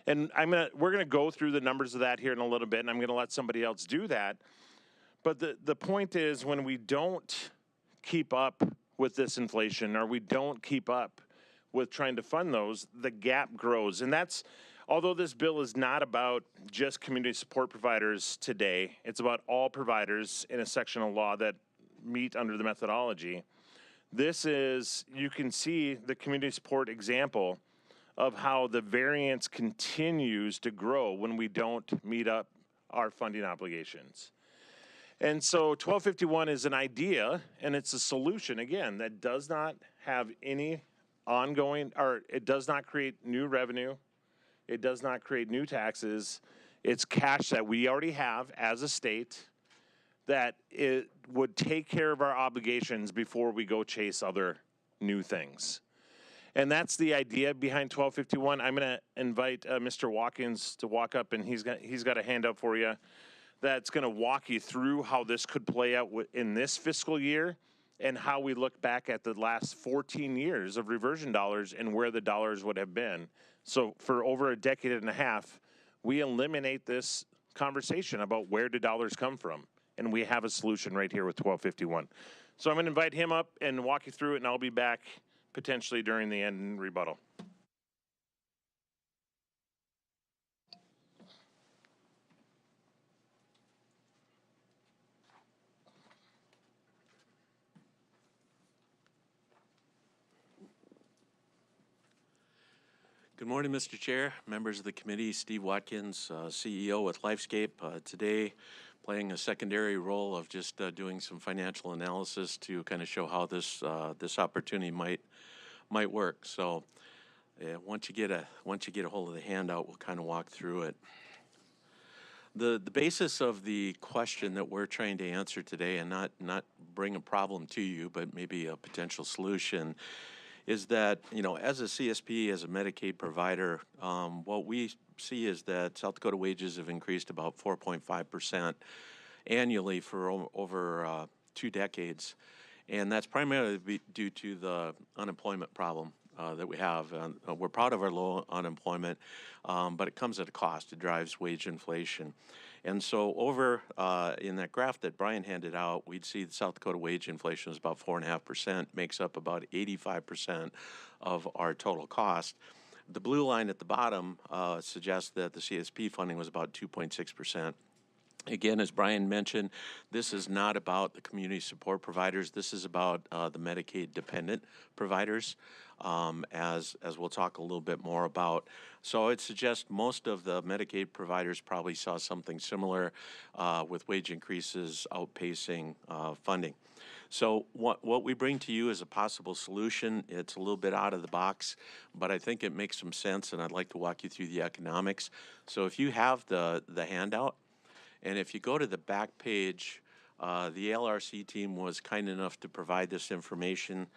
[SPEAKER 13] And we're gonna go through the numbers of that here in a little bit, and I'm gonna let somebody else do that. But the point is, when we don't keep up with this inflation, or we don't keep up with trying to fund those, the gap grows. And that's, although this bill is not about just community support providers today, it's about all providers in a section of law that meet under the methodology. This is, you can see the community support example of how the variance continues to grow when we don't meet up our funding obligations. And so 1251 is an idea, and it's a solution, again, that does not have any ongoing, or it does not create new revenue. It does not create new taxes. It's cash that we already have as a state that it would take care of our obligations before we go chase other new things. And that's the idea behind 1251. I'm going to invite Mr. Watkins to walk up, and he's got a handout for you that's going to walk you through how this could play out in this fiscal year, and how we look back at the last 14 years of reversion dollars and where the dollars would have been. So for over a decade and a half, we eliminate this conversation about where do dollars come from. And we have a solution right here with 1251. So I'm going to invite him up and walk you through it, and I'll be back potentially during the end and rebuttal.
[SPEAKER 16] Good morning, Mr. Chair, members of the committee. Steve Watkins, CEO with LifeScape. Today, playing a secondary role of just doing some financial analysis to kind of show how this opportunity might work. So, once you get a hold of the handout, we'll kind of walk through it. The basis of the question that we're trying to answer today, and not bring a problem to you, but maybe a potential solution, is that, as a CSP, as a Medicaid provider, what we see is that South Dakota wages have increased about 4.5% annually for over 2 decades. And that's primarily due to the unemployment problem that we have. We're proud of our low unemployment, but it comes at a cost. It drives wage inflation. And so over in that graph that Brian handed out, we'd see the South Dakota wage inflation is about 4.5%, makes up about 85% of our total cost. The blue line at the bottom suggests that the CSP funding was about 2.6%. Again, as Brian mentioned, this is not about the community support providers. This is about the Medicaid dependent providers, as we'll talk a little bit more about. So I'd suggest most of the Medicaid providers probably saw something similar with wage increases outpacing funding. So what we bring to you is a possible solution. It's a little bit out of the box, but I think it makes some sense, and I'd like to walk you through the economics. So if you have the handout, and if you go to the back page, the LRC team was kind enough to provide this information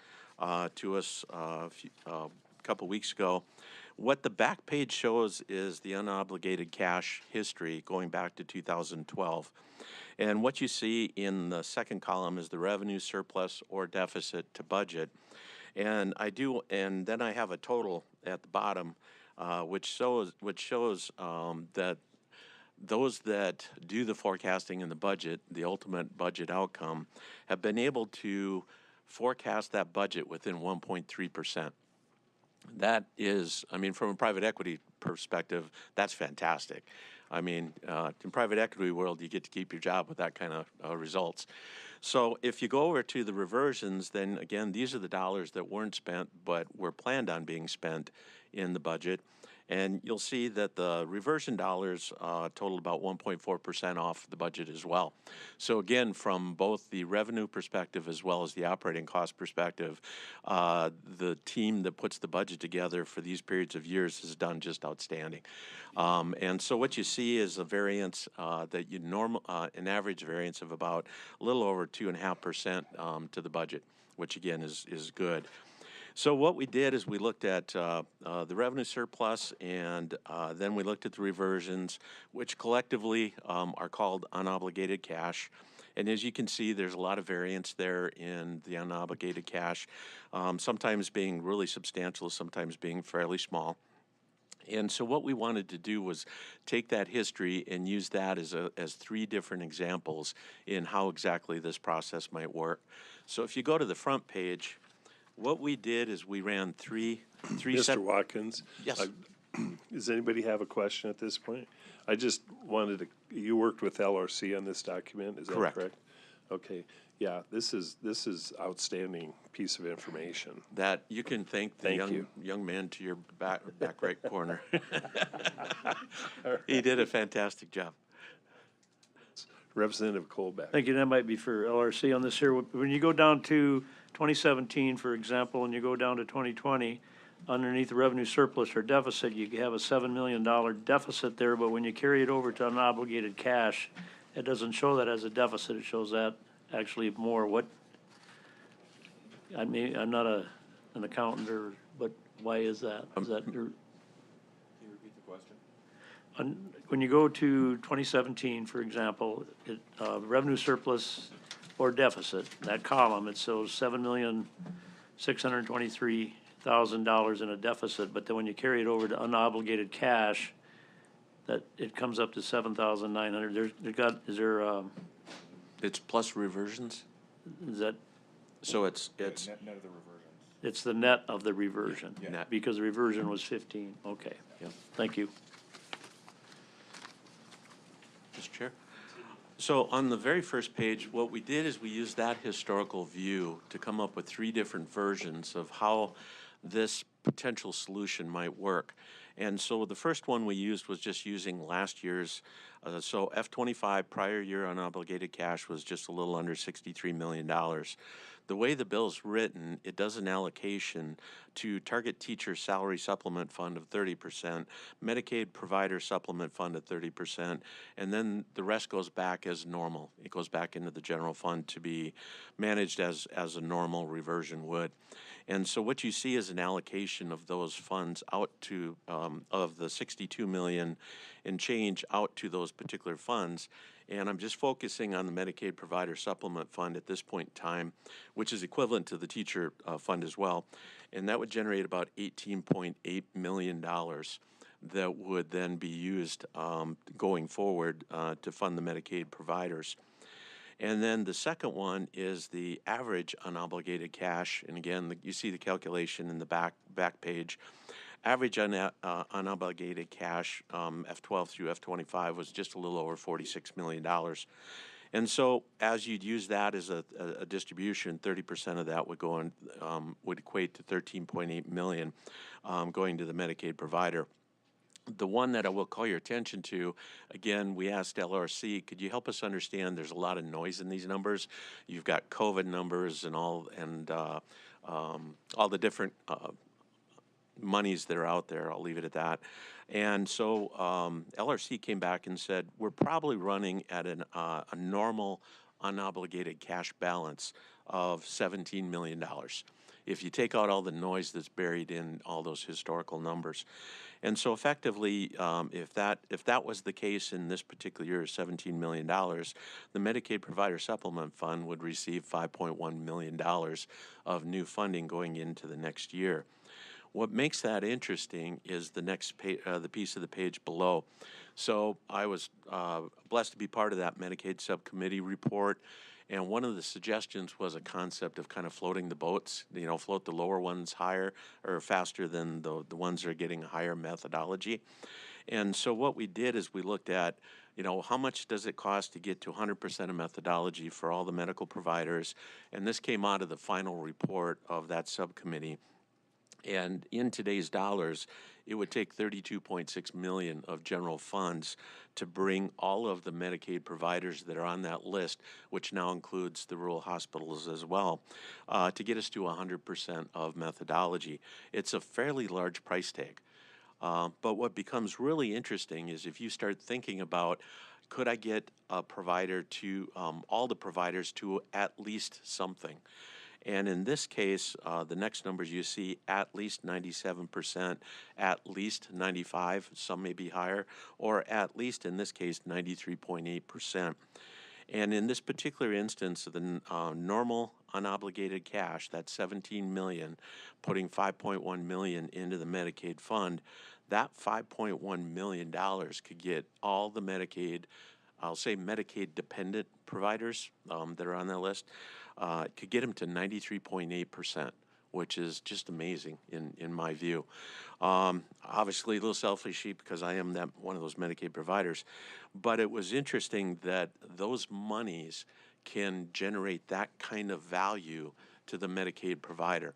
[SPEAKER 16] to us a couple weeks ago. What the back page shows is the unobligated cash history going back to 2012. And what you see in the second column is the revenue surplus or deficit to budget. And then I have a total at the bottom, which shows that those that do the forecasting in the budget, the ultimate budget outcome, have been able to forecast that budget within 1.3%. That is, I mean, from a private equity perspective, that's fantastic. I mean, in private equity world, you get to keep your job with that kind of results. So if you go over to the reversions, then again, these are the dollars that weren't spent but were planned on being spent in the budget. And you'll see that the reversion dollars total about 1.4% off the budget as well. So again, from both the revenue perspective as well as the operating cost perspective, the team that puts the budget together for these periods of years has done just outstanding. And so what you see is a variance that you an average variance of about a little over 2.5% to the budget, which again is good. So what we did is we looked at the revenue surplus, and then we looked at the reversions, which collectively are called unobligated cash. And as you can see, there's a lot of variance there in the unobligated cash, sometimes being really substantial, sometimes being fairly small. And so what we wanted to do was take that history and use that as three different examples in how exactly this process might work. So if you go to the front page, what we did is we ran three
[SPEAKER 11] Mr. Watkins?
[SPEAKER 16] Yes.
[SPEAKER 11] Does anybody have a question at this point? I just wanted to, you worked with LRC on this document, is that correct? Okay, yeah, this is outstanding piece of information.
[SPEAKER 16] That you can thank the young man to your back right corner. He did a fantastic job.
[SPEAKER 11] Representative Colbeck.
[SPEAKER 9] Thank you. That might be for LRC on this here. When you go down to 2017, for example, and you go down to 2020, underneath the revenue surplus or deficit, you have a $7 million deficit there, but when you carry it over to unobligated cash, it doesn't show that as a deficit. It shows that actually more. What? I mean, I'm not an accountant, but why is that? Is that?
[SPEAKER 8] Can you repeat the question?
[SPEAKER 9] When you go to 2017, for example, revenue surplus or deficit, that column, it shows $7,623,000 in a deficit, but then when you carry it over to unobligated cash, that it comes up to 7,900.
[SPEAKER 16] It's plus reversions.
[SPEAKER 9] Is that?
[SPEAKER 16] So it's
[SPEAKER 8] net of the reversions.
[SPEAKER 9] It's the net of the reversion.
[SPEAKER 16] Yeah.
[SPEAKER 9] Because the reversion was 15. Okay.
[SPEAKER 16] Yeah.
[SPEAKER 9] Thank you.
[SPEAKER 16] Mr. Chair. So on the very first page, what we did is we used that historical view to come up with three different versions of how this potential solution might work. And so the first one we used was just using last year's, so F25 prior year unobligated cash was just a little under $63 million. The way the bill's written, it does an allocation to Target Teacher Salary Supplement Fund of 30%, Medicaid Provider Supplement Fund of 30%, and then the rest goes back as normal. It goes back into the general fund to be managed as a normal reversion would. And so what you see is an allocation of those funds out to, of the 62 million and change out to those particular funds. And I'm just focusing on the Medicaid Provider Supplement Fund at this point in time, which is equivalent to the teacher fund as well. And that would generate about $18.8 million that would then be used going forward to fund the Medicaid providers. And then the second one is the average unobligated cash. And again, you see the calculation in the back page. Average unobligated cash, F12 through F25, was just a little over $46 million. And so as you'd use that as a distribution, 30% of that would go on, would equate to $13.8 million going to the Medicaid provider. The one that I will call your attention to, again, we asked LRC, could you help us understand there's a lot of noise in these numbers? You've got COVID numbers and all the different monies that are out there. I'll leave it at that. And so LRC came back and said, we're probably running at a normal unobligated cash balance of $17 million. If you take out all the noise that's buried in all those historical numbers. And so effectively, if that was the case in this particular year, $17 million, the Medicaid Provider Supplement Fund would receive $5.1 million of new funding going into the next year. What makes that interesting is the next the piece of the page below. So I was blessed to be part of that Medicaid subcommittee report. And one of the suggestions was a concept of kind of floating the boats, float the lower ones higher or faster than the ones that are getting a higher methodology. And so what we did is we looked at, how much does it cost to get to 100% of methodology for all the medical providers? And this came out of the final report of that subcommittee. And in today's dollars, it would take $32.6 million of general funds to bring all of the Medicaid providers that are on that list, which now includes the rural hospitals as well, to get us to 100% of methodology. It's a fairly large price tag. But what becomes really interesting is if you start thinking about, could I get a provider to, all the providers to at least something? And in this case, the next numbers you see, at least 97%, at least 95%, some may be higher, or at least, in this case, 93.8%. And in this particular instance, the normal unobligated cash, that's $17 million, putting $5.1 million into the Medicaid fund, that $5.1 million could get all the Medicaid, I'll say Medicaid-dependent providers that are on that list, could get them to 93.8%, which is just amazing in my view. Obviously, a little selfishly because I am one of those Medicaid providers, but it was interesting that those monies can generate that kind of value to the Medicaid provider.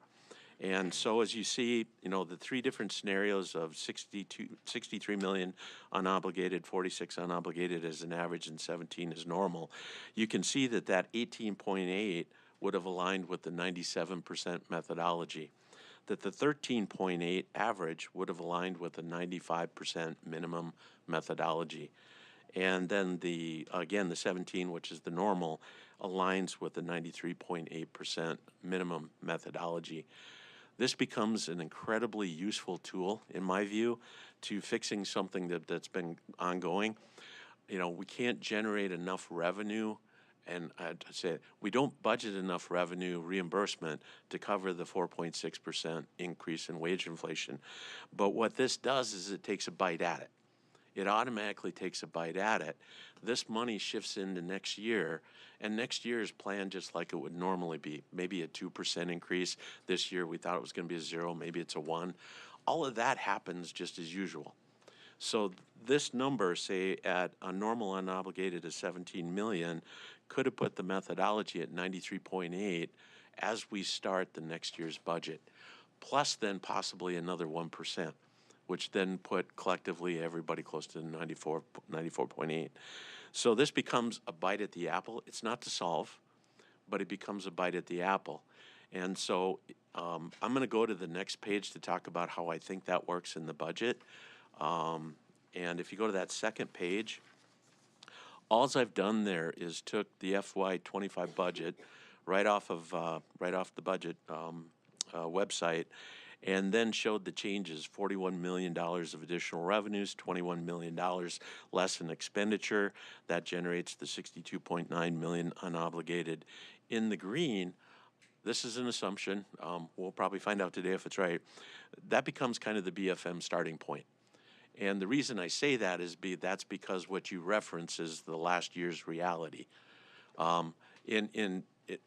[SPEAKER 16] And so as you see, the three different scenarios of 63 million unobligated, 46 unobligated as an average, and 17 is normal, you can see that 18.8 would have aligned with the 97% methodology, that the 13.8 average would have aligned with the 95% minimum methodology. And then the 17, which is the normal, aligns with the 93.8% minimum methodology. This becomes an incredibly useful tool, in my view, to fixing something that's been ongoing. We can't generate enough revenue, and I'd say we don't budget enough revenue reimbursement to cover the 4.6% increase in wage inflation. But what this does is it takes a bite at it. It automatically takes a bite at it. This money shifts into next year, and next year is planned just like it would normally be. Maybe a 2% increase. This year we thought it was going to be a 0, maybe it's a 1. All of that happens just as usual. So this number, say at a normal unobligated of 17 million, could have put the methodology at 93.8 as we start the next year's budget, plus then possibly another 1%. Which then put collectively everybody close to 94.8. So this becomes a bite at the apple. It's not to solve, but it becomes a bite at the apple. And so I'm going to go to the next page to talk about how I think that works in the budget. And if you go to that second page, all I've done there is took the FY25 budget right off the budget website, and then showed the changes, $41 million of additional revenues, $21 million less in expenditure. That generates the $62.9 million unobligated. In the green, this is an assumption. We'll probably find out today if it's right. That becomes kind of the BFM starting point. And the reason I say that is that's because what you reference is the last year's reality. In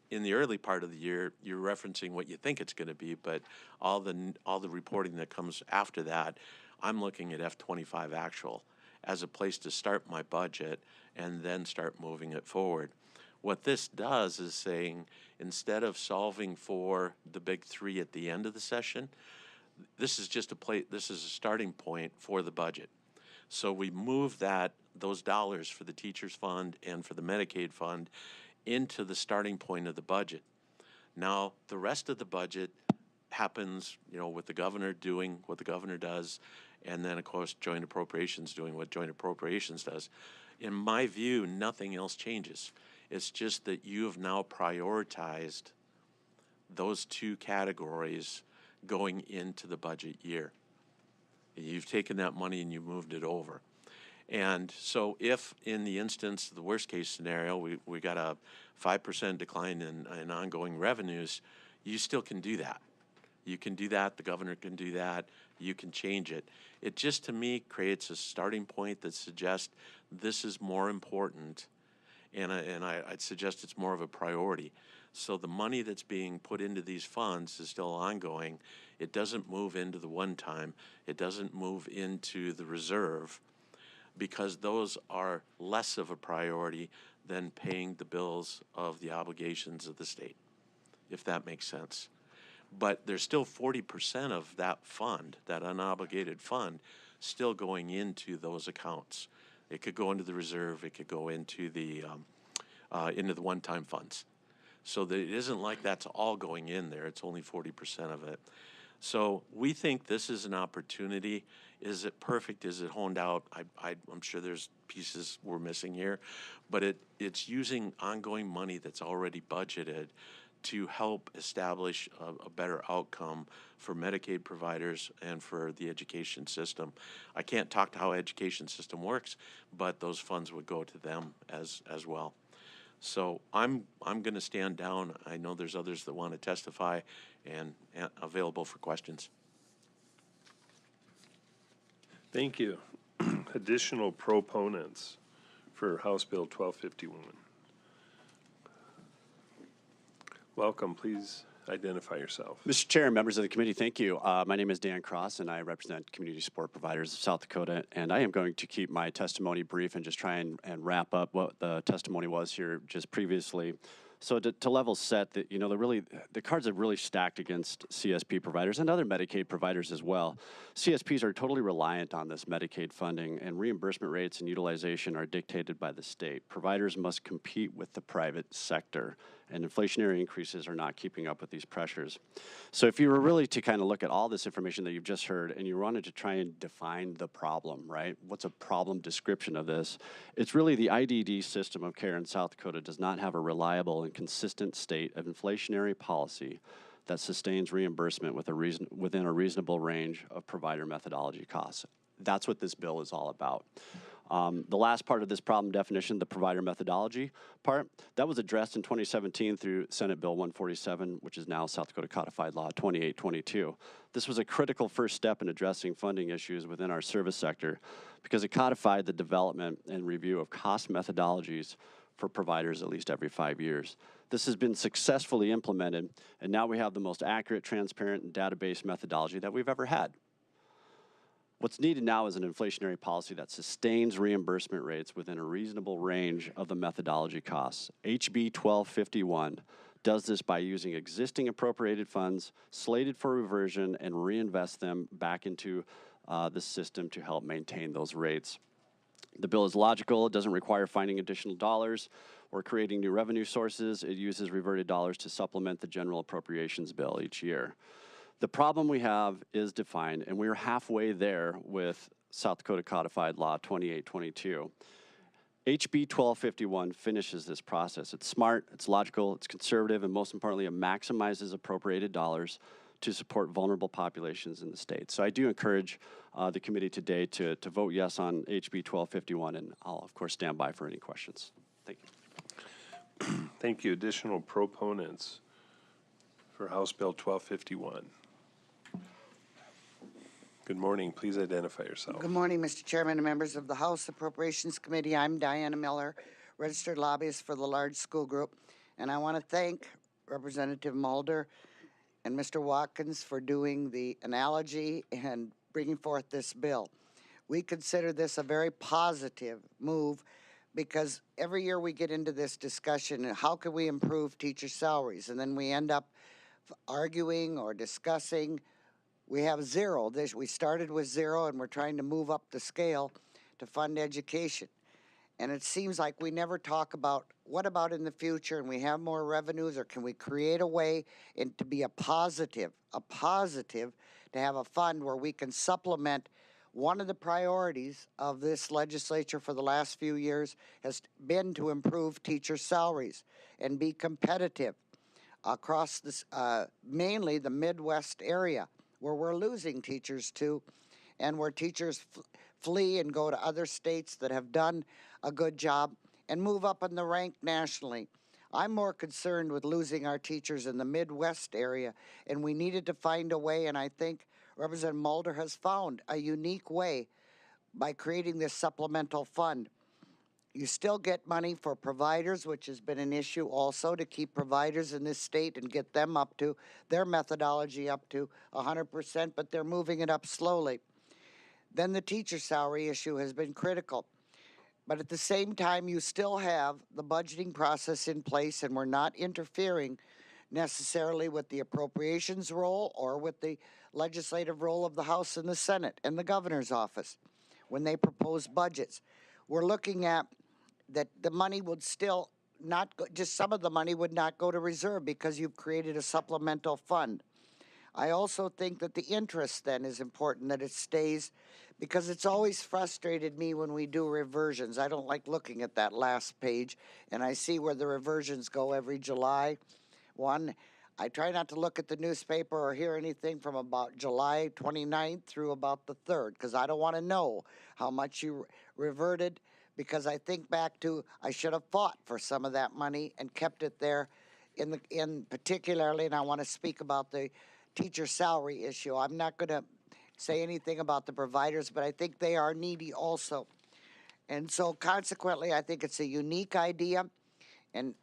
[SPEAKER 16] the early part of the year, you're referencing what you think it's going to be, but all the reporting that comes after that, I'm looking at F25 actual as a place to start my budget and then start moving it forward. What this does is saying, instead of solving for the big three at the end of the session, this is just this is a starting point for the budget. So we move those dollars for the teachers fund and for the Medicaid fund into the starting point of the budget. Now, the rest of the budget happens, with the governor doing what the governor does, and then, of course, joint appropriations doing what joint appropriations does. In my view, nothing else changes. It's just that you have now prioritized those two categories going into the budget year. You've taken that money and you moved it over. And so if in the instance, the worst case scenario, we got a 5% decline in ongoing revenues, you still can do that. You can do that, the governor can do that, you can change it. It just, to me, creates a starting point that suggests this is more important, and I'd suggest it's more of a priority. So the money that's being put into these funds is still ongoing. It doesn't move into the one-time. It doesn't move into the reserve, because those are less of a priority than paying the bills of the obligations of the state, if that makes sense. But there's still 40% of that fund, that unobligated fund, still going into those accounts. It could go into the reserve. It could go into the one-time funds. So that it isn't like that's all going in there. It's only 40% of it. So we think this is an opportunity. Is it perfect? Is it honed out? I'm sure there's pieces we're missing here, but it's using ongoing money that's already budgeted to help establish a better outcome for Medicaid providers and for the education system. I can't talk to how education system works, but those funds would go to them as well. So I'm going to stand down. I know there's others that want to testify and available for questions.
[SPEAKER 11] Thank you. Additional proponents for House Bill 1251. Welcome. Please identify yourself.
[SPEAKER 4] Mr. Chair and members of the committee, thank you. My name is Dan Cross, and I represent Community Support Providers of South Dakota, and I am going to keep my testimony brief and just try and wrap up what the testimony was here just previously. So to level set, that the cards are really stacked against CSP providers and other Medicaid providers as well. CSPs are totally reliant on this Medicaid funding, and reimbursement rates and utilization are dictated by the state. Providers must compete with the private sector, and inflationary increases are not keeping up with these pressures. So if you were really to kind of look at all this information that you've just heard and you wanted to try and define the problem, right? What's a problem description of this? It's really the IDD system of care in South Dakota does not have a reliable and consistent state of inflationary policy that sustains reimbursement within a reasonable range of provider methodology costs. That's what this bill is all about. The last part of this problem definition, the provider methodology part, that was addressed in 2017 through Senate Bill 147, which is now South Dakota Codified Law 2822. This was a critical first step in addressing funding issues within our service sector because it codified the development and review of cost methodologies for providers at least every 5 years. This has been successfully implemented, and now we have the most accurate, transparent, and database methodology that we've ever had. What's needed now is an inflationary policy that sustains reimbursement rates within a reasonable range of the methodology costs. HB 1251 does this by using existing appropriated funds slated for reversion and reinvest them back into the system to help maintain those rates. The bill is logical. It doesn't require finding additional dollars or creating new revenue sources. It uses reverted dollars to supplement the general appropriations bill each year. The problem we have is defined, and we're halfway there with South Dakota Codified Law 2822. HB 1251 finishes this process. It's smart, it's logical, it's conservative, and most importantly, it maximizes appropriated dollars to support vulnerable populations in the state. So I do encourage the committee today to vote yes on HB 1251, and I'll, of course, stand by for any questions. Thank you.
[SPEAKER 11] Thank you. Additional proponents for House Bill 1251. Good morning. Please identify yourself.
[SPEAKER 15] Good morning, Mr. Chairman and members of the House Appropriations Committee. I'm Diana Miller, registered lobbyist for the large school group, and I want to thank Representative Mulder and Mr. Watkins for doing the analogy and bringing forth this bill. We consider this a very positive move because every year we get into this discussion, how can we improve teacher salaries? And then we end up arguing or discussing. We have zero. We started with zero and we're trying to move up the scale to fund education. And it seems like we never talk about what about in the future and we have more revenues, or can we create a way to be a positive, to have a fund where we can supplement. One of the priorities of this legislature for the last few years has been to improve teacher salaries and be competitive across this, mainly the Midwest area, where we're losing teachers to, and where teachers flee and go to other states that have done a good job and move up in the rank nationally. I'm more concerned with losing our teachers in the Midwest area, and we needed to find a way, and I think Representative Mulder has found a unique way by creating this supplemental fund. You still get money for providers, which has been an issue also, to keep providers in this state and get them up to their methodology up to 100%, but they're moving it up slowly. Then the teacher salary issue has been critical. But at the same time, you still have the budgeting process in place, and we're not interfering necessarily with the appropriations role or with the legislative role of the House and the Senate and the governor's office when they propose budgets. We're looking at that the money would still not go, just some of the money would not go to reserve because you've created a supplemental fund. I also think that the interest then is important, that it stays, because it's always frustrated me when we do reversions. I don't like looking at that last page, and I see where the reversions go every July 1. I try not to look at the newspaper or hear anything from about July 29th through about the 3rd, because I don't want to know how much you reverted, because I think back to I should have fought for some of that money and kept it there in particularly, and I want to speak about the teacher salary issue. I'm not going to say anything about the providers, but I think they are needy also. And so consequently, I think it's a unique idea. And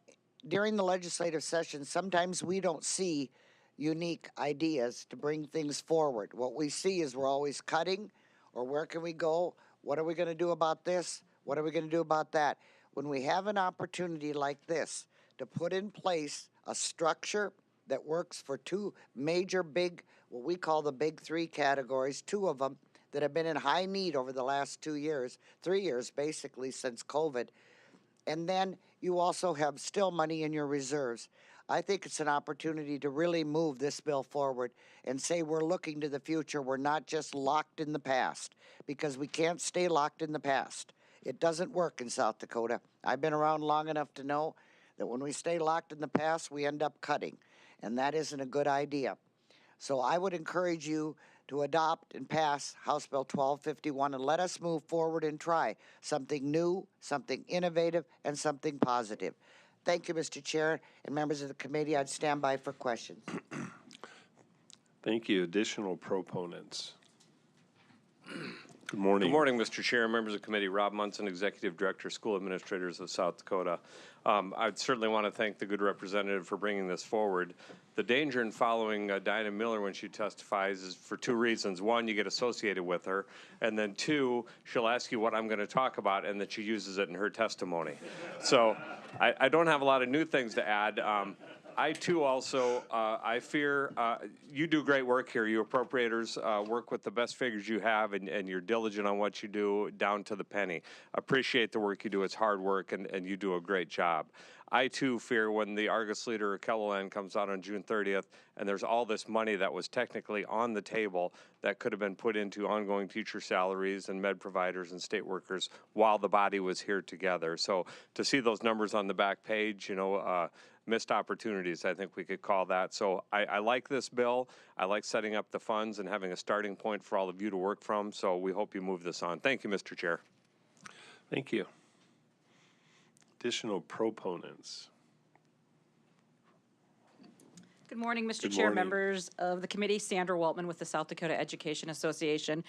[SPEAKER 15] during the legislative session, sometimes we don't see unique ideas to bring things forward. What we see is we're always cutting, or where can we go? What are we going to do about this? What are we going to do about that? When we have an opportunity like this to put in place a structure that works for two major big, what we call the big three categories, two of them that have been in high need over the last 2 years, 3 years basically since COVID. And then you also have still money in your reserves. I think it's an opportunity to really move this bill forward and say we're looking to the future. We're not just locked in the past, because we can't stay locked in the past. It doesn't work in South Dakota. I've been around long enough to know that when we stay locked in the past, we end up cutting, and that isn't a good idea. So I would encourage you to adopt and pass House Bill 1251 and let us move forward and try something new, something innovative, and something positive. Thank you, Mr. Chair, and members of the committee. I'd stand by for questions.
[SPEAKER 11] Thank you. Additional proponents. Good morning.
[SPEAKER 10] Good morning, Mr. Chair, members of the committee. Rob Munson, Executive Director, School Administrators of South Dakota. I'd certainly want to thank the good representative for bringing this forward. The danger in following Diana Miller when she testifies is for two reasons. One, you get associated with her, and then two, she'll ask you what I'm going to talk about, and that she uses it in her testimony. So I don't have a lot of new things to add. I too also, I fear, you do great work here. You appropriators work with the best figures you have, and you're diligent on what you do down to the penny. Appreciate the work you do. It's hard work, and you do a great job. I too fear when the Argus Leader Keloland comes out on June 30th, and there's all this money that was technically on the table that could have been put into ongoing teacher salaries and med providers and state workers while the body was here together. So to see those numbers on the back page, you know, missed opportunities, I think we could call that. So I like this bill. I like setting up the funds and having a starting point for all of you to work from. So we hope you move this on. Thank you, Mr. Chair.
[SPEAKER 11] Thank you. Additional proponents.
[SPEAKER 12] Good morning, Mr.
[SPEAKER 11] Good
[SPEAKER 12] Chair,
[SPEAKER 11] morning.
[SPEAKER 12] members of the committee. Sandra Waltman with the South Dakota Education Association.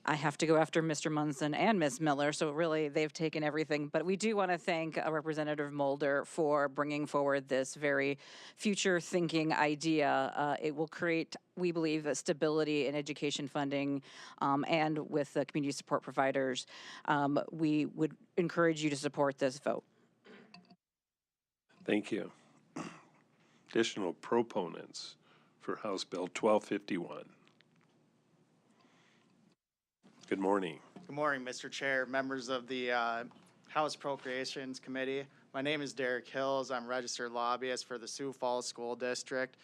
[SPEAKER 12] I have to go after Mr. Munson and Ms. Miller, so really they've taken everything. But we do want to thank Representative Mulder for bringing forward this very future-thinking idea. It will create, we believe, a stability in education funding, and with the community support providers. We would encourage you to support this vote.
[SPEAKER 11] Thank you. Additional proponents for House Bill 1251. Good morning.
[SPEAKER 17] Good morning, Mr. Chair, members of the House Appropriations Committee. My name is Derek Hills. I'm registered lobbyist for the Sioux Falls School District.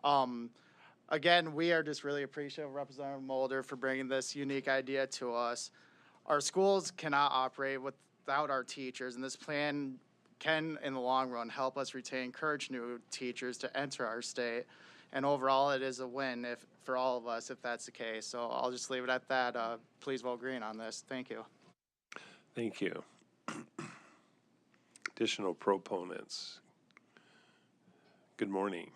[SPEAKER 17] Again, we are just really appreciative of Representative Mulder for bringing this unique idea to us. Our schools cannot operate without our teachers, and this plan can, in the long run, help us encourage new teachers to enter our state. And overall, it is a win for all of us if that's the case. So I'll just leave it at that. Please vote green on this. Thank you.
[SPEAKER 11] Thank you. Additional proponents. Good morning.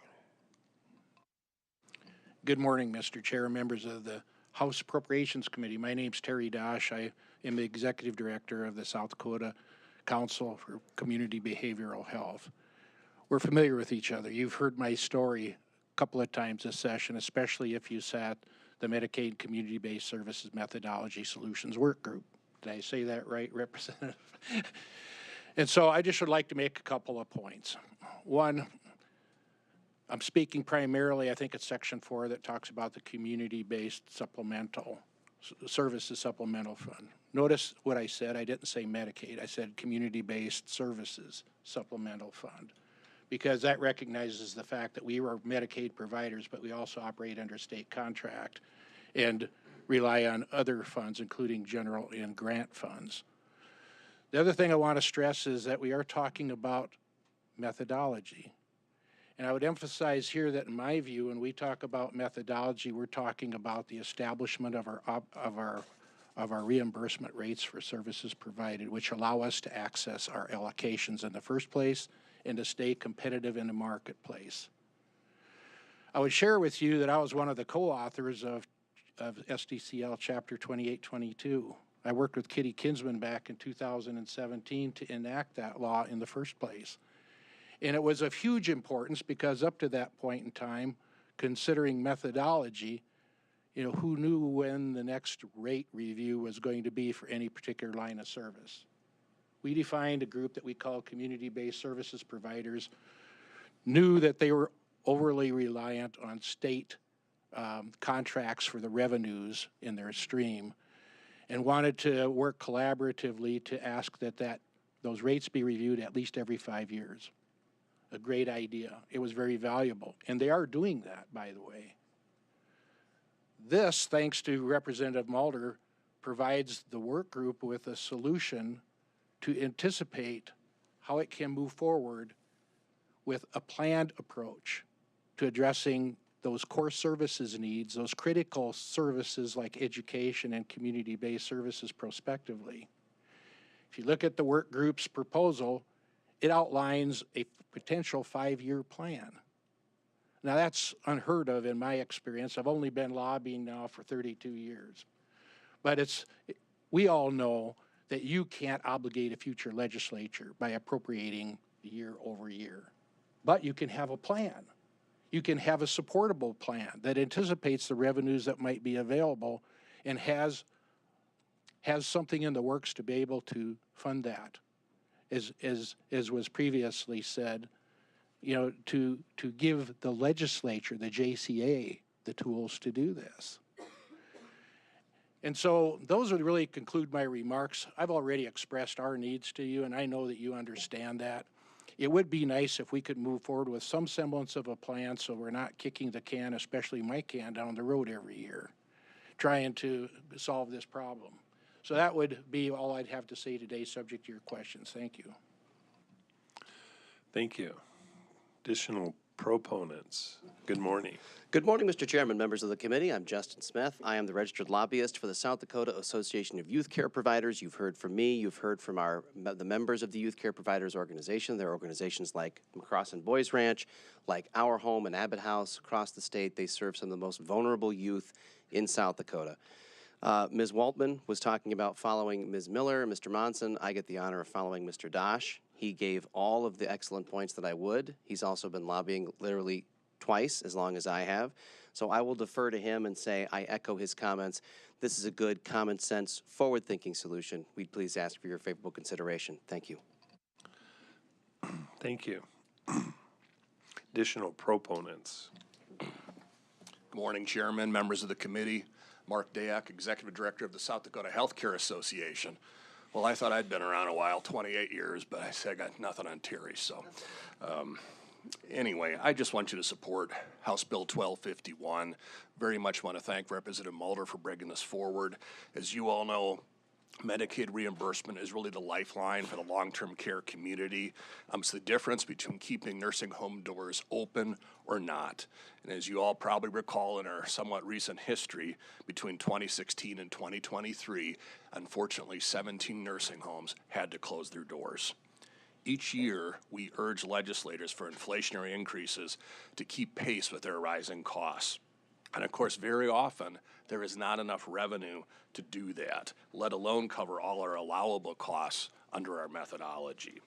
[SPEAKER 18] Good morning, Mr. Chair, members of the House Appropriations Committee. My name's Terry Dosh. I am the Executive Director of the South Dakota Council for Community Behavioral Health. We're familiar with each other. You've heard my story a couple of times this session, especially if you sat the Medicaid Community-Based Services Methodology Solutions Work Group. Did I say that right, Representative? And so I just would like to make a couple of points. One, I'm speaking primarily, I think it's Section 4 that talks about the Community-Based Supplemental Services Supplemental Fund. Notice what I said. I didn't say Medicaid. I said Community-Based Services Supplemental Fund, because that recognizes the fact that we were Medicaid providers, but we also operate under state contract and rely on other funds, including general and grant funds. The other thing I want to stress is that we are talking about methodology. And I would emphasize here that in my view, when we talk about methodology, we're talking about the establishment of our reimbursement rates for services provided, which allow us to access our allocations in the first place and to stay competitive in the marketplace. I would share with you that I was one of the co-authors of SDCL Chapter 2822. I worked with Kitty Kinsman back in 2017 to enact that law in the first place. And it was of huge importance because up to that point in time, considering methodology, who knew when the next rate review was going to be for any particular line of service. We defined a group that we call community-based services providers, knew that they were overly reliant on state contracts for the revenues in their stream, and wanted to work collaboratively to ask that those rates be reviewed at least every 5 years. A great idea. It was very valuable. And they are doing that, by the way. This, thanks to Representative Mulder, provides the work group with a solution to anticipate how it can move forward with a planned approach to addressing those core services needs, those critical services like education and community-based services prospectively. If you look at the work group's proposal, it outlines a potential 5-year plan. Now that's unheard of in my experience. I've only been lobbying now for 32 years. But we all know that you can't obligate a future legislature by appropriating year over year. But you can have a plan. You can have a supportable plan that anticipates the revenues that might be available and has something in the works to be able to fund that. As was previously said, to give the legislature, the JCA, the tools to do this. And so those would really conclude my remarks. I've already expressed our needs to you, and I know that you understand that. It would be nice if we could move forward with some semblance of a plan so we're not kicking the can, especially my can, down the road every year, trying to solve this problem. So that would be all I'd have to say today, subject to your questions. Thank you.
[SPEAKER 11] Thank you. Additional proponents. Good morning.
[SPEAKER 6] Good morning, Mr. Chairman, members of the committee. I'm Justin Smith. I am the registered lobbyist for the South Dakota Association of Youth Care Providers. You've heard from me. You've heard from the members of the Youth Care Providers organization. There are organizations like McCrossin Boys Ranch, like Our Home and Abbott House across the state. They serve some of the most vulnerable youth in South Dakota. Ms. Waltman was talking about following Ms. Miller, Mr. Monson. I get the honor of following Mr. Dosh. He gave all of the excellent points that I would. He's also been lobbying literally twice as long as I have. So I will defer to him and say I echo his comments. This is a good, common sense, forward-thinking solution. We'd please ask for your favorable consideration. Thank you.
[SPEAKER 11] Thank you. Additional proponents.
[SPEAKER 19] Good morning, Chairman, members of the committee. Mark Dayak, Executive Director of the South Dakota Healthcare Association. Well, I thought I'd been around a while, 28 years, but I said I got nothing on Terry, so. Anyway, I just want you to support House Bill 1251. Very much want to thank Representative Mulder for bringing this forward. As you all know, Medicaid reimbursement is really the lifeline for the long-term care community. It's the difference between keeping nursing home doors open or not. And as you all probably recall in our somewhat recent history, between 2016 and 2023, unfortunately 17 nursing homes had to close their doors. Each year, we urge legislators for inflationary increases to keep pace with their rising costs. And of course, very often, there is not enough revenue to do that, let alone cover all our allowable costs under our methodology.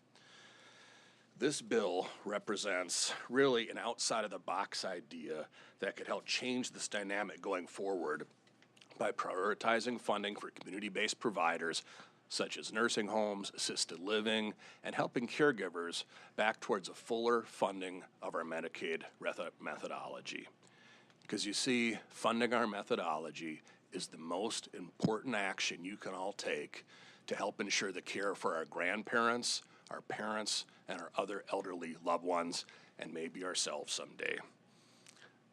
[SPEAKER 19] This bill represents really an outside-of-the-box idea that could help change this dynamic going forward by prioritizing funding for community-based providers such as nursing homes, assisted living, and helping caregivers back towards a fuller funding of our Medicaid methodology. Because you see, funding our methodology is the most important action you can all take to help ensure the care for our grandparents, our parents, and our other elderly loved ones, and maybe ourselves someday.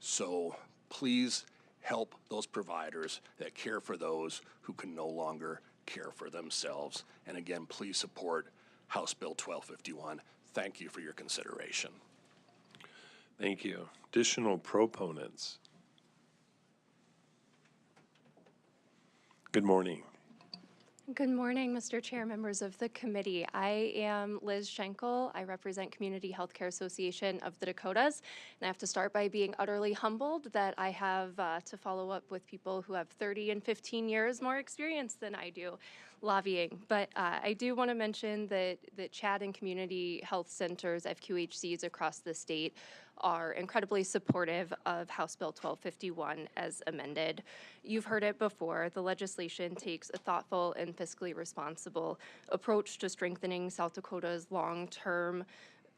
[SPEAKER 19] So please help those providers that care for those who can no longer care for themselves. And again, please support House Bill 1251. Thank you for your consideration.
[SPEAKER 11] Thank you. Additional proponents. Good morning.
[SPEAKER 20] Good morning, Mr. Chair, members of the committee. I am Liz Schenkel. I represent Community Healthcare Association of the Dakotas. And I have to start by being utterly humbled that I have to follow up with people who have 30 and 15 years more experience than I do lobbying. But I do want to mention that CHAD and community health centers, FQHCs across the state, are incredibly supportive of House Bill 1251 as amended. You've heard it before. The legislation takes a thoughtful and fiscally responsible approach to strengthening South Dakota's long-term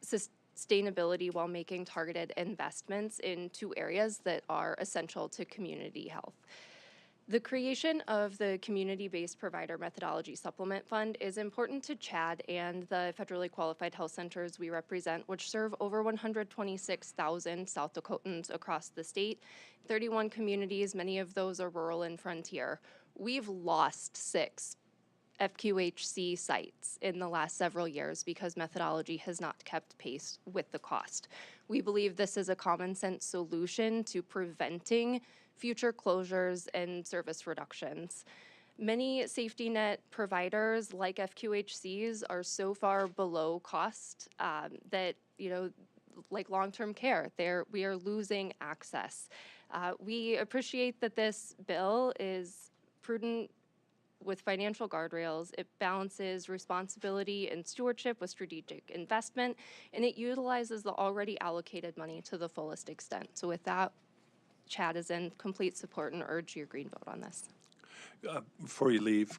[SPEAKER 20] sustainability while making targeted investments in two areas that are essential to community health. The creation of the Community-Based Provider Methodology Supplement Fund is important to CHAD and the federally qualified health centers we represent, which serve over 126,000 South Dakotans across the state, 31 communities, many of those are rural and frontier. We've lost 6 FQHC sites in the last several years because methodology has not kept pace with the cost. We believe this is a common sense solution to preventing future closures and service reductions. Many safety net providers like FQHCs are so far below cost that, like long-term care, we are losing access. We appreciate that this bill is prudent with financial guardrails. It balances responsibility and stewardship with strategic investment, and it utilizes the already allocated money to the fullest extent. So with that, CHAD is in complete support and urge your green vote on this.
[SPEAKER 11] Before you leave,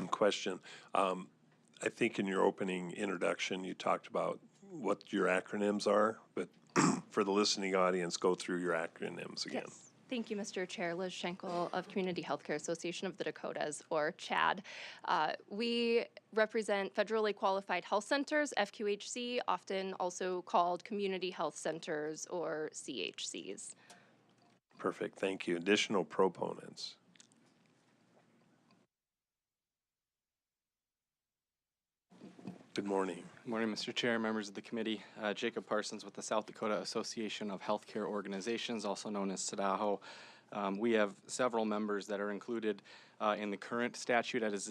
[SPEAKER 11] question. I think in your opening introduction you talked about what your acronyms are, but for the listening audience, go through your acronyms again.
[SPEAKER 20] Yes. Thank you, Mr. Chair. Liz Schenkel of Community Healthcare Association of the Dakotas, or CHAD. We represent federally qualified health centers, FQHC, often also called community health centers or CHCs.
[SPEAKER 11] Perfect, thank you. Additional proponents. Good morning.
[SPEAKER 1] Morning, Mr. Chair, members of the committee. Jacob Parsons with the South Dakota Association of Healthcare Organizations, also known as SADAHO. We have several members that are included in the current statute as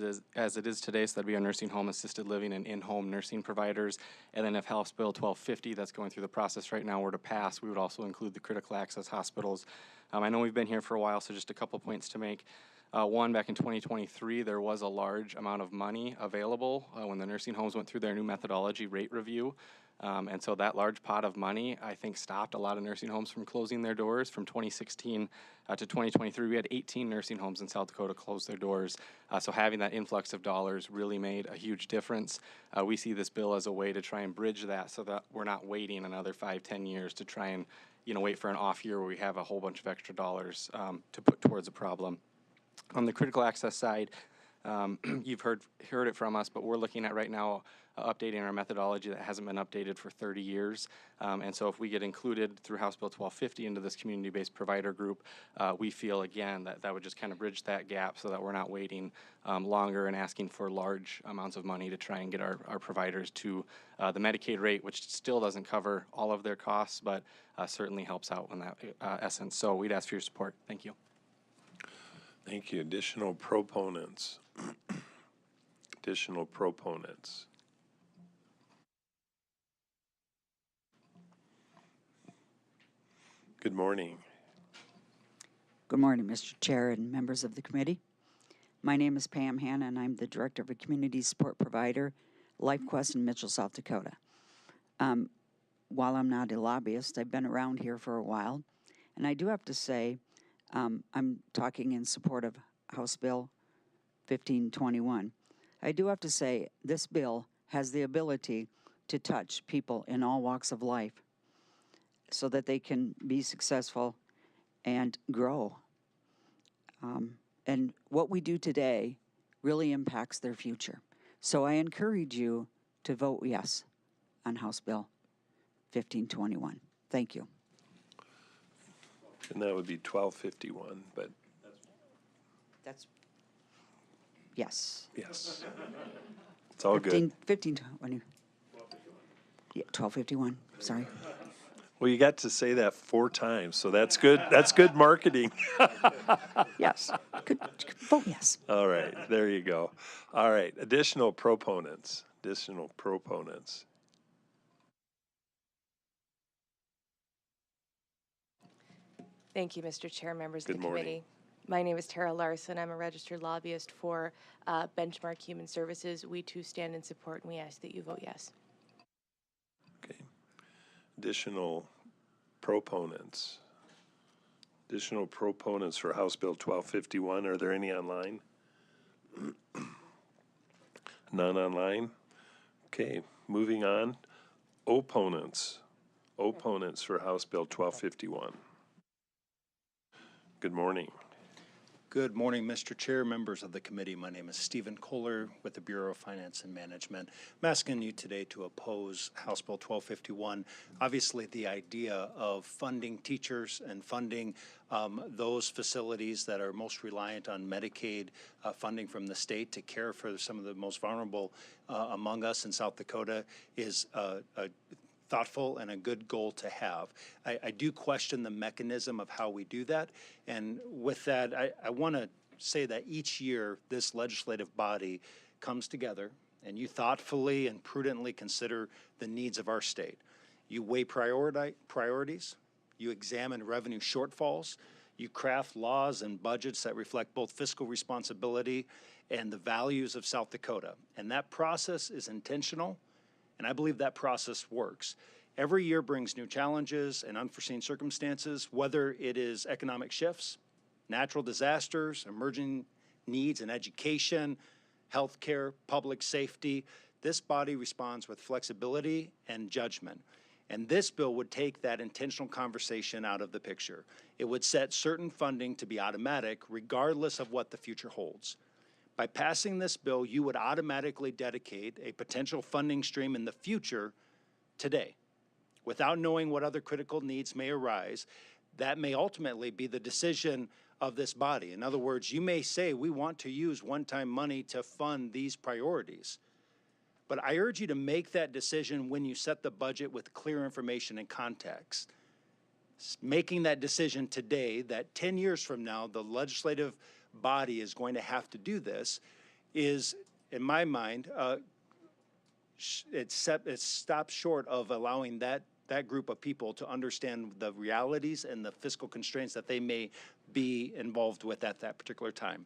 [SPEAKER 1] it is today, so that'd be our nursing home, assisted living, and in-home nursing providers. And then if House Bill 1250, that's going through the process right now, were to pass, we would also include the critical access hospitals. I know we've been here for a while, so just a couple points to make. One, back in 2023, there was a large amount of money available when the nursing homes went through their new methodology rate review. And so that large pot of money, I think, stopped a lot of nursing homes from closing their doors. From 2016 to 2023, we had 18 nursing homes in South Dakota close their doors. So having that influx of dollars really made a huge difference. We see this bill as a way to try and bridge that so that we're not waiting another 5-10 years to try and wait for an off year where we have a whole bunch of extra dollars to put towards a problem. On the critical access side, you've heard it from us, but we're looking at right now updating our methodology that hasn't been updated for 30 years. And so if we get included through House Bill 1250 into this community-based provider group, we feel, again, that would just kind of bridge that gap so that we're not waiting longer and asking for large amounts of money to try and get our providers to the Medicaid rate, which still doesn't cover all of their costs, but certainly helps out in that essence. So we'd ask for your support. Thank you.
[SPEAKER 11] Thank you. Additional proponents? Additional proponents? Good morning.
[SPEAKER 2] Good morning, Mr. Chair and members of the committee. My name is Pam Hanna, and I'm the Director of a Community Support Provider, LifeQuest in Mitchell, South Dakota. While I'm not a lobbyist, I've been around here for a while, and I do have to say, I'm talking in support of House Bill 1521. I do have to say this bill has the ability to touch people in all walks of life so that they can be successful and grow. And what we do today really impacts their future. So I encourage you to vote yes on House Bill 1521. Thank you.
[SPEAKER 11] And that would be 1251, but.
[SPEAKER 2] That's, yes.
[SPEAKER 11] Yes. It's all good.
[SPEAKER 2] 1520. Yeah, 1251, sorry.
[SPEAKER 11] Well, you got to say that 4 times, so that's good. That's good marketing.
[SPEAKER 2] Yes. Good. Vote yes.
[SPEAKER 11] All right, there you go. All right, additional proponents. Additional proponents.
[SPEAKER 7] Thank you, Mr. Chair, members of
[SPEAKER 11] Good
[SPEAKER 7] the
[SPEAKER 11] morning.
[SPEAKER 7] committee. My name is Tara Larson. I'm a registered lobbyist for Benchmark Human Services. We too stand in support, and we ask that you vote yes.
[SPEAKER 11] Okay. Additional proponents. Additional proponents for House Bill 1251. Are there any online? None online? Okay, moving on. Opponents. Opponents for House Bill 1251. Good morning.
[SPEAKER 21] Good morning, Mr. Chair, members of the committee. My name is Stephen Kohler with the Bureau of Finance and Management. I'm asking you today to oppose House Bill 1251. Obviously, the idea of funding teachers and funding those facilities that are most reliant on Medicaid funding from the state to care for some of the most vulnerable among us in South Dakota is a thoughtful and a good goal to have. I do question the mechanism of how we do that. And with that, I want to say that each year this legislative body comes together and you thoughtfully and prudently consider the needs of our state. You weigh priorities, you examine revenue shortfalls, you craft laws and budgets that reflect both fiscal responsibility and the values of South Dakota. And that process is intentional. And I believe that process works. Every year brings new challenges and unforeseen circumstances, whether it is economic shifts, natural disasters, emerging needs in education, healthcare, public safety. This body responds with flexibility and judgment. And this bill would take that intentional conversation out of the picture. It would set certain funding to be automatic, regardless of what the future holds. By passing this bill, you would automatically dedicate a potential funding stream in the future today. Without knowing what other critical needs may arise, that may ultimately be the decision of this body. In other words, you may say we want to use one-time money to fund these priorities. But I urge you to make that decision when you set the budget with clear information and context. Making that decision today, that 10 years from now, the legislative body is going to have to do this, is, in my mind, it stops short of allowing that group of people to understand the realities and the fiscal constraints that they may be involved with at that particular time.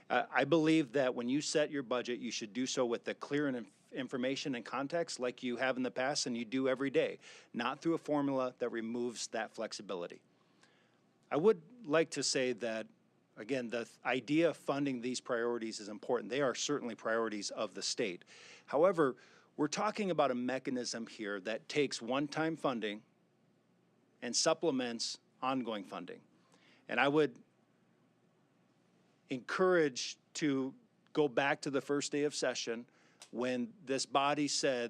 [SPEAKER 21] I believe that when you set your budget, you should do so with the clear information and context like you have in the past and you do every day, not through a formula that removes that flexibility. I would like to say that, again, the idea of funding these priorities is important. They are certainly priorities of the state. However, we're talking about a mechanism here that takes one-time funding and supplements ongoing funding. And I would encourage to go back to the first day of session when this body said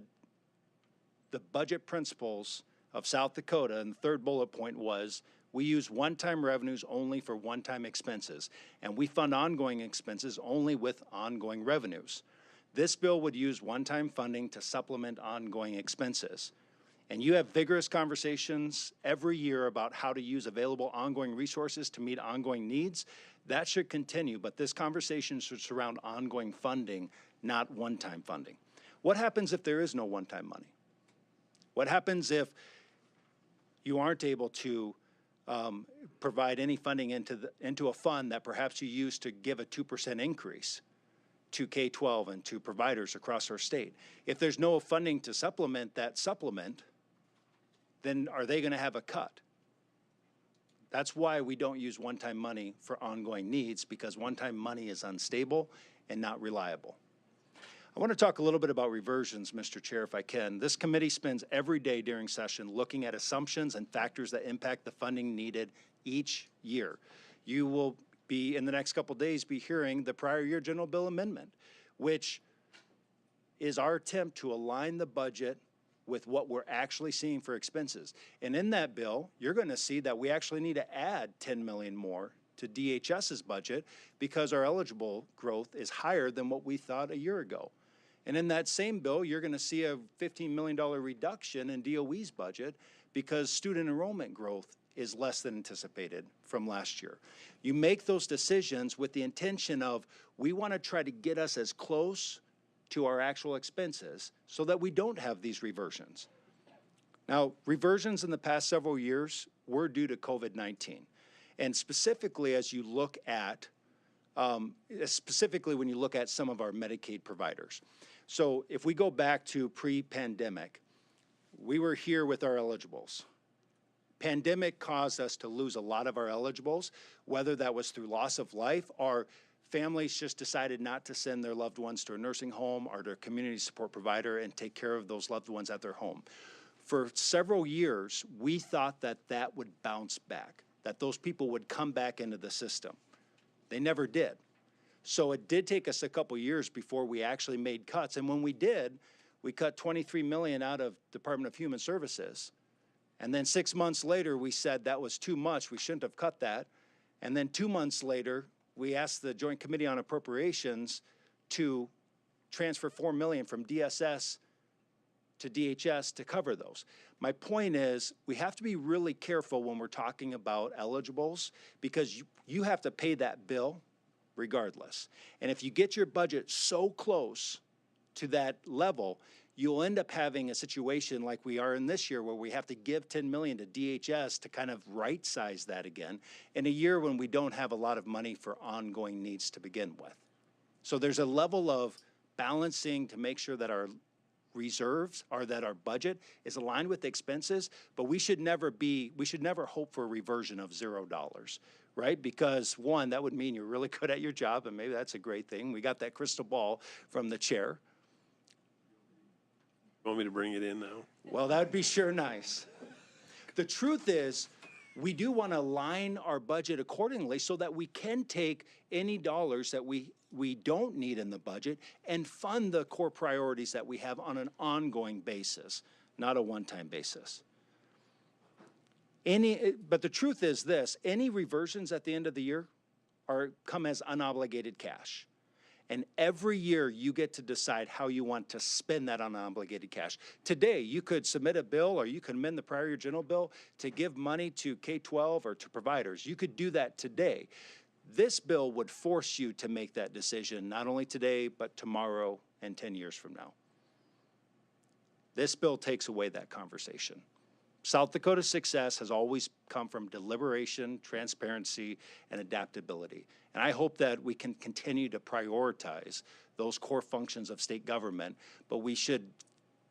[SPEAKER 21] the budget principles of South Dakota, and the third bullet point was, we use one-time revenues only for one-time expenses, and we fund ongoing expenses only with ongoing revenues. This bill would use one-time funding to supplement ongoing expenses. And you have vigorous conversations every year about how to use available ongoing resources to meet ongoing needs. That should continue, but this conversation should surround ongoing funding, not one-time funding. What happens if there is no one-time money? What happens if you aren't able to provide any funding into a fund that perhaps you use to give a 2% increase to K-12 and to providers across our state? If there's no funding to supplement that supplement, then are they going to have a cut? That's why we don't use one-time money for ongoing needs, because one-time money is unstable and not reliable. I want to talk a little bit about reversions, Mr. Chair, if I can. This committee spends every day during session looking at assumptions and factors that impact the funding needed each year. You will be, in the next couple of days, be hearing the prior year general bill amendment, which is our attempt to align the budget with what we're actually seeing for expenses. And in that bill, you're going to see that we actually need to add 10 million more to DHS's budget because our eligible growth is higher than what we thought a year ago. And in that same bill, you're going to see a $15 million reduction in DOE's budget because student enrollment growth is less than anticipated from last year. You make those decisions with the intention of, we want to try to get us as close to our actual expenses so that we don't have these reversions. Now, reversions in the past several years were due to COVID-19. And specifically, as you look at, specifically when you look at some of our Medicaid providers. So if we go back to pre-pandemic, we were here with our eligibles. Pandemic caused us to lose a lot of our eligibles, whether that was through loss of life or families just decided not to send their loved ones to a nursing home or to a community support provider and take care of those loved ones at their home. For several years, we thought that that would bounce back, that those people would come back into the system. They never did. So it did take us a couple years before we actually made cuts. And when we did, we cut $23 million out of Department of Human Services. And then 6 months later, we said that was too much. We shouldn't have cut that. And then 2 months later, we asked the Joint Committee on Appropriations to transfer $4 million from DSS to DHS to cover those. My point is, we have to be really careful when we're talking about eligibles because you have to pay that bill regardless. And if you get your budget so close to that level, you'll end up having a situation like we are in this year where we have to give $10 million to DHS to kind of right-size that again in a year when we don't have a lot of money for ongoing needs to begin with. So there's a level of balancing to make sure that our reserves or that our budget is aligned with expenses, but we should never hope for a reversion of $0, right? Because one, that would mean you're really good at your job, and maybe that's a great thing. We got that crystal ball from the chair.
[SPEAKER 11] Want me to bring it in now?
[SPEAKER 21] Well, that would be sure nice. The truth is, we do want to align our budget accordingly so that we can take any dollars that we don't need in the budget and fund the core priorities that we have on an ongoing basis, not a one-time basis. But the truth is this, any reversions at the end of the year come as unobligated cash. And every year, you get to decide how you want to spend that unobligated cash. Today, you could submit a bill or you could amend the prior year general bill to give money to K-12 or to providers. You could do that today. This bill would force you to make that decision, not only today, but tomorrow and 10 years from now. This bill takes away that conversation. South Dakota's success has always come from deliberation, transparency, and adaptability. And I hope that we can continue to prioritize those core functions of state government, but we should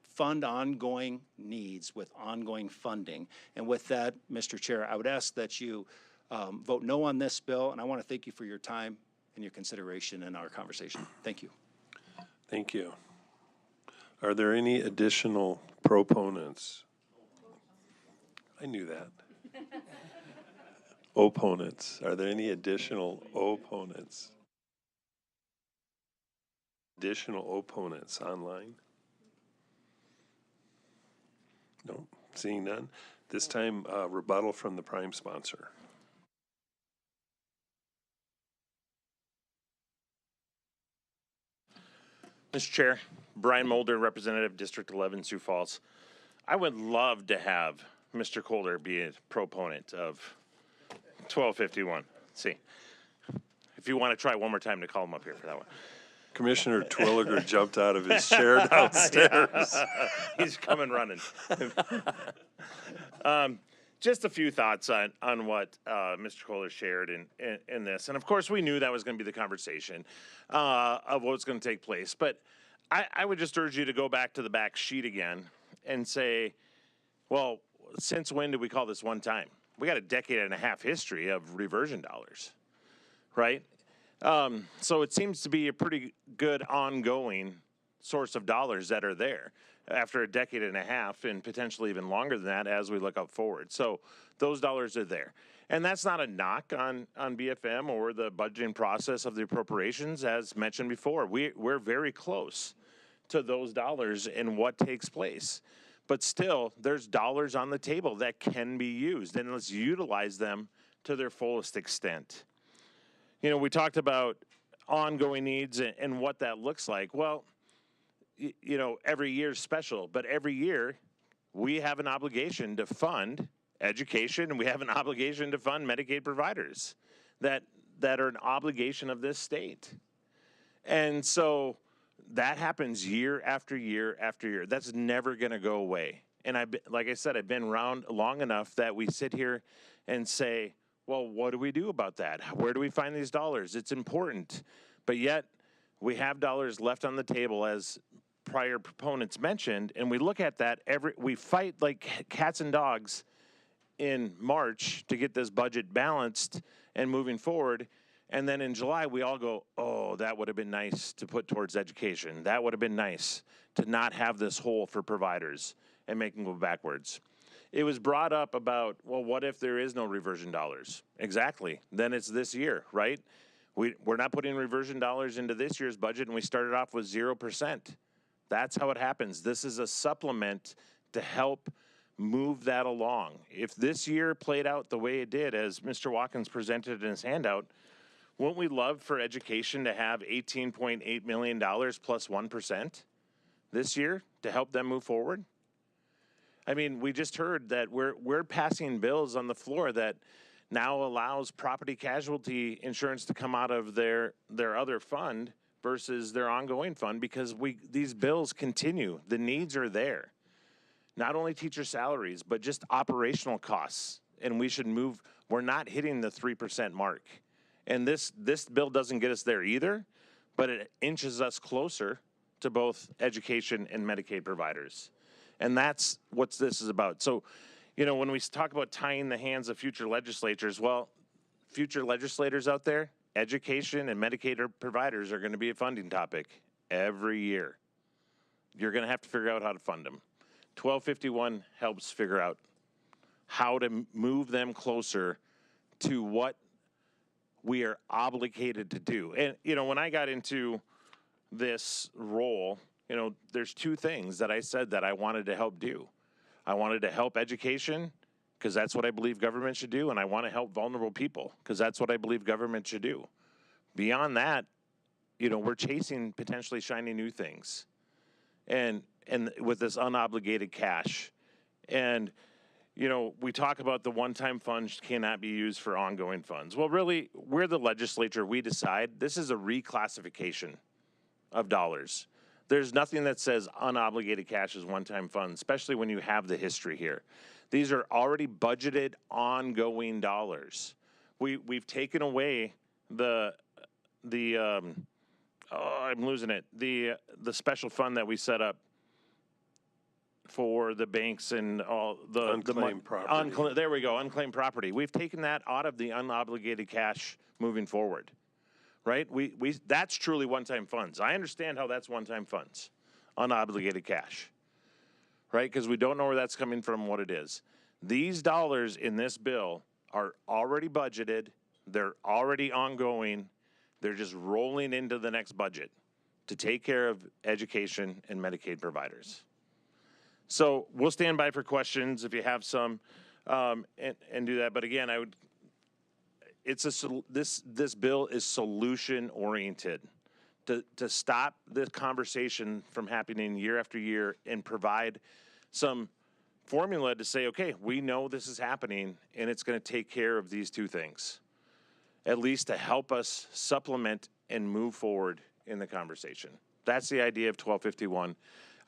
[SPEAKER 21] fund ongoing needs with ongoing funding. And with that, Mr. Chair, I would ask that you vote no on this bill, and I want to thank you for your time and your consideration in our conversation. Thank you.
[SPEAKER 11] Thank you. Are there any additional proponents? I knew that. Opponents. Are there any additional opponents? Additional opponents online? No, seeing none. This time, rebuttal from the prime sponsor.
[SPEAKER 13] Mr. Chair, Brian Mulder, Representative, District 11, Sioux Falls. I would love to have Mr. Kohler be a proponent of 1251. See, if you want to try one more time to call him up here for that one.
[SPEAKER 11] Commissioner Twilliger jumped out of his chair downstairs.
[SPEAKER 13] He's coming running. Just a few thoughts on what Mr. Kohler shared in this. And of course, we knew that was going to be the conversation of what's going to take place. But I would just urge you to go back to the back sheet again and say, well, since when did we call this one time? We got a decade and a half history of reversion dollars, right? So it seems to be a pretty good ongoing source of dollars that are there after a decade and a half and potentially even longer than that as we look up forward. So those dollars are there. And that's not a knock on BFM or the budgeting process of the appropriations. As mentioned before, we're very close to those dollars and what takes place. But still, there's dollars on the table that can be used, and let's utilize them to their fullest extent. You know, we talked about ongoing needs and what that looks like. Well, you know, every year's special, but every year we have an obligation to fund education, and we have an obligation to fund Medicaid providers that are an obligation of this state. And so that happens year after year after year. That's never going to go away. And like I said, I've been around long enough that we sit here and say, well, what do we do about that? Where do we find these dollars? It's important. But yet we have dollars left on the table, as prior proponents mentioned, and we look at that we fight like cats and dogs in March to get this budget balanced and moving forward. And then in July, we all go, oh, that would have been nice to put towards education. That would have been nice to not have this hole for providers and make them go backwards. It was brought up about, well, what if there is no reversion dollars? Exactly. Then it's this year, right? We're not putting reversion dollars into this year's budget, and we started off with 0%. That's how it happens. This is a supplement to help move that along. If this year played out the way it did, as Mr. Watkins presented in his handout, wouldn't we love for education to have $18.8 million plus 1% this year to help them move forward? I mean, we just heard that we're passing bills on the floor that now allows property casualty insurance to come out of their other fund versus their ongoing fund, because these bills continue. The needs are there. Not only teacher salaries, but just operational costs. And we should move. We're not hitting the 3% mark. And this bill doesn't get us there either, but it inches us closer to both education and Medicaid providers. And that's what this is about. So, you know, when we talk about tying the hands of future legislatures, well, future legislators out there, education and Medicaid providers are going to be a funding topic every year. You're going to have to figure out how to fund them. 1251 helps figure out how to move them closer to what we are obligated to do. And, you know, when I got into this role, you know, there's two things that I said that I wanted to help do. I wanted to help education, because that's what I believe government should do, and I want to help vulnerable people, because that's what I believe government should do. Beyond that, we're chasing potentially shiny new things, and with this unobligated cash, and we talk about the one-time funds cannot be used for ongoing funds. Well, really, we're the legislature. We decide this is a reclassification of dollars. There's nothing that says unobligated cash is one-time funds, especially when you have the history here. These are already budgeted ongoing dollars. We've taken away I'm losing it. The special fund that we set up for the banks and all the
[SPEAKER 11] Unclaimed property.
[SPEAKER 13] There we go, unclaimed property. We've taken that out of the unobligated cash moving forward, right? That's truly one-time funds. I understand how that's one-time funds, unobligated cash, right? Because we don't know where that's coming from, what it is. These dollars in this bill are already budgeted. They're already ongoing. They're just rolling into the next budget to take care of education and Medicaid providers. So we'll stand by for questions if you have some, and do that. But again, this bill is solution oriented to stop this conversation from happening year after year and provide some formula to say, okay, we know this is happening and it's going to take care of these two things, at least to help us supplement and move forward in the conversation. That's the idea of 1251.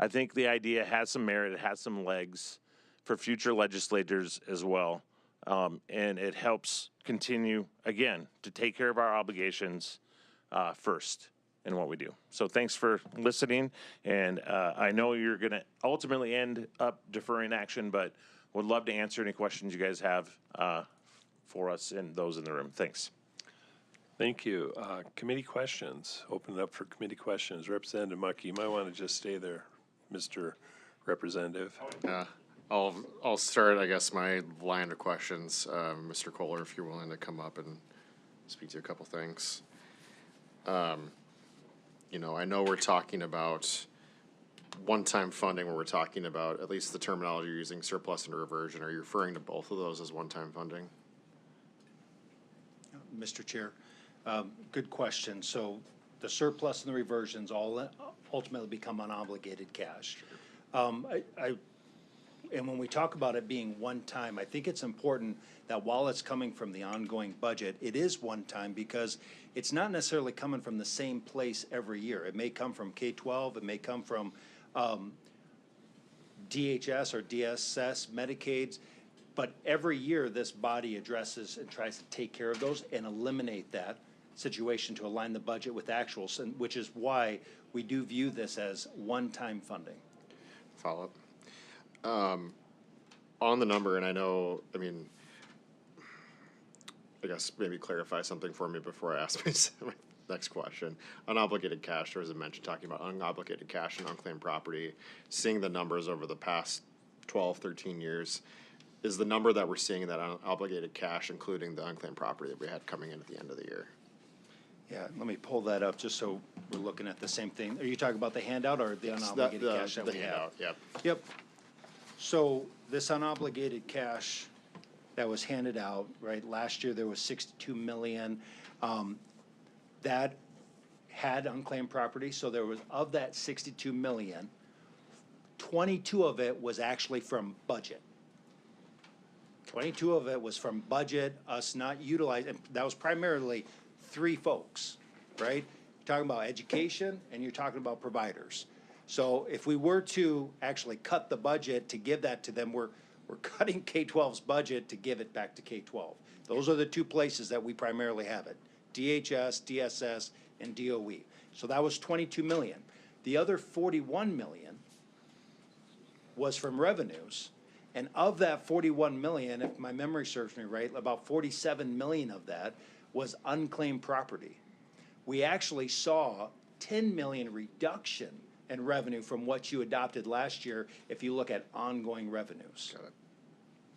[SPEAKER 13] I think the idea has some merit, it has some legs for future legislators as well. And it helps continue, again, to take care of our obligations first in what we do. So thanks for listening. And I know you're going to ultimately end up deferring action, but would love to answer any questions you guys have for us and those in the room. Thanks.
[SPEAKER 11] Thank you. Committee questions. Open it up for committee questions. Representative Mucky, you might want to just stay there, Mr. Representative.
[SPEAKER 14] I'll start, I guess, my line of questions. Mr. Kohler, if you're willing to come up and speak to a couple things. I know we're talking about one-time funding where we're talking about, at least the terminology you're using, surplus and reversion. Are you referring to both of those as one-time funding?
[SPEAKER 21] Mr. Chair, good question. So the surplus and the reversions all ultimately become unobligated cash. And when we talk about it being one time, I think it's important that while it's coming from the ongoing budget, it is one time because it's not necessarily coming from the same place every year. It may come from K-12, it may come from DHS or DSS, Medicaids, but every year this body addresses and tries to take care of those and eliminate that situation to align the budget with actuals, and which is why we do view this as one-time funding.
[SPEAKER 14] Follow up. On the number, and I guess maybe clarify something for me before I ask my next question. Unobligated cash, there was a mention talking about unobligated cash and unclaimed property. Seeing the numbers over the past 12, 13 years, is the number that we're seeing in that unobligated cash including the unclaimed property that we had coming in at the end of the year?
[SPEAKER 21] Yeah, let me pull that up just so we're looking at the same thing. Are you talking about the handout or the unobligated cash that we have?
[SPEAKER 14] Yep.
[SPEAKER 21] Yep. So this unobligated cash that was handed out, right, last year there was 62 million. That had unclaimed property, so there was, of that 62 million, 22 of it was actually from budget. 22 of it was from budget, us not utilizing, that was primarily 3 folks, right? You're talking about education and you're talking about providers. So if we were to actually cut the budget to give that to them, we're cutting K-12's budget to give it back to K-12. Those are the 2 places that we primarily have it, DHS, DSS, and DOE. So that was 22 million. The other 41 million was from revenues. And of that 41 million, if my memory serves me right, about 47 million of that was unclaimed property. We actually saw 10 million reduction in revenue from what you adopted last year if you look at ongoing revenues.
[SPEAKER 14] Got it.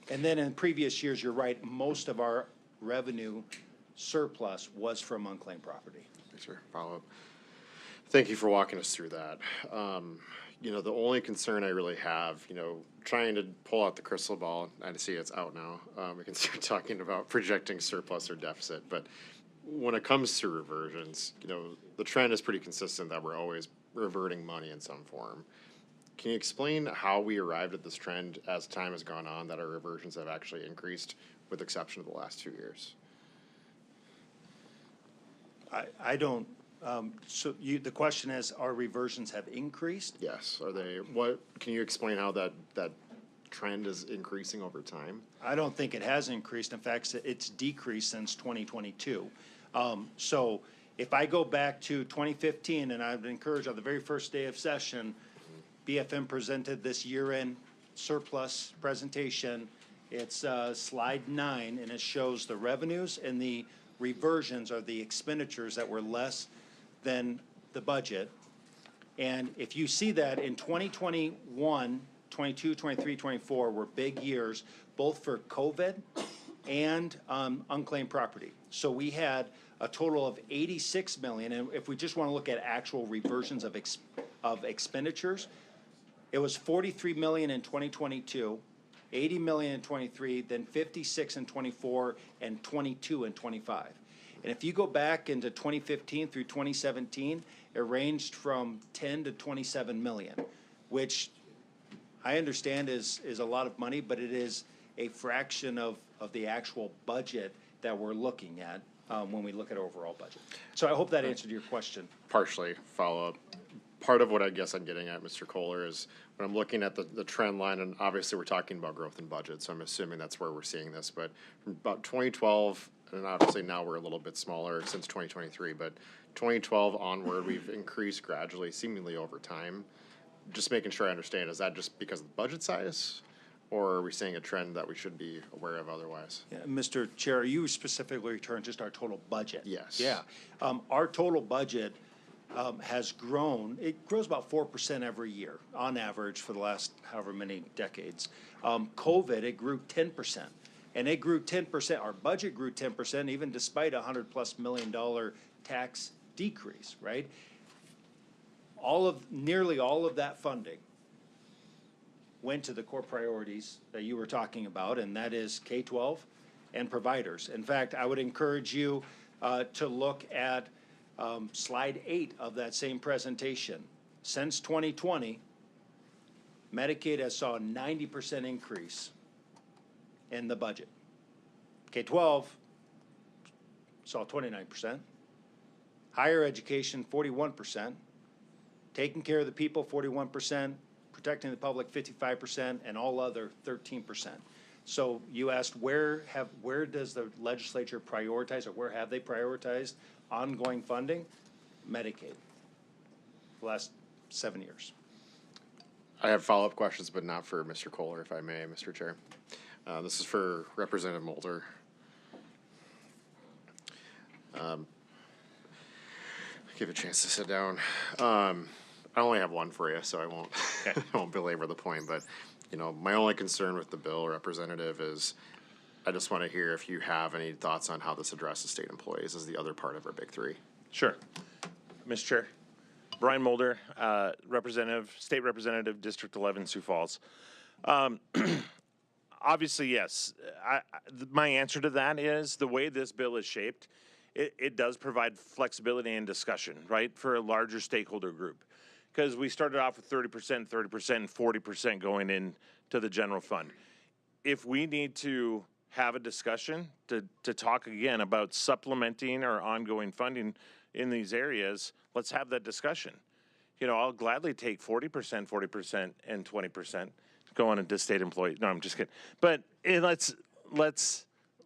[SPEAKER 21] And then in previous years, you're right, most of our revenue surplus was from unclaimed property.
[SPEAKER 14] Thanks for follow-up. Thank you for walking us through that. The only concern I really have, trying to pull out the crystal ball, I see it's out now. We can start talking about projecting surplus or deficit, but when it comes to reversions, the trend is pretty consistent that we're always reverting money in some form. Can you explain how we arrived at this trend as time has gone on, that our reversions have actually increased, with the exception of the last 2 years?
[SPEAKER 21] I don't, the question is, our reversions have increased?
[SPEAKER 14] Yes. Can you explain how that trend is increasing over time?
[SPEAKER 21] I don't think it has increased. In fact, it's decreased since 2022. So if I go back to 2015, and I would encourage on the very first day of session, BFM presented this year-end surplus presentation. It's slide 9, and it shows the revenues and the reversions, or the expenditures that were less than the budget. And if you see that in 2021, 22, 23, 24 were big years, both for COVID and unclaimed property. So we had a total of 86 million, and if we just want to look at actual reversions of expenditures, it was 43 million in 2022, 80 million in 23, then 56 in 24, and 22 in 25. And if you go back into 2015 through 2017, it ranged from 10 to 27 million, which I understand is a lot of money, but it is a fraction of the actual budget that we're looking at when we look at overall budget. So I hope that answered your question.
[SPEAKER 14] Partially follow-up. Part of what I guess I'm getting at, Mr. Kohler, is when I'm looking at the trend line, and obviously we're talking about growth in budget, so I'm assuming that's where we're seeing this, but from about 2012, and obviously now we're a little bit smaller since 2023, but 2012 onward, we've increased gradually, seemingly over time. Just making sure I understand, is that just because of the budget size, or are we seeing a trend that we should be aware of otherwise?
[SPEAKER 21] Yeah, Mr. Chair, are you specifically referring just our total budget?
[SPEAKER 14] Yes.
[SPEAKER 21] Yeah. Our total budget has grown. It grows about 4% every year on average for the last however many decades. COVID, it grew 10%. And it grew 10%, our budget grew 10%, even despite a $100+ million tax decrease, right? Nearly all of that funding went to the core priorities that you were talking about, and that is K-12 and providers. In fact, I would encourage you to look at slide 8 of that same presentation. Since 2020, Medicaid has saw a 90% increase in the budget. K-12 saw 29%. Higher education, 41%. Taking care of the people, 41%. Protecting the public, 55%, and all other, 13%. So you asked where does the legislature prioritize, or where have they prioritized ongoing funding? Medicaid, the last 7 years.
[SPEAKER 14] I have follow-up questions, but not for Mr. Kohler, if I may, Mr. Chair. This is for Representative Mulder. Give a chance to sit down. I only have one for you, so I won't I won't belabor the point. But my only concern with the bill, Representative, is I just want to hear if you have any thoughts on how this addresses state employees as the other part of our big three.
[SPEAKER 13] Sure. Mr. Chair, Brian Mulder, State Representative, District 11, Sioux Falls. Obviously, yes. My answer to that is the way this bill is shaped, it does provide flexibility and discussion, right, for a larger stakeholder group. Because we started off with 30%, and 40% going into the general fund. If we need to have a discussion to talk again about supplementing our ongoing funding in these areas, let's have that discussion. I'll gladly take 40%, and 20% going into state employees. No, I'm just kidding. But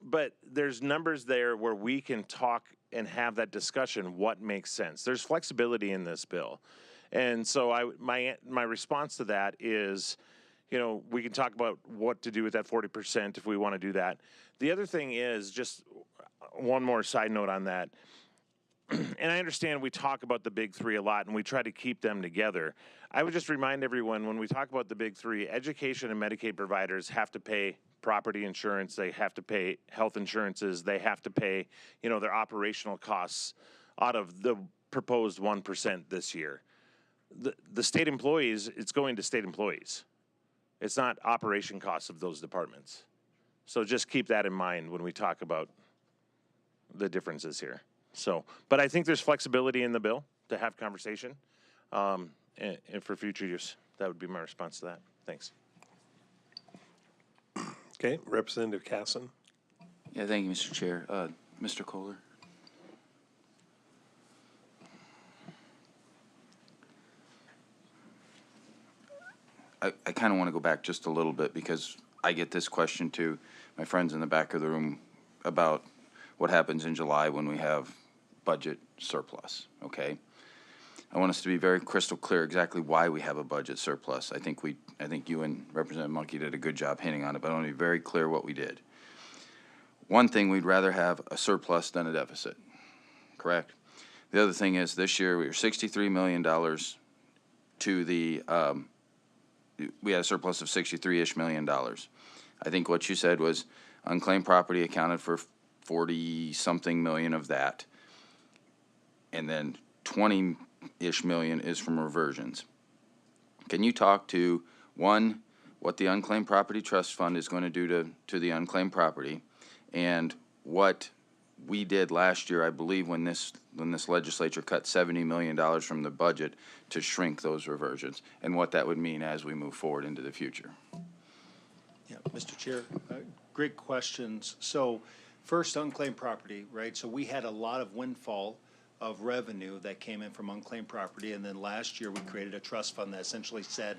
[SPEAKER 13] but there's numbers there where we can talk and have that discussion, what makes sense. There's flexibility in this bill. And so my response to that is, we can talk about what to do with that 40% if we want to do that. The other thing is, just one more side note on that, and I understand we talk about the big three a lot and we try to keep them together. I would just remind everyone, when we talk about the big three, education and Medicaid providers have to pay property insurance, they have to pay health insurances, they have to pay, their operational costs out of the proposed 1% this year. The state employees, it's going to state employees. It's not operation costs of those departments. So just keep that in mind when we talk about the differences here. So, but I think there's flexibility in the bill to have conversation, and for future use. That would be my response to that. Thanks.
[SPEAKER 11] Okay, Representative Casson.
[SPEAKER 3] Yeah, thank you, Mr. Chair. Mr. Kohler? I kind of want to go back just a little bit because I get this question too, my friends in the back of the room, about what happens in July when we have budget surplus, okay? I want us to be very crystal clear exactly why we have a budget surplus. I think you and Representative Monkey did a good job hitting on it, but I want to be very clear what we did. One thing, we'd rather have a surplus than a deficit, correct? The other thing is, this year we were $63 million to the, we had a surplus of $63-ish million. I think what you said was unclaimed property accounted for 40-something million of that, and then 20-ish million is from reversions. Can you talk to, one, what the unclaimed property trust fund is going to do to the unclaimed property, and what we did last year, I believe, when this legislature cut $70 million from the budget to shrink those reversions, and what that would mean as we move forward into the future?
[SPEAKER 21] Yeah, Mr. Chair, great questions. So first, unclaimed property, right? So we had a lot of windfall of revenue that came in from unclaimed property, and then last year we created a trust fund that essentially said,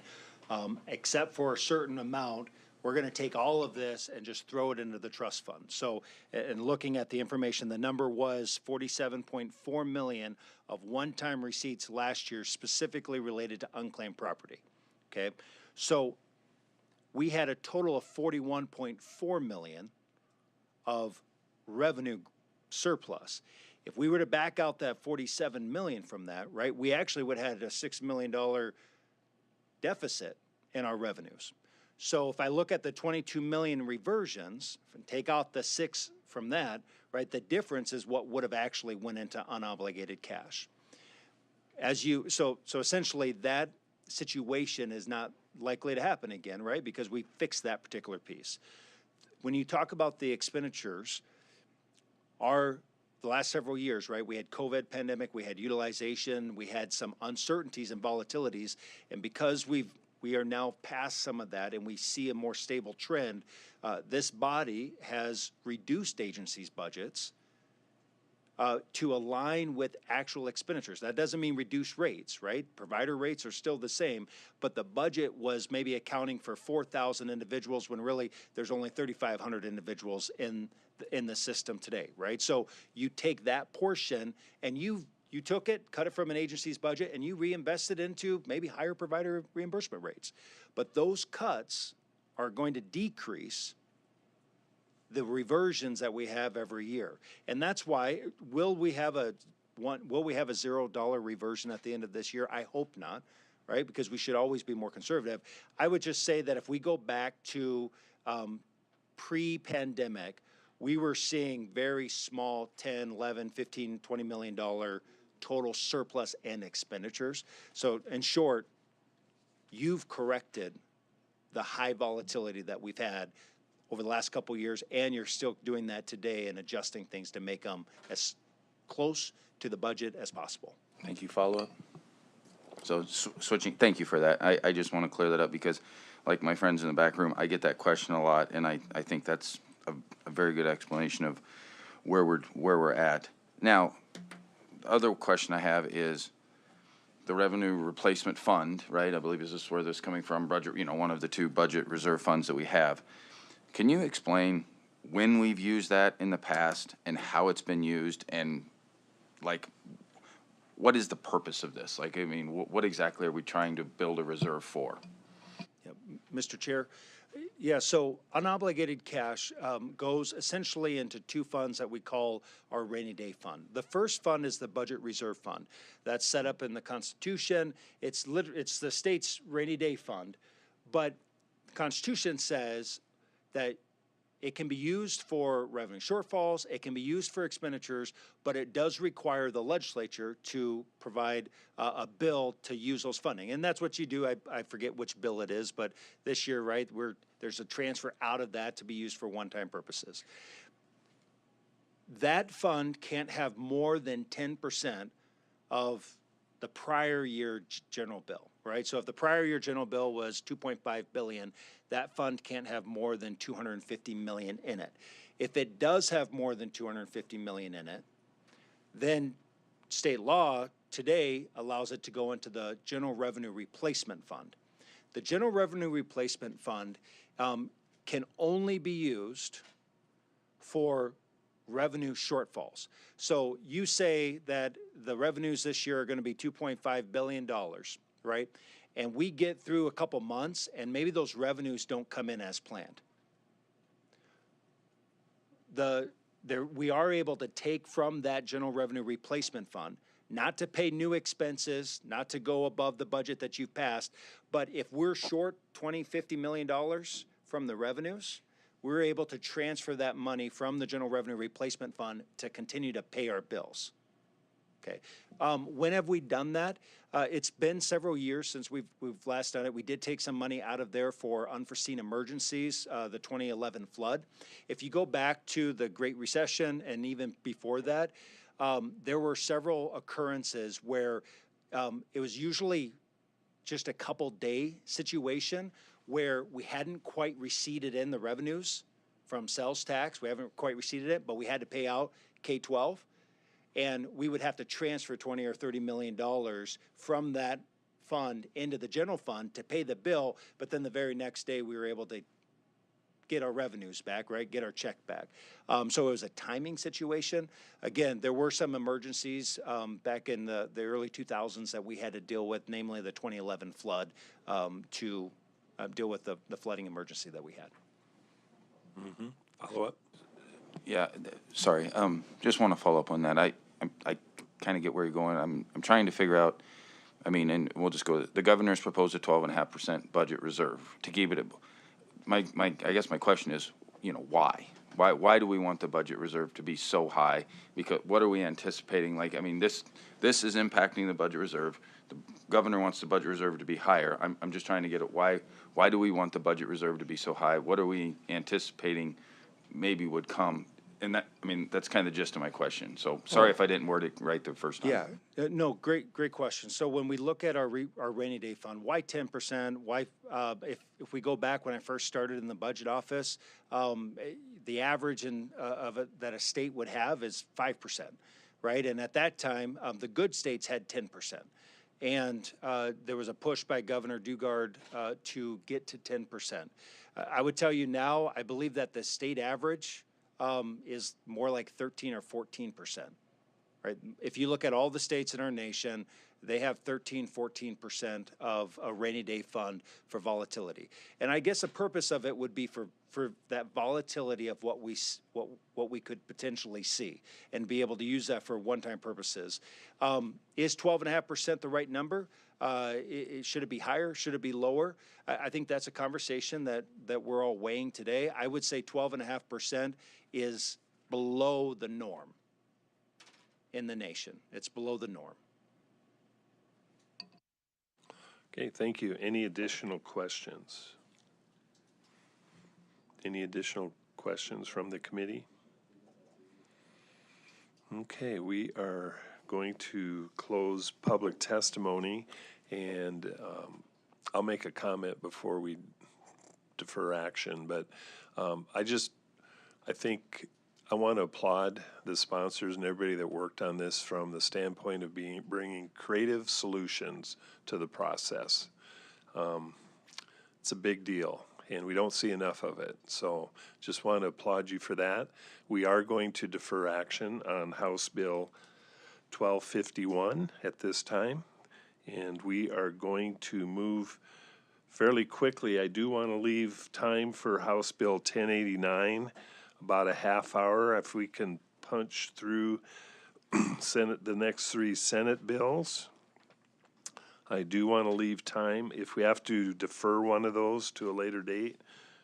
[SPEAKER 21] except for a certain amount, we're going to take all of this and just throw it into the trust fund. So, and looking at the information, the number was $47.4 million of one-time receipts last year, specifically related to unclaimed property. Okay, so we had a total of $41.4 million of revenue surplus. If we were to back out that $47 million from that, right, we actually would have had a $6 million deficit in our revenues. So if I look at the 22 million reversions and take out the 6 from that, right, the difference is what would have actually went into unobligated cash. So essentially that situation is not likely to happen again, right, because we fixed that particular piece. When you talk about the expenditures, the last several years, right, we had COVID pandemic, we had utilization, we had some uncertainties and volatilities, and because we are now past some of that and we see a more stable trend, this body has reduced agencies' budgets to align with actual expenditures. That doesn't mean reduce rates, right? Provider rates are still the same, but the budget was maybe accounting for 4,000 individuals when really there's only 3,500 individuals in the system today, right? So you take that portion and you took it, cut it from an agency's budget, and you reinvested into maybe higher provider reimbursement rates. But those cuts are going to decrease the reversions that we have every year. And that's why, will we have a $0 reversion at the end of this year? I hope not, right? Because we should always be more conservative. I would just say that if we go back to pre-pandemic, we were seeing very small 10, 11, 15, $20 million total surplus and expenditures. So in short, you've corrected the high volatility that we've had over the last couple of years, and you're still doing that today and adjusting things to make them as close to the budget as possible.
[SPEAKER 3] Thank you. Follow-up? So switching, thank you for that. I just want to clear that up because, like my friends in the back room, I get that question a lot, and I think that's a very good explanation of where we're at. Now, the other question I have is the revenue replacement fund, right? I believe is this where this is coming from, budget, one of the two budget reserve funds that we have. Can you explain when we've used that in the past and how it's been used, and like what is the purpose of this? Like, I mean, what exactly are we trying to build a reserve for?
[SPEAKER 21] Yeah, Mr. Chair, yeah, so unobligated cash goes essentially into two funds that we call our rainy day fund. The first fund is the budget reserve fund. That's set up in the Constitution. It's the state's rainy day fund, but the Constitution says that it can be used for revenue shortfalls, it can be used for expenditures, but it does require the legislature to provide a bill to use those funding. And that's what you do. I forget which bill it is, but this year, right, there's a transfer out of that to be used for one-time purposes. that fund can't have more than 10% of the prior year general bill, right? So if the prior year general bill was 2.5 billion, that fund can't have more than 250 million in it. If it does have more than 250 million in it, then state law today allows it to go into the General Revenue Replacement Fund. The General Revenue Replacement Fund can only be used for revenue shortfalls. So you say that the revenues this year are going to be $2.5 billion, right? And we get through a couple months and maybe those revenues don't come in as planned. We are able to take from that General Revenue Replacement Fund, not to pay new expenses, not to go above the budget that you've passed, but if we're short $20, $50 million from the revenues, we're able to transfer that money from the General Revenue Replacement Fund to continue to pay our bills. Okay. When have we done that? It's been several years since we've last done it. We did take some money out of there for unforeseen emergencies, the 2011 flood. If you go back to the Great Recession and even before that, there were several occurrences where it was usually just a couple day situation where we hadn't quite receipted in the revenues from sales tax. We haven't quite receipted it, but we had to pay out K-12. And we would have to transfer $20 or $30 million from that fund into the general fund to pay the bill. But then the very next day, we were able to get our revenues back, right? Get our check back. So it was a timing situation. Again, there were some emergencies back in the early 2000s that we had to deal with, namely the 2011 flood, to deal with the flooding emergency that we had.
[SPEAKER 11] Mm-hmm. Follow up?
[SPEAKER 3] Yeah, sorry. Just want to follow up on that. I kind of get where you're going. I'm trying to figure out. I mean, and we'll just go. The governor's proposed a 12.5% budget reserve to keep it. I guess my question is, why? Why do we want the budget reserve to be so high? Because what are we anticipating? Like, I mean, this is impacting the budget reserve. The governor wants the budget reserve to be higher. I'm just trying to get at why do we want the budget reserve to be so high? What are we anticipating maybe would come? And that's kind of the gist of my question. So sorry if I didn't word it right the first time.
[SPEAKER 21] Yeah, no, great question. So when we look at our rainy day fund, why 10%? Why, if we go back when I first started in the budget office, the average that a state would have is 5%, right? And at that time, the good states had 10%. And there was a push by Governor Dugard to get to 10%. I would tell you now, I believe that the state average is more like 13 or 14%, right? If you look at all the states in our nation, they have 13, 14% of a rainy day fund for volatility. And I guess the purpose of it would be for that volatility of what we could potentially see and be able to use that for one-time purposes. Is 12.5% the right number? Should it be higher? Should it be lower? I think that's a conversation that we're all weighing today. I would say 12.5% is below the norm in the nation. It's below the norm.
[SPEAKER 11] Okay, thank you. Any additional questions? Any additional questions from the committee? Okay, we are going to close public testimony, and I'll make a comment before we defer action, but I think I want to applaud the sponsors and everybody that worked on this from the standpoint of bringing creative solutions to the process. It's a big deal, and we don't see enough of it. So just want to applaud you for that. We are going to defer action on House Bill 1251 at this time, and we are going to move fairly quickly. I do want to leave time for House Bill 1089, about a half hour, if we can punch through the next three Senate bills. I do want to leave time. If we have to defer one of those to a later date,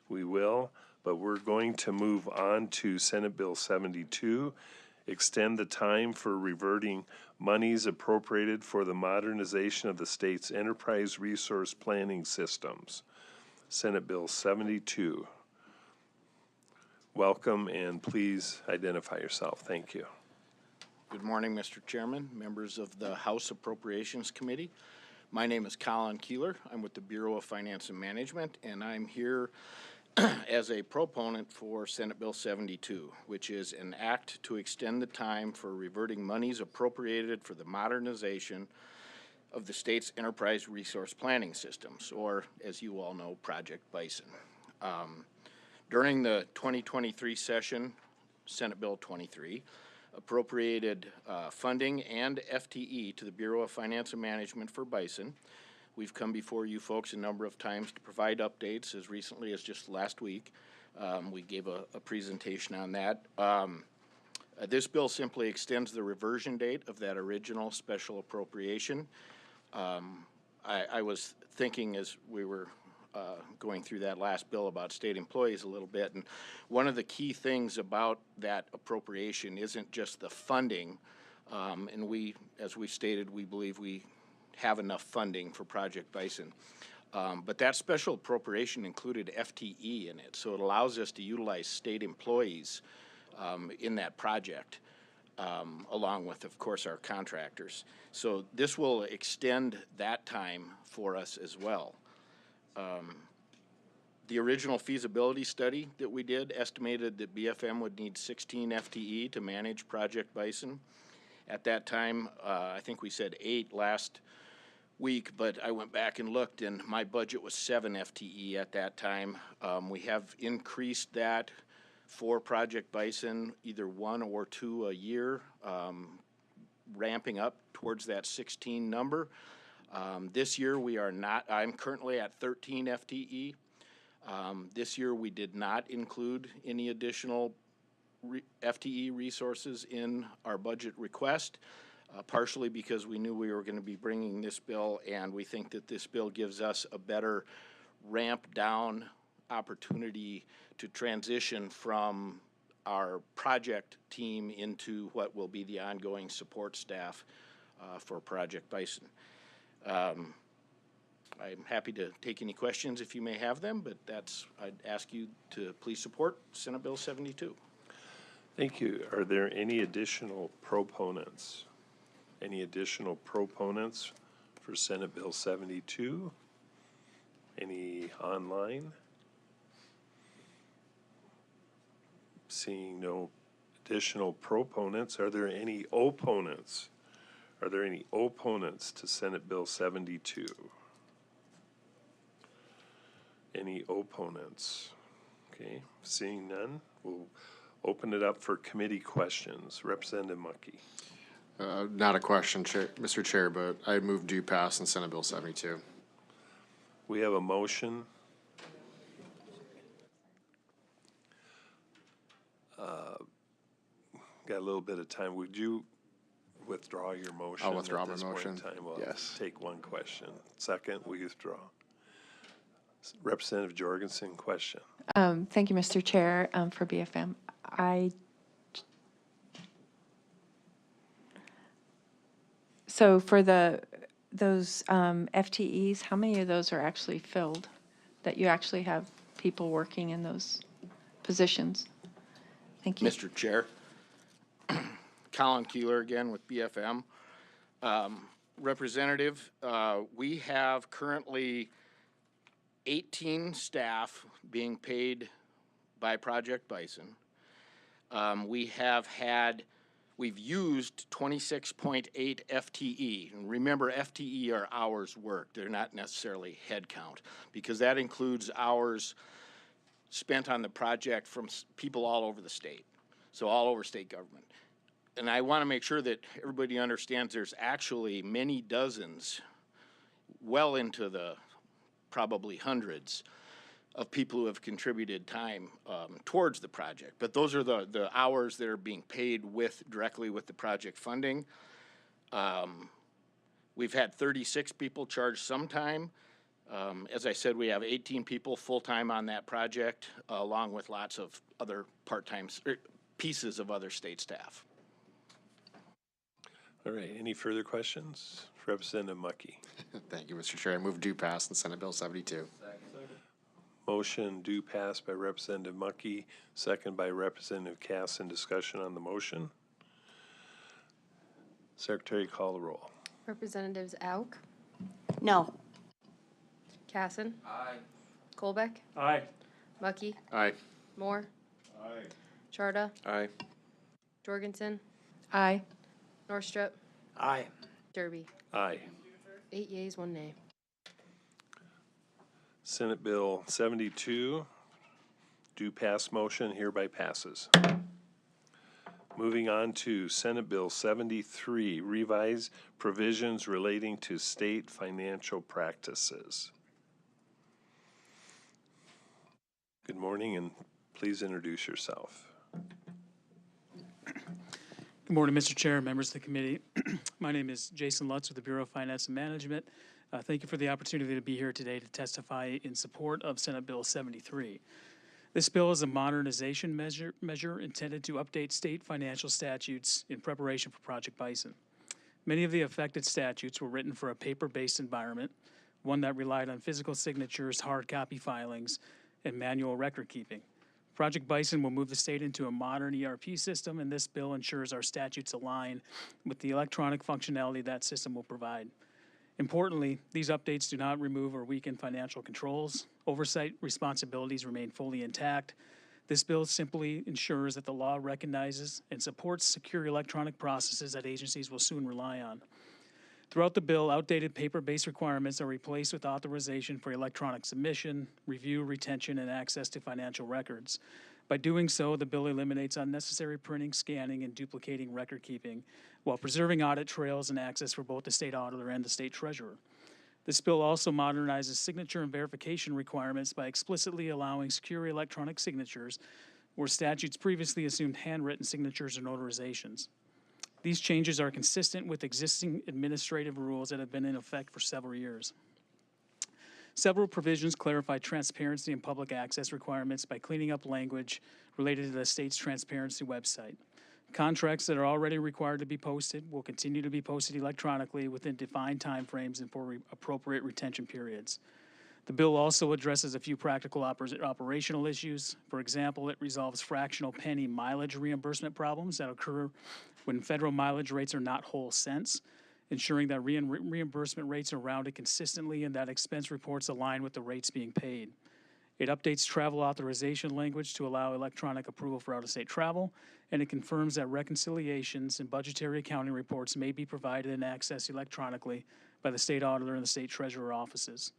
[SPEAKER 11] we will. But we're going to move on to Senate Bill 72, extend the time for reverting monies appropriated for the modernization of the state's enterprise resource planning systems. Senate Bill 72. Welcome, and please identify yourself. Thank you.
[SPEAKER 5] Good morning, Mr. Chairman, members of the House Appropriations Committee. My name is Colin Keeler. I'm with the Bureau of Finance and Management, and I'm here as a proponent for Senate Bill 72, which is an act to extend the time for reverting monies appropriated for the modernization of the state's enterprise resource planning systems, or as you all know, Project Bison. During the 2023 session, Senate Bill 23 appropriated funding and FTE to the Bureau of Finance and Management for Bison. We've come before you folks a number of times to provide updates, as recently as just last week. We gave a presentation on that. This bill simply extends the reversion date of that original special appropriation. I was thinking as we were going through that last bill about state employees a little bit, and one of the key things about that appropriation isn't just the funding, and we, as we stated, we believe we have enough funding for Project Bison, but that special appropriation included FTE in it, so it allows us to utilize state employees in that project, along with, of course, our contractors. So this will extend that time for us as well. The original feasibility study that we did estimated that BFM would need 16 FTE to manage Project Bison. At that time, I think we said 8 last week, but I went back and looked, and my budget was 7 FTE at that time. We have increased that for Project Bison, either 1 or 2 a year, ramping up towards that 16 number. This year we are not, I'm currently at 13 FTE. This year we did not include any additional FTE resources in our budget request, partially because we knew we were going to be bringing this bill, and we think that this bill gives us a better ramp down opportunity to transition from our project team into what will be the ongoing support staff for Project Bison. I'm happy to take any questions if you may have them, but I'd ask you to please support Senate Bill 72.
[SPEAKER 11] Thank you. Are there any additional proponents? Any additional proponents for Senate Bill 72? Any online? Seeing no additional proponents, are there any opponents? Are there any opponents to Senate Bill 72? Any opponents? Okay, seeing none, we'll open it up for committee questions. Representative Mucky.
[SPEAKER 14] Not a question, Mr. Chair, but I move due pass on Senate Bill 72.
[SPEAKER 11] We have a motion. Got a little bit of time. Would you withdraw your motion?
[SPEAKER 14] I'll withdraw
[SPEAKER 11] at
[SPEAKER 14] my
[SPEAKER 11] this point in
[SPEAKER 14] motion.
[SPEAKER 11] time? We'll
[SPEAKER 14] Yes.
[SPEAKER 11] take one question. Second, we withdraw. Representative Jorgensen, question.
[SPEAKER 22] Thank you, Mr. Chair, for BFM. So for those FTEs, how many of those are actually filled? That you actually have people working in those positions? Thank you.
[SPEAKER 5] Mr. Chair, Colin Keeler again with BFM. Representative, we have currently 18 staff being paid by Project Bison. We've used 26.8 FTE. And remember, FTE are hours worked. They're not necessarily head count, because that includes hours spent on the project from people all over the state, so all over state government. And I want to make sure that everybody understands there's actually many dozens, well into the probably hundreds, of people who have contributed time towards the project. But those are the hours that are being paid directly with the project funding. We've had 36 people charge some time. As I said, we have 18 people full-time on that project, along with lots of other part-time pieces of other state staff.
[SPEAKER 11] All right, any further questions? Representative Mucky.
[SPEAKER 14] Thank you, Mr. Chair. I move due pass on Senate Bill 72.
[SPEAKER 11] Motion do pass by Representative Mucky, second by Representative Casson. Discussion on the motion. Secretary, call the roll.
[SPEAKER 20] Representatives Auk,
[SPEAKER 15] No.
[SPEAKER 20] Casson. Aye. Colbeck,
[SPEAKER 11] Aye.
[SPEAKER 20] Mucky,
[SPEAKER 3] Aye.
[SPEAKER 20] Moore,
[SPEAKER 11] Aye.
[SPEAKER 20] Charda,
[SPEAKER 3] Aye.
[SPEAKER 20] Jorgensen,
[SPEAKER 22] Aye.
[SPEAKER 20] Norstrup,
[SPEAKER 5] Aye.
[SPEAKER 20] Derby.
[SPEAKER 11] Aye.
[SPEAKER 20] 8 yeas, 1 nay.
[SPEAKER 11] Senate Bill 72, do pass motion hereby passes. Moving on to Senate Bill 73, revise provisions relating to state financial practices. Good morning, and please introduce yourself.
[SPEAKER 8] Good morning, Mr. Chair, members of the committee. My name is Jason Lutz with the Bureau of Finance and Management. Thank you for the opportunity to be here today to testify in support of Senate Bill 73. This bill is a modernization measure intended to update state financial statutes in preparation for Project Bison. Many of the affected statutes were written for a paper-based environment, one that relied on physical signatures, hard copy filings, and manual record keeping. Project Bison will move the state into a modern ERP system, and this bill ensures our statutes align with the electronic functionality that system will provide. Importantly, these updates do not remove or weaken financial controls. Oversight responsibilities remain fully intact. This bill simply ensures that the law recognizes and supports secure electronic processes that agencies will soon rely on. Throughout the bill, outdated paper-based requirements are replaced with authorization for electronic submission, review, retention, and access to financial records. By doing so, the bill eliminates unnecessary printing, scanning, and duplicating record keeping, while preserving audit trails and access for both the state auditor and the state treasurer. This bill also modernizes signature and verification requirements by explicitly allowing secure electronic signatures where statutes previously assumed handwritten signatures or notarizations. These changes are consistent with existing administrative rules that have been in effect for several years. Several provisions clarify transparency and public access requirements by cleaning up language related to the state's transparency website. Contracts that are already required to be posted will continue to be posted electronically within defined timeframes and for appropriate retention periods. The bill also addresses a few practical operational issues. For example, it resolves fractional penny mileage reimbursement problems that occur when federal mileage rates are not whole cents, ensuring that reimbursement rates are rounded consistently and that expense reports align with the rates being paid. It updates travel authorization language to allow electronic approval for out-of-state travel, and it confirms that reconciliations and budgetary accounting reports may be provided and accessed electronically by the state auditor and the state treasurer offices.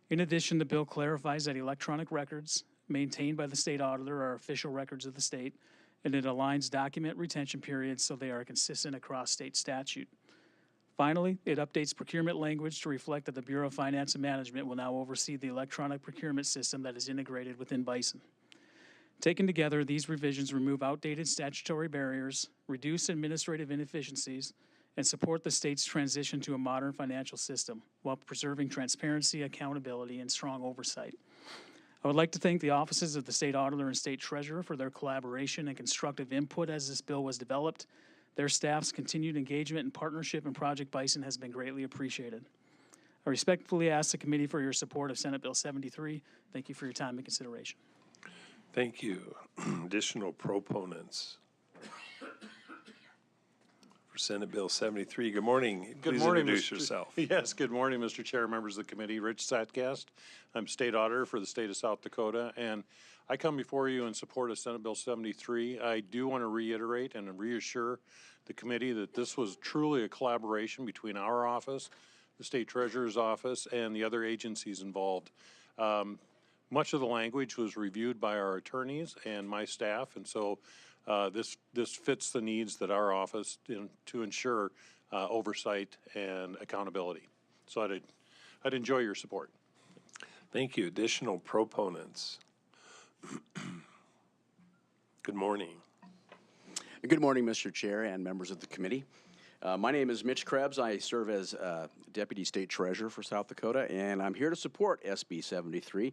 [SPEAKER 8] In addition, the bill clarifies that electronic records maintained by the state auditor are official records of the state, and it aligns document retention periods so they are consistent across state statute. Finally, it updates procurement language to reflect that the Bureau of Finance and Management will now oversee the electronic procurement system that is integrated within Bison. Taken together, these revisions remove outdated statutory barriers, reduce administrative inefficiencies, and support the state's transition to a modern financial system while preserving transparency, accountability, and strong oversight. I would like to thank the offices of the State Auditor and State Treasurer for their collaboration and constructive input as this bill was developed. Their staff's continued engagement and partnership in Project Bison has been greatly appreciated. I respectfully ask the committee for your support of Senate Bill 73. Thank you for your time and consideration.
[SPEAKER 11] Thank you. Additional proponents for Senate Bill 73. Good morning.
[SPEAKER 9] Good
[SPEAKER 11] Please
[SPEAKER 9] morning,
[SPEAKER 11] introduce
[SPEAKER 9] Mr.
[SPEAKER 11] yourself.
[SPEAKER 9] Yes, good morning, Mr. Chair, members of the committee. Rich Satgast. I'm State Auditor for the state of South Dakota, and I come before you in support of Senate Bill 73. I do want to reiterate and reassure the committee that this was truly a collaboration between our office, the State Treasurer's office, and the other agencies involved. Much of the language was reviewed by our attorneys and my staff, and so this fits the needs that our office to ensure oversight and accountability. So I'd enjoy your support.
[SPEAKER 11] Thank you. Additional proponents. Good morning.
[SPEAKER 23] Good morning, Mr. Chair and members of the committee. My name is Mitch Krebs. I serve as Deputy State Treasurer for South Dakota, and I'm here to support SB 73.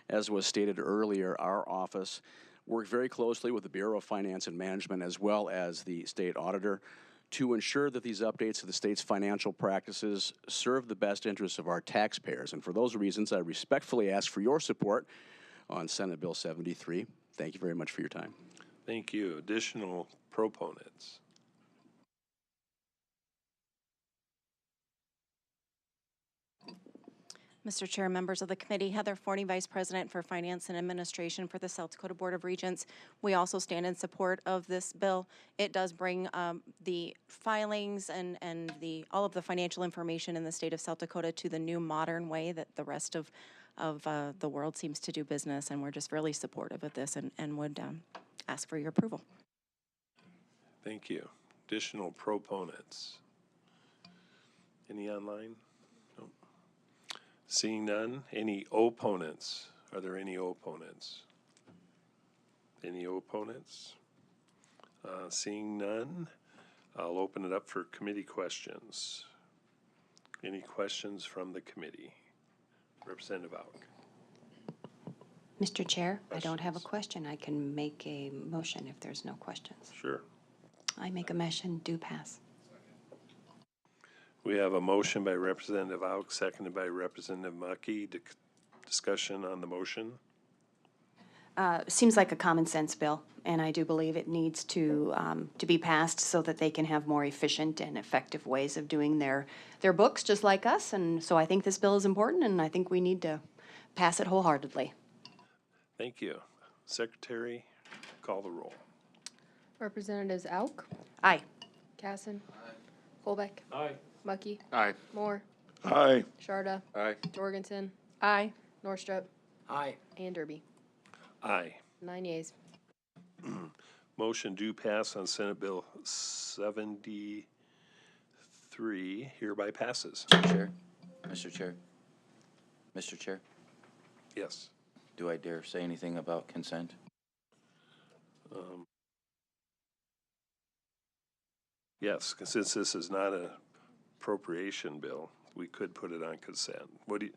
[SPEAKER 23] As was stated earlier, our office worked very closely with the Bureau of Finance and Management as well as the State Auditor to ensure that these updates to the state's financial practices serve the best interests of our taxpayers. And for those reasons, I respectfully ask for your support on Senate Bill 73. Thank you very much for your time.
[SPEAKER 11] Thank you. Additional proponents?
[SPEAKER 4] Mr. Chair, members of the committee, Heather Forney, Vice President for Finance and Administration for the South Dakota Board of Regents. We also stand in support of this bill. It does bring the filings and all of the financial information in the state of South Dakota to the new modern way that the rest of the world seems to do business, and we're just really supportive of this and would ask for your approval.
[SPEAKER 11] Thank you. Additional proponents? Any online? No. Seeing none, any opponents? Are there any opponents? Any opponents? Seeing none, I'll open it up for committee questions. Any questions from the committee? Representative Auk.
[SPEAKER 10] Mr. Chair, I don't have a question. I can make a motion if there's no questions.
[SPEAKER 11] Sure.
[SPEAKER 10] I make a motion, do pass.
[SPEAKER 11] We have a motion by Representative Auk, seconded by Representative Mucky. Discussion on the motion.
[SPEAKER 10] Seems like a common sense bill, and I do believe it needs to be passed so that they can have more efficient and effective ways of doing their books, just like us. And so I think this bill is important, and I think we need to pass it wholeheartedly.
[SPEAKER 11] Thank you. Secretary, call the roll.
[SPEAKER 20] Representatives Auk,
[SPEAKER 10] Aye.
[SPEAKER 20] Casson. Colbeck.
[SPEAKER 11] Aye.
[SPEAKER 20] Mucky.
[SPEAKER 14] Aye.
[SPEAKER 20] Moore.
[SPEAKER 14] Aye.
[SPEAKER 20] Sharda.
[SPEAKER 14] Aye.
[SPEAKER 20] Jorgensen.
[SPEAKER 12] Aye.
[SPEAKER 20] Norstrup.
[SPEAKER 5] Aye.
[SPEAKER 20] And Derby.
[SPEAKER 11] Aye.
[SPEAKER 20] 9 yeas.
[SPEAKER 11] Motion do pass on Senate Bill 73 hereby passes.
[SPEAKER 3] Mr. Chair, Mr. Chair, Mr. Chair,
[SPEAKER 11] Yes.
[SPEAKER 3] do I dare say anything about consent?
[SPEAKER 11] Yes, 'cause since this is not a appropriation bill, we could put it on consent. What do you,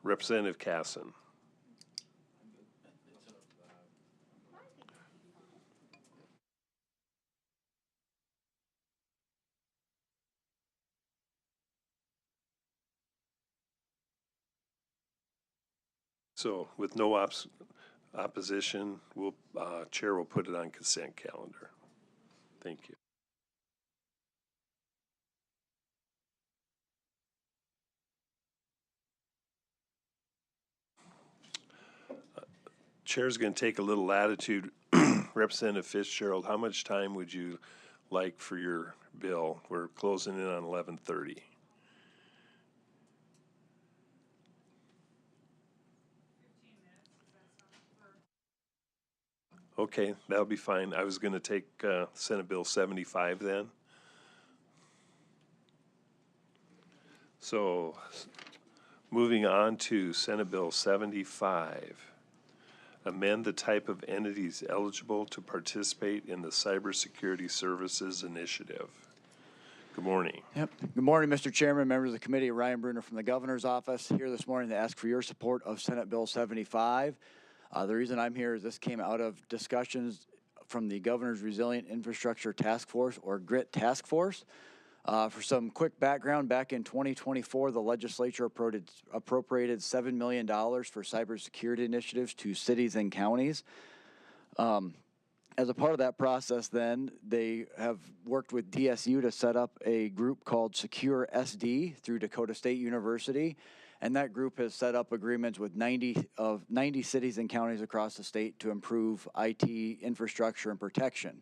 [SPEAKER 11] Representative Casson? So with no opposition, Chair will put it on consent calendar. Thank you. Chair's going to take a little latitude. Representative Fitzgerald, how much time would you like for your bill? We're closing in on 11:30. Okay, that'll be fine. I was going to take Senate Bill 75 then. So, moving on to Senate Bill 75. Amend the type of entities eligible to participate in the Cybersecurity Services Initiative. Good morning.
[SPEAKER 16] Yep. Good morning, Mr. Chairman, members of the committee. Ryan Bruner from the Governor's Office here this morning to ask for your support of Senate Bill 75. The reason I'm here is this came out of discussions from the Governor's Resilient Infrastructure Task Force, or GRIT Task Force. For some quick background, back in 2024, the legislature appropriated $7 million for cybersecurity initiatives to cities and counties. As a part of that process, then, they have worked with DSU to set up a group called Secure SD through Dakota State University. And that group has set up agreements with 90 cities and counties across the state to improve IT infrastructure and protection.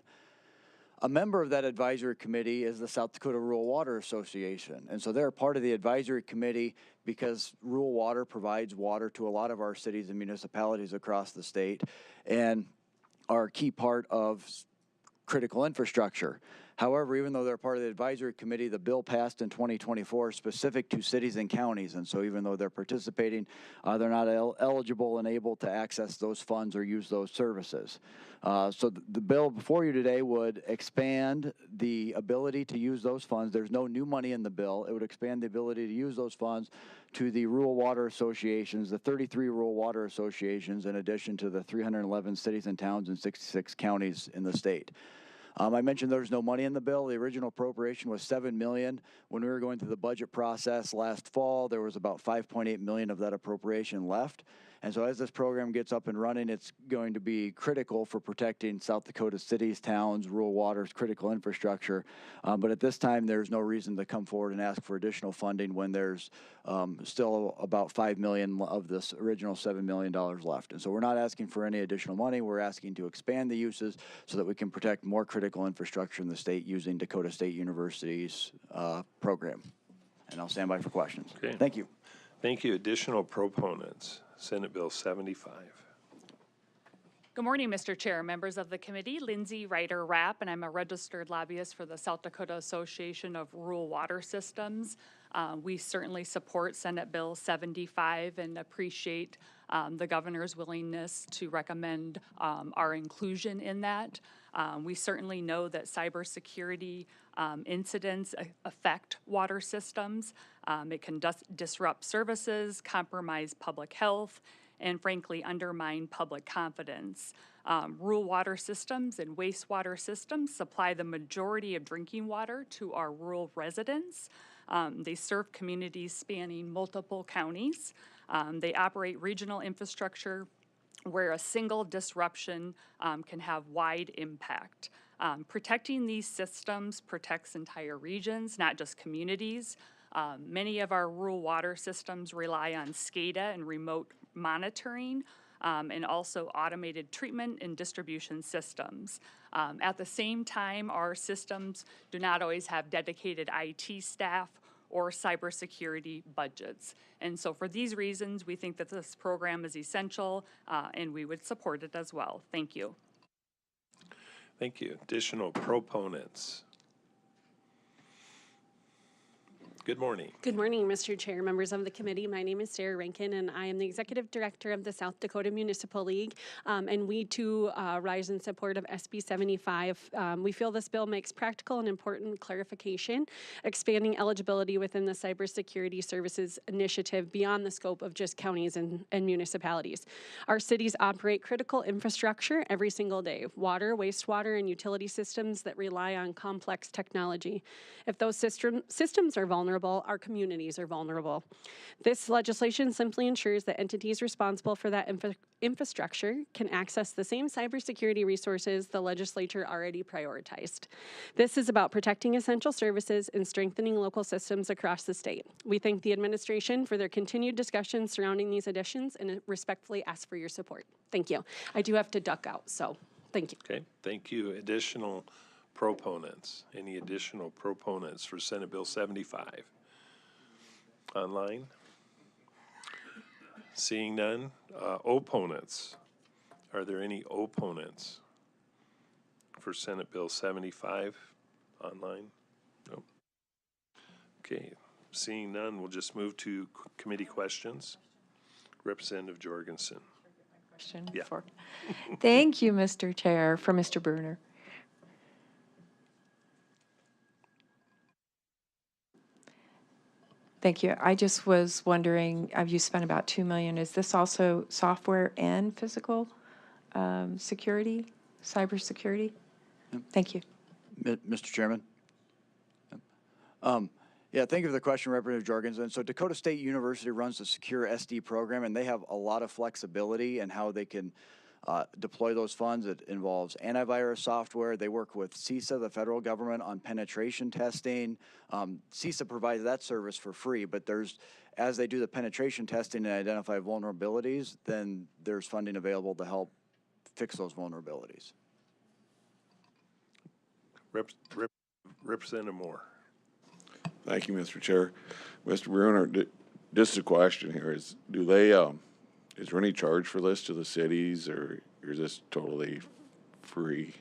[SPEAKER 16] A member of that advisory committee is the South Dakota Rural Water Association. And so they're part of the advisory committee because rural water provides water to a lot of our cities and municipalities across the state and are a key part of critical infrastructure. However, even though they're part of the advisory committee, the bill passed in 2024 specific to cities and counties. And so even though they're participating, they're not eligible and able to access those funds or use those services. So the bill before you today would expand the ability to use those funds. There's no new money in the bill. It would expand the ability to use those funds to the rural water associations, the 33 rural water associations, in addition to the 311 cities and towns and 66 counties in the state. I mentioned there's no money in the bill. The original appropriation was $7 million. When we were going through the budget process last fall, there was about $5.8 million of that appropriation left. And so as this program gets up and running, it's going to be critical for protecting South Dakota cities, towns, rural waters, critical infrastructure. But at this time, there's no reason to come forward and ask for additional funding when there's still about $5 million of this original $7 million left. And so we're not asking for any additional money. We're asking to expand the uses so that we can protect more critical infrastructure in the state using Dakota State University's program. And I'll stand by for questions.
[SPEAKER 11] Okay.
[SPEAKER 16] Thank you.
[SPEAKER 11] Thank you. Additional proponents, Senate Bill 75.
[SPEAKER 6] Good morning, Mr. Chair, members of the committee. Lindsay Ryder-Rapp, and I'm a registered lobbyist for the South Dakota Association of Rural Water Systems. We certainly support Senate Bill 75 and appreciate the governor's willingness to recommend our inclusion in that. We certainly know that cybersecurity incidents affect water systems. It can disrupt services, compromise public health, and frankly undermine public confidence. Rural water systems and wastewater systems supply the majority of drinking water to our rural residents. They serve communities spanning multiple counties. They operate regional infrastructure where a single disruption can have wide impact. Protecting these systems protects entire regions, not just communities. Many of our rural water systems rely on SCADA and remote monitoring, and also automated treatment and distribution systems. At the same time, our systems do not always have dedicated IT staff or cybersecurity budgets. And so for these reasons, we think that this program is essential, and we would support it as well. Thank you.
[SPEAKER 11] Thank you. Additional proponents. Good morning.
[SPEAKER 17] Good morning, Mr. Chair, members of the committee. My name is Sarah Rankin, and I am the Executive Director of the South Dakota Municipal League. And we too rise in support of SB 75. We feel this bill makes practical and important clarification, expanding eligibility within the Cybersecurity Services Initiative beyond the scope of just counties and municipalities. Our cities operate critical infrastructure every single day: water, wastewater, and utility systems that rely on complex technology. If those systems are vulnerable, our communities are vulnerable. This legislation simply ensures that entities responsible for that infrastructure can access the same cybersecurity resources the legislature already prioritized. This is about protecting essential services and strengthening local systems across the state. We thank the administration for their continued discussions surrounding these additions and respectfully ask for your support. Thank you. I do have to duck out, so thank you.
[SPEAKER 11] Okay, thank you. Additional proponents. Any additional proponents for Senate Bill 75? Online? Seeing none. Opponents. Are there any opponents for Senate Bill 75 online? No. Okay, seeing none, we'll just move to committee questions. Representative Jorgensen.
[SPEAKER 22] Question
[SPEAKER 11] Yeah.
[SPEAKER 22] for. Thank you, Mr. Chair. For Mr. Bruner. Thank you. I just was wondering, you spent about $2 million. Is this also software and physical security, cybersecurity? Thank you.
[SPEAKER 16] Mr. Chairman? Yeah, thank you for the question, Representative Jorgensen. So Dakota State University runs the Secure SD program, and they have a lot of flexibility in how they can deploy those funds. It involves antivirus software. They work with CISA, the federal government, on penetration testing. CISA provides that service for free, but as they do the penetration testing and identify vulnerabilities, then there's funding available to help fix those vulnerabilities.
[SPEAKER 11] Representative Moore.
[SPEAKER 18] Thank you, Mr. Chair. Mr. Bruner, just a question here is, do they, is there any charge for this to the cities, or is this totally free?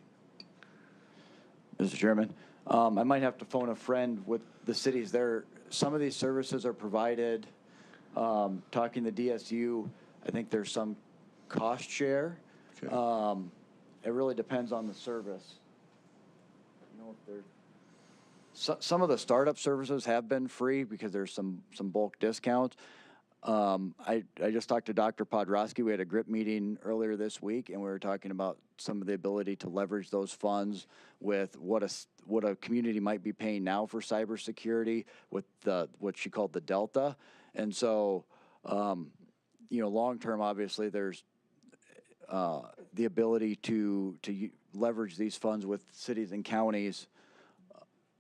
[SPEAKER 16] Mr. Chairman, I might have to phone a friend with the cities there. Some of these services are provided, talking to DSU, I think there's some cost share. Okay. It really depends on the service. You know, if there's some of the startup services have been free because there's some bulk discounts. I just talked to Dr. Podrosky. We had a GRIP meeting earlier this week, and we were talking about some of the ability to leverage those funds with what a community might be paying now for cybersecurity with what she called the Delta. And so long-term, obviously, there's the ability to leverage these funds with cities and counties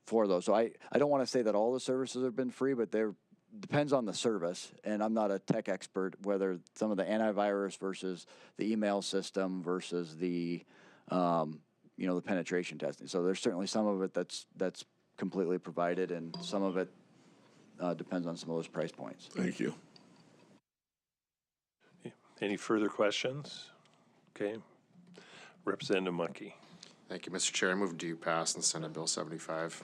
[SPEAKER 16] for those. So I don't want to say that all the services have been free, but they're depends on the service, and I'm not a tech expert, whether some of the antivirus versus the email system versus the, the penetration testing. So there's certainly some of it that's completely provided, and some of it depends on some of those price points.
[SPEAKER 18] Thank you.
[SPEAKER 11] Any further questions? Okay. Representative Mucky.
[SPEAKER 14] Thank you, Mr. Chair. I move to pass on Senate Bill 75.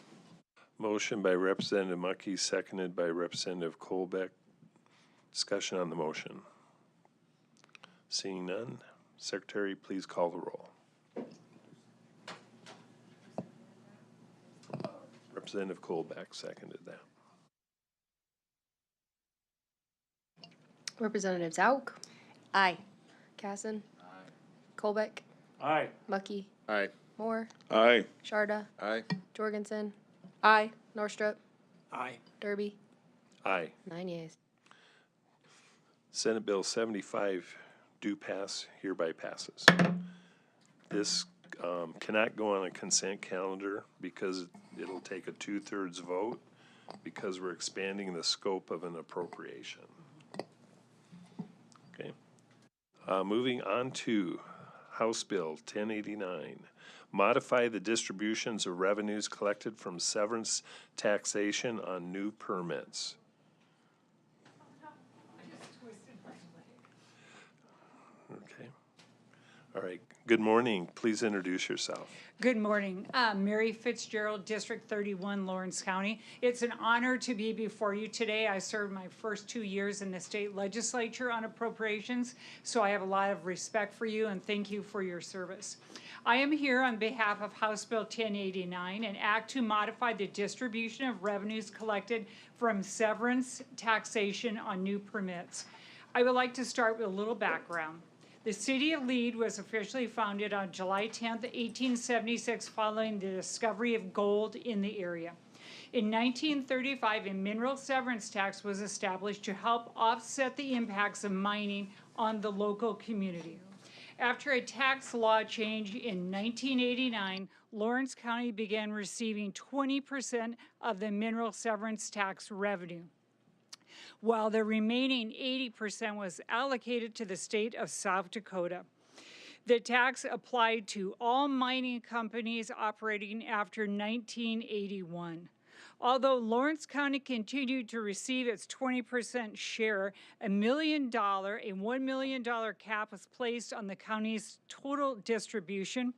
[SPEAKER 11] Motion by Representative Mucky, seconded by Representative Colbeck. Discussion on the motion. Seeing none, Secretary, please call the roll. Representative Colbeck seconded that.
[SPEAKER 20] Representatives Auk,
[SPEAKER 10] Aye.
[SPEAKER 20] Casson. Aye. Colbeck.
[SPEAKER 9] Aye.
[SPEAKER 20] Mucky.
[SPEAKER 14] Aye.
[SPEAKER 20] Moore.
[SPEAKER 18] Aye.
[SPEAKER 20] Sharda.
[SPEAKER 14] Aye.
[SPEAKER 20] Jorgensen.
[SPEAKER 10] Aye.
[SPEAKER 20] Norstrup.
[SPEAKER 9] Aye.
[SPEAKER 20] Derby.
[SPEAKER 11] Aye.
[SPEAKER 20] 9 yeas.
[SPEAKER 11] Senate Bill 75 do pass, hereby passes. This cannot go on a consent calendar because it'll take a 2/3 vote because we're expanding the scope of an appropriation. Okay. Moving on to House Bill 1089. Modify the distributions of revenues collected from severance taxation on new permits. Okay. All right. Good morning. Please introduce yourself.
[SPEAKER 1] Good morning. Mary Fitzgerald, District 31, Lawrence County. It's an honor to be before you today. I served my first 2 years in the state legislature on appropriations, so I have a lot of respect for you and thank you for your service. I am here on behalf of House Bill 1089, an act to modify the distribution of revenues collected from severance taxation on new permits. I would like to start with a little background. The city of Lead was officially founded on July 10th, 1876, following the discovery of gold in the area. In 1935, a mineral severance tax was established to help offset the impacts of mining on the local community. After a tax law change in 1989, Lawrence County began receiving 20% of the mineral severance tax revenue, while the remaining 80% was allocated to the state of South Dakota. The tax applied to all mining companies operating after 1981. Although Lawrence County continued to receive its 20% share, a $1 million cap was placed on the county's total distribution.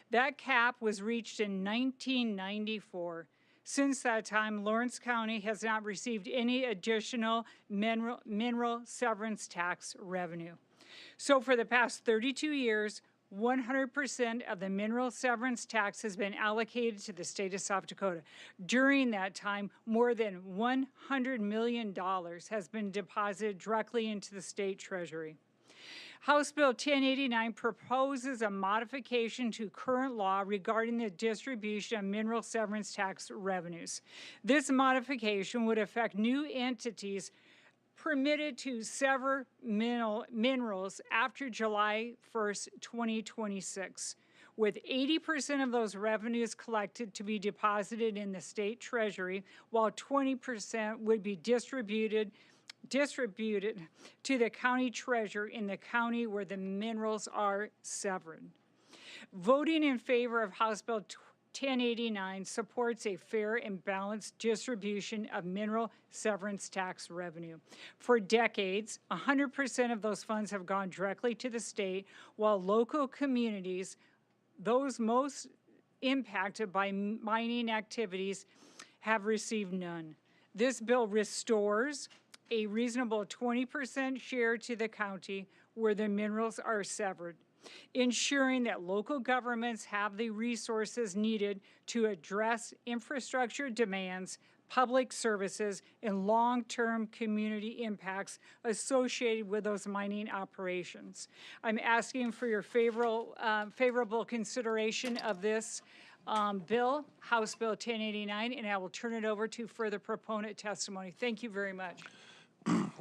[SPEAKER 1] That cap was reached in 1994. Since that time, Lawrence County has not received any additional mineral severance tax revenue. So for the past 32 years, 100% of the mineral severance tax has been allocated to the state of South Dakota. During that time, more than $100 million has been deposited directly into the state treasury. House Bill 1089 proposes a modification to current law regarding the distribution of mineral severance tax revenues. This modification would affect new entities permitted to sever minerals after July 1st, 2026, with 80% of those revenues collected to be deposited in the state treasury, while 20% would be distributed to the county treasurer in the county where the minerals are severed. Voting in favor of House Bill 1089 supports a fair and balanced distribution of mineral severance tax revenue. For decades, 100% of those funds have gone directly to the state, while local communities, those most impacted by mining activities, have received none. This bill restores a reasonable 20% share to the county where the minerals are severed, ensuring that local governments have the resources needed to address infrastructure demands, public services, and long-term community impacts associated with those mining operations. I'm asking for your favorable consideration of this bill, House Bill 1089, and I will turn it over to further proponent testimony. Thank you very much.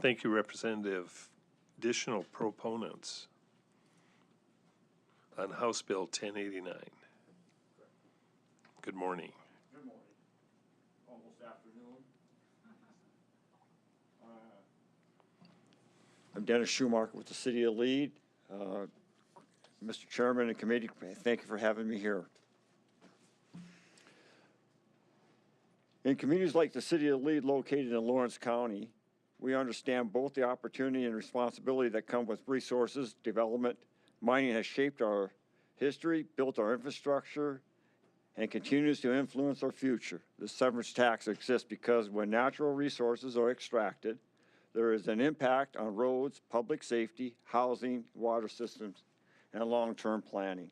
[SPEAKER 11] Thank you, Representative additional proponents on House Bill 1089? Good morning.
[SPEAKER 2] Good morning. Almost afternoon. I'm Dennis Schumacher with the City of Lead. Mr. Chairman and committee, thank you for having me here. In communities like the City of Lead located in Lawrence County, we understand both the opportunity and responsibility that come with resources, development. Mining has shaped our history, built our infrastructure, and continues to influence our future. The severance tax exists because when natural resources are extracted, there is an impact on roads, public safety, housing, water systems, and long-term planning.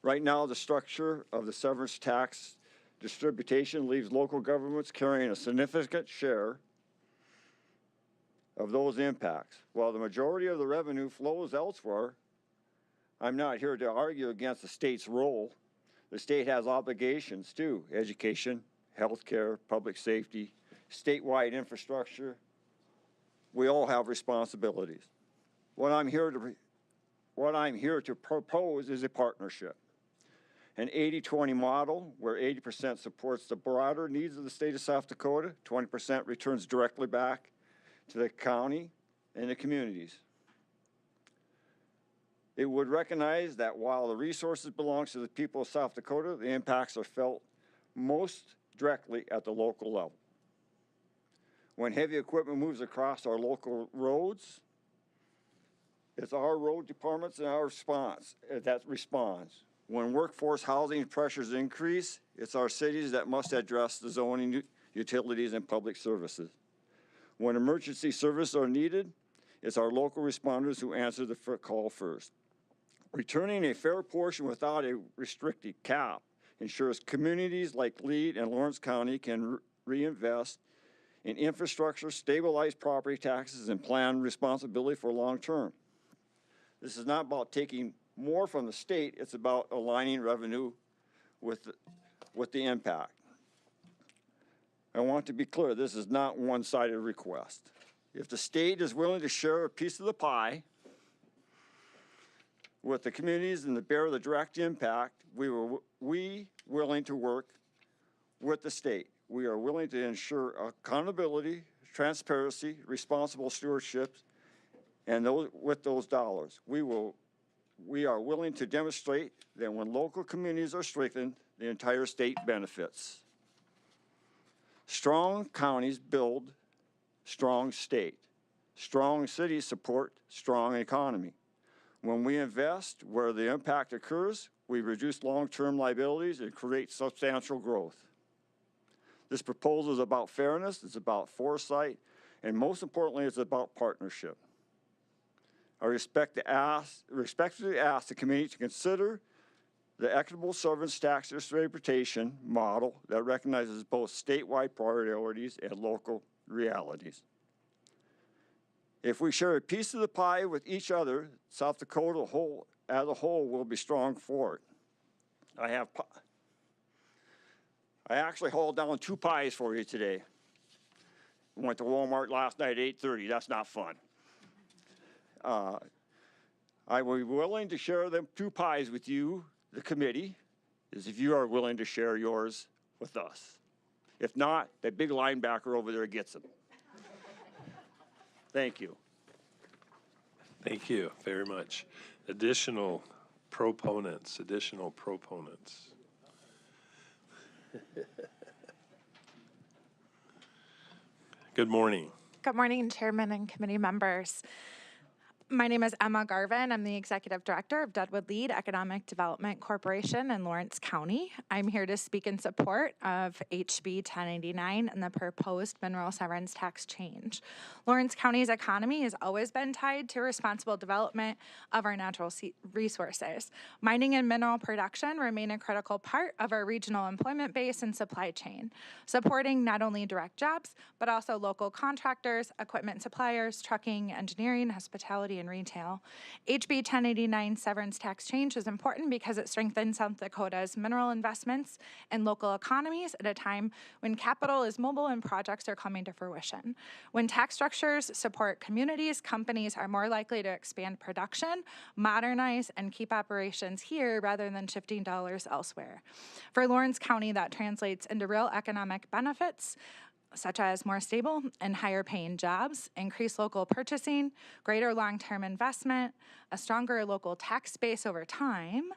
[SPEAKER 2] Right now, the structure of the severance tax distribution leaves local governments carrying a significant share of those impacts. While the majority of the revenue flows elsewhere, I'm not here to argue against the state's role. The state has obligations too: education, healthcare, public safety, statewide infrastructure. We all have responsibilities. What I'm here to propose is a partnership. An 80-20 model where 80% supports the broader needs of the state of South Dakota, 20% returns directly back to the county and the communities. It would recognize that while the resources belong to the people of South Dakota, the impacts are felt most directly at the local level. When heavy equipment moves across our local roads, it's our road departments and our response that responds. When workforce housing pressures increase, it's our cities that must address the zoning, utilities, and public services. When emergency services are needed, it's our local responders who answer the call first. Returning a fair portion without a restricted cap ensures communities like Lead and Lawrence County can reinvest in infrastructure, stabilize property taxes, and plan responsibility for long term. This is not about taking more from the state, it's about aligning revenue with the impact. I want to be clear, this is not one-sided request. If the state is willing to share a piece of the pie with the communities and to bear the direct impact, we willing to work with the state. We are willing to ensure accountability, transparency, responsible stewardship, and with those dollars. We are willing to demonstrate that when local communities are strengthened, the entire state benefits. Strong counties build strong state. Strong cities support strong economy. When we invest where the impact occurs, we reduce long-term liabilities and create substantial growth. This proposal is about fairness, it's about foresight, and most importantly, it's about partnership. I respectfully ask the committee to consider the equitable severance tax distribution model that recognizes both statewide priorities and local realities. If we share a piece of the pie with each other, South Dakota as a whole will be strong for it. I actually hauled down 2 pies for you today. Went to Walmart last night at 8:30. That's not fun. I will be willing to share them 2 pies with you, the committee, is if you are willing to share yours with us. If not, that big linebacker over there gets them. Thank you.
[SPEAKER 11] Thank you very much. Additional proponents. Good morning.
[SPEAKER 7] Good morning, Chairman and committee members. My name is Emma Garvin. I'm the Executive Director of Deadwood Lead Economic Development Corporation in Lawrence County. I'm here to speak in support of HB 1089 and the proposed mineral severance tax change. Lawrence County's economy has always been tied to responsible development of our natural resources. Mining and mineral production remain a critical part of our regional employment base and supply chain, supporting not only direct jobs, but also local contractors, equipment suppliers, trucking, engineering, hospitality, property and retail. HB 1089 severance tax change is important because it strengthens South Dakota's mineral investments and local economies at a time when capital is mobile and projects are coming to fruition. When tax structures support communities, companies are more likely to expand production, modernize, and keep operations here rather than shifting dollars elsewhere. For Lawrence County, that translates into real economic benefits, such as more stable and higher paying jobs, increased local purchasing, greater long-term investment, a stronger local tax base over time.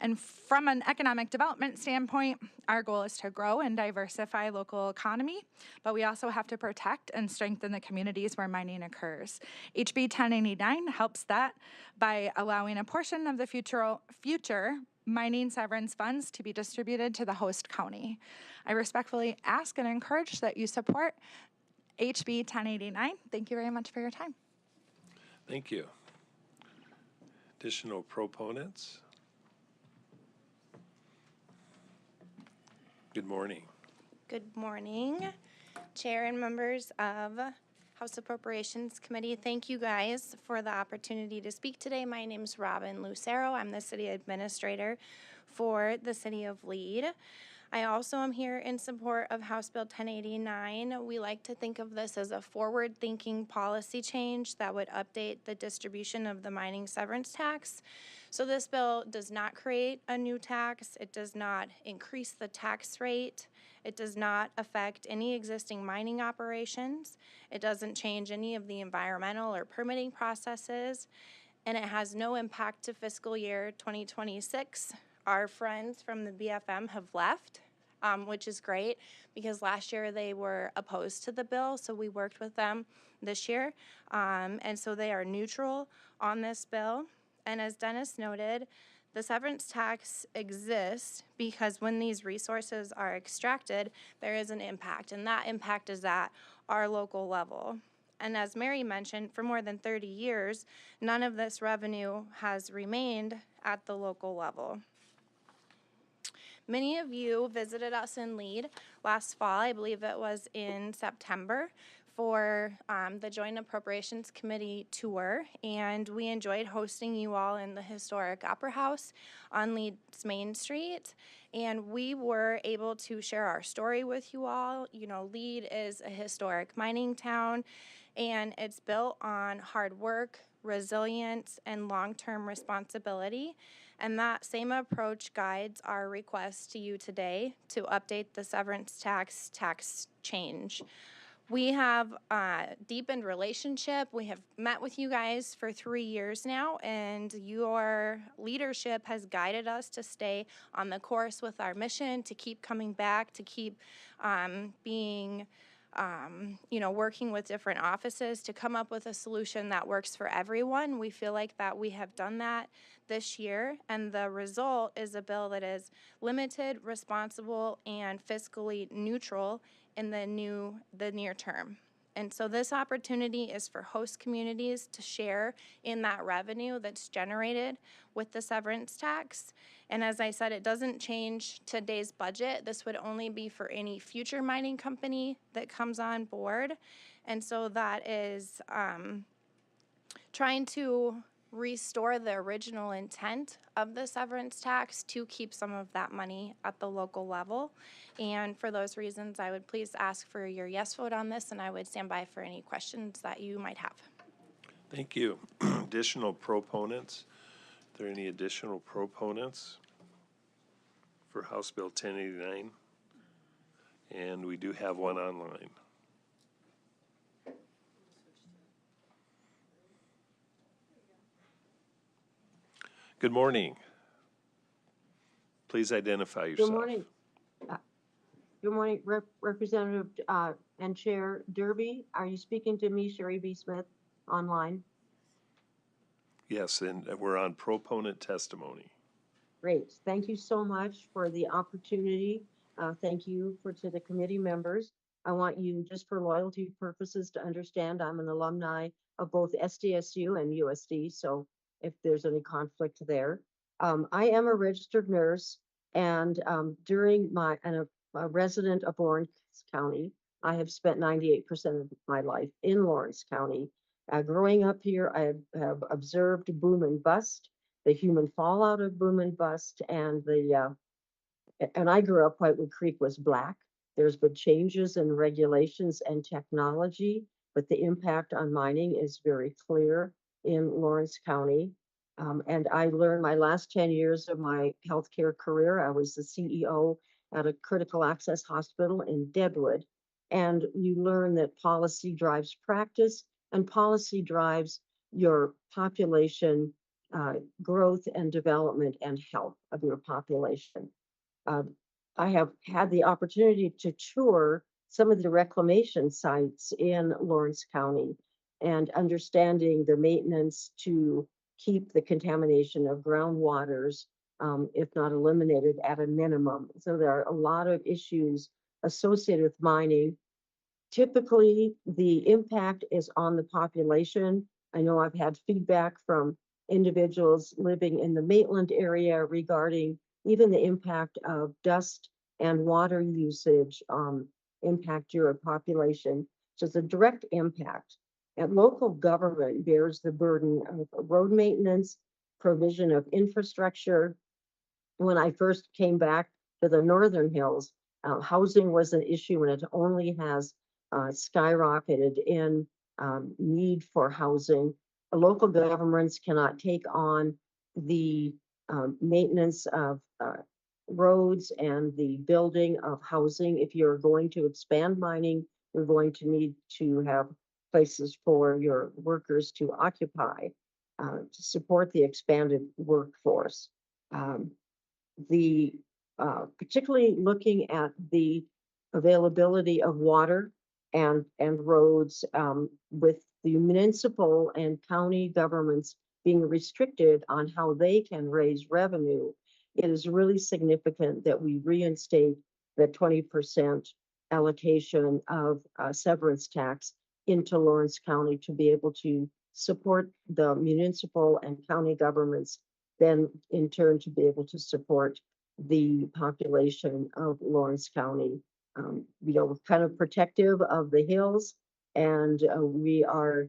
[SPEAKER 7] And from an economic development standpoint, our goal is to grow and diversify local economy, but we also have to protect and strengthen the communities where mining occurs. HB 1089 helps that by allowing a portion of the future mining severance funds to be distributed to the host county. I respectfully ask and encourage that you support HB 1089. Thank you very much for your time.
[SPEAKER 11] Thank you. Additional proponents? Good morning.
[SPEAKER 13] Good morning, Chair and members of House Appropriations Committee. Thank you guys for the opportunity to speak today. My name is Robin Lucero. I'm the City Administrator for the City of Lead. I also am here in support of House Bill 1089. We like to think of this as a forward-thinking policy change that would update the distribution of the mining severance tax. So this bill does not create a new tax. It does not increase the tax rate. It does not affect any existing mining operations. It doesn't change any of the environmental or permitting processes. And it has no impact to fiscal year 2026. Our friends from the BFM have left, which is great because last year they were opposed to the bill, so we worked with them this year. And so they are neutral on this bill. And as Dennis noted, the severance tax exists because when these resources are extracted, there is an impact, and that impact is at our local level. And as Mary mentioned, for more than 30 years, none of this revenue has remained at the local level. Many of you visited us in Lead last fall, I believe it was in September, for the Joint Appropriations Committee tour, and we enjoyed hosting you all in the historic Opera House on Lead's Main Street, and we were able to share our story with you all. You know, Lead is a historic mining town, and it's built on hard work, resilience, and long-term responsibility. And that same approach guides our request to you today to update the severance tax change. We have a deepened relationship. We have met with you guys for 3 years now, and your leadership has guided us to stay on the course with our mission, to keep coming back, to keep being working with different offices to come up with a solution that works for everyone. We feel like that we have done that this year, and the result is a bill that is limited, responsible, and fiscally neutral in the near term. And so this opportunity is for host communities to share in that revenue that's generated with the severance tax. And as I said, it doesn't change today's budget. This would only be for any future mining company that comes on board. And so that is trying to restore the original intent of the severance tax to keep some of that money at the local level. And for those reasons, I would please ask for your yes vote on this, and I would stand by for any questions that you might have.
[SPEAKER 11] Thank you. Additional proponents? Are there any additional proponents for House Bill 1089? And we do have one online. Good morning. Please identify yourself.
[SPEAKER 19] Good morning. Good morning, Representative and Chair Derby. Are you speaking to me, Sherry B. Smith, online?
[SPEAKER 11] Yes, and we're on proponent testimony.
[SPEAKER 19] Great. Thank you so much for the opportunity. Thank you to the committee members. I want you, just for loyalty purposes, to understand I'm an alumni of both SDSU and USD, so if there's any conflict there. I am a registered nurse, and during a resident of Lawrence County, I have spent 98% of my life in Lawrence County. Growing up here, have observed boom and bust, the human fallout of boom and bust, and I grew up, Whitewood Creek was black. There's been changes in regulations and technology, but the impact on mining is very clear in Lawrence County. And I learned my last 10 years of my healthcare career, I was the CEO at a critical access hospital in Deadwood. And you learn that policy drives practice and policy drives your population growth and development and health of your population. I have had the opportunity to tour some of the reclamation sites in Lawrence County and understanding the maintenance to keep the contamination of groundwaters, if not eliminated, at a minimum. So there are a lot of issues associated with mining. Typically, the impact is on the population. I know I've had feedback from individuals living in the Maitland area regarding even the impact of dust and water usage impact your population. So it's a direct impact. And local government bears the burden of road maintenance, provision of infrastructure. When I first came back to the Northern Hills, housing was an issue, and it only has skyrocketed in need for housing. Local governments cannot take on the maintenance of roads and the building of housing. If you're going to expand mining, you're going to need to have places for your workers to occupy to support the expanded workforce. Particularly looking at the availability of water and roads with the municipal and county governments being restricted on how they can raise revenue, it is really significant that we reinstate the 20% allocation of severance tax into Lawrence County to be able to support the municipal and county governments, then in turn to be able to support the population of Lawrence County. Kind of protective of the hills, and we are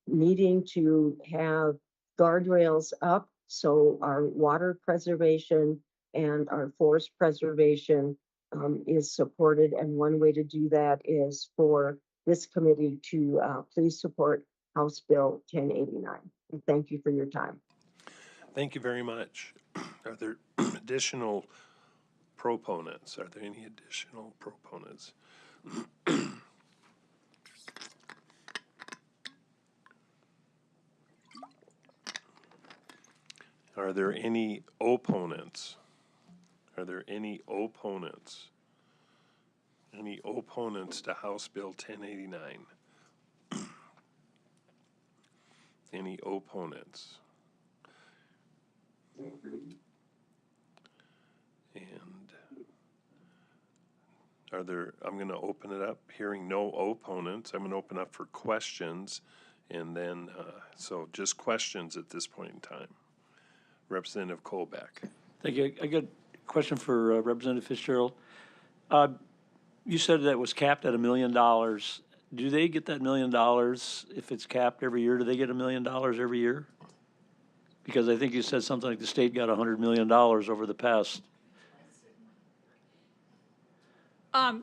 [SPEAKER 19] needing to have guardrails up so our water preservation and our forest preservation is supported. And one way to do that is for this committee to please support House Bill 1089. And thank you for your time.
[SPEAKER 11] Thank you very much. Are there additional proponents? Are there any additional proponents? Are there any opponents? Are there any opponents? Any opponents to House Bill 1089? Any opponents? And are there, I'm going to open it up, hearing no opponents, I'm going to open up for questions, and then, so just questions at this point in time. Representative Colbeck.
[SPEAKER 8] Thank you. I got a question for Representative Fitzgerald. You said that was capped at $1 million. Do they get that $1 million if it's capped every year? Do they get $1 million every year? Because I think you said something like the state got $100 million over the past.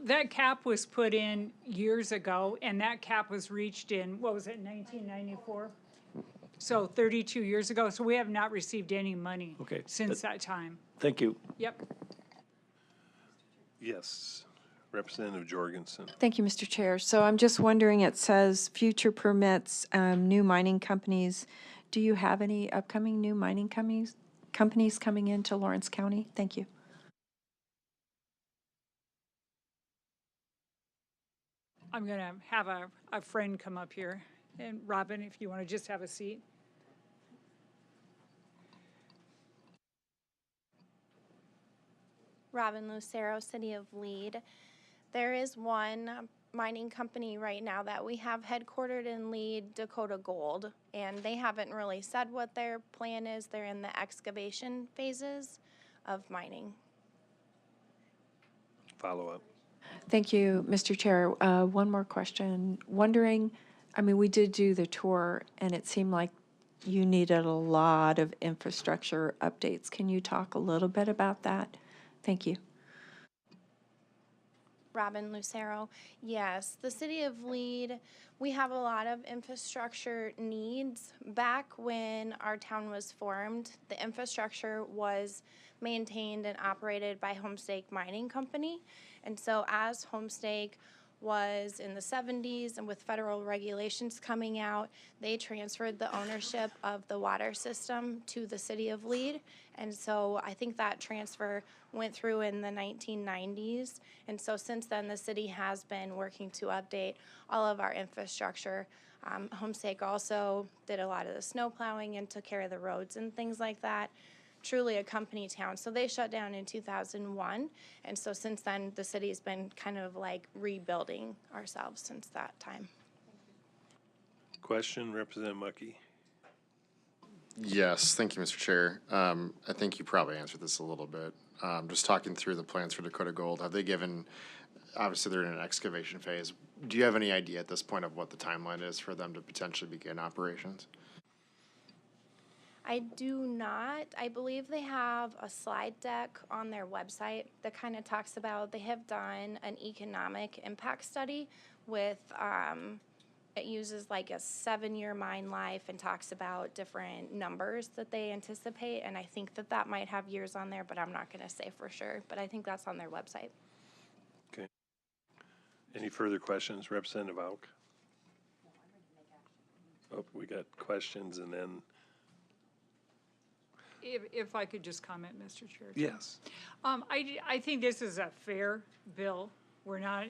[SPEAKER 1] That cap was put in years ago, and that cap was reached in, what was it, 1994? So 32 years ago. So we have not received any money since that time.
[SPEAKER 8] Thank you.
[SPEAKER 1] Yep.
[SPEAKER 11] Yes, Representative Jorgensen.
[SPEAKER 22] Thank you, Mr. Chair. So I'm just wondering, it says future permits, new mining companies. Do you have any upcoming new mining companies coming into Lawrence County? Thank you.
[SPEAKER 1] I'm going to have a friend come up here. And Robin, if you want to just have a seat.
[SPEAKER 13] Robin Lucero, City of Lead. There is one mining company right now that we have headquartered in Lead, Dakota Gold, and they haven't really said what their plan is. They're in the excavation phases of mining.
[SPEAKER 11] Follow up.
[SPEAKER 22] Thank you, Mr. Chair. One more question. Wondering, I mean, we did do the tour, and it seemed like you needed a lot of infrastructure updates. Can you talk a little bit about that? Thank you.
[SPEAKER 13] Robin Lucero. Yes, the city of Lead, we have a lot of infrastructure needs. Back when our town was formed, the infrastructure was maintained and operated by Homestake Mining Company. And so as Homestake was in the 70s and with federal regulations coming out, they transferred the ownership of the water system to the city of Lead. And so I think that transfer went through in the 1990s. And so since then, the city has been working to update all of our infrastructure. Homestake also did a lot of the snow plowing and took care of the roads and things like that. Truly a company town. So they shut down in 2001. And so since then, the city's been kind of like rebuilding ourselves since that time.
[SPEAKER 11] Question, Representative Mucky.
[SPEAKER 14] Yes, thank you, Mr. Chair. I think you probably answered this a little bit. Just talking through the plans for Dakota Gold, have they given, obviously they're in an excavation phase. Do you have any idea at this point of what the timeline is for them to potentially begin operations?
[SPEAKER 13] I do not. I believe they have a slide deck on their website that kind of talks about, they have done an economic impact study with, it uses like a 7-year mine life and talks about different numbers that they anticipate. And I think that that might have years on there, but I'm not going to say for sure. But I think that's on their website.
[SPEAKER 11] Okay. Any further questions, Representative Auk? Oh, we got questions and then.
[SPEAKER 1] If I could just comment, Mr. Chair.
[SPEAKER 11] Yes.
[SPEAKER 1] I think this is a fair bill. We're not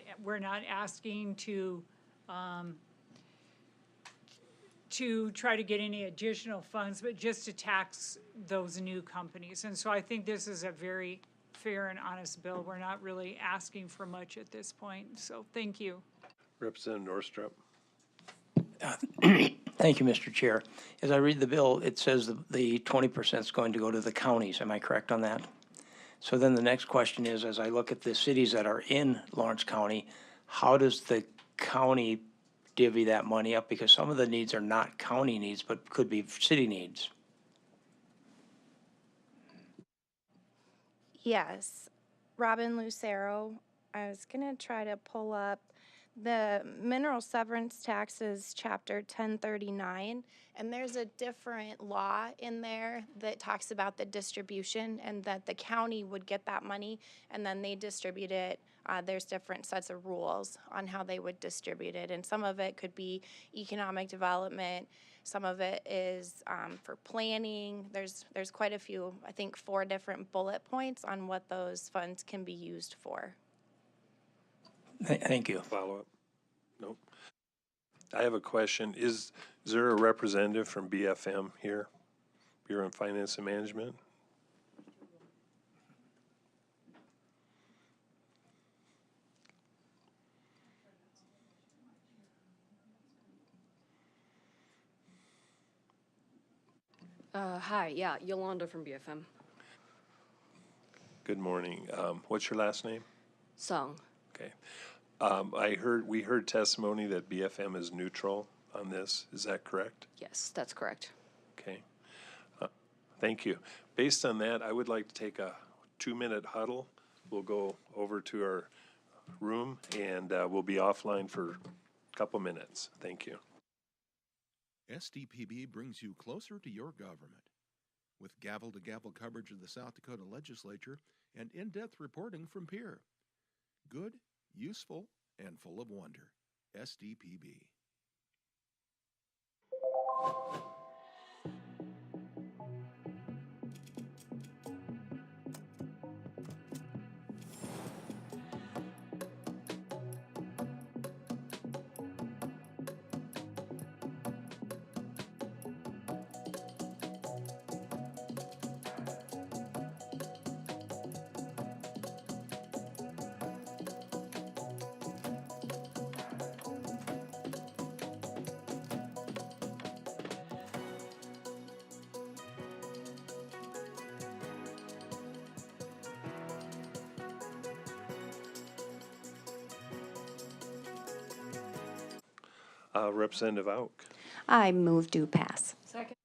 [SPEAKER 1] asking to try to get any additional funds, but just to tax those new companies. And so I think this is a very fair and honest bill. We're not really asking for much at this point. So thank you.
[SPEAKER 11] Representative Norstrup.
[SPEAKER 15] Thank you, Mr. Chair. As I read the bill, it says the 20% is going to go to the counties. Am I correct on that? So then the next question is, as I look at the cities that are in Lawrence County, how does the county divvy that money up? Because some of the needs are not county needs, but could be city needs.
[SPEAKER 13] Yes. Robin Lucero. I was going to try to pull up the mineral severance taxes, chapter 1039, and there's a different law in there that talks about the distribution and that the county would get that money and then they distribute it. There's different sets of rules on how they would distribute it, and some of it could be economic development. Some of it is for planning. There's quite a few, I think 4 different bullet points on what those funds can be used for.
[SPEAKER 15] Thank you.
[SPEAKER 11] Follow up? Nope. I have a question. Is there a representative from BFM here? Bureau of Finance and Management?
[SPEAKER 21] Hi, yeah, Yolanda from BFM.
[SPEAKER 11] Good morning. What's your last name?
[SPEAKER 21] Song.
[SPEAKER 11] Okay. We heard testimony that BFM is neutral on this. Is that correct?
[SPEAKER 21] Yes, that's correct.
[SPEAKER 11] Okay. Thank you. Based on that, I would like to take a 2-minute huddle. We'll go over to our room and we'll be offline for a couple minutes. Thank you.
[SPEAKER 23] SDPB brings you closer to your government. With gavel-to-gavel coverage of the South Dakota legislature and in-depth reporting from Pierre. Good, useful, and full of wonder. SDPB.
[SPEAKER 11] Representative Auk.
[SPEAKER 10] I move to pass.
[SPEAKER 6] Second.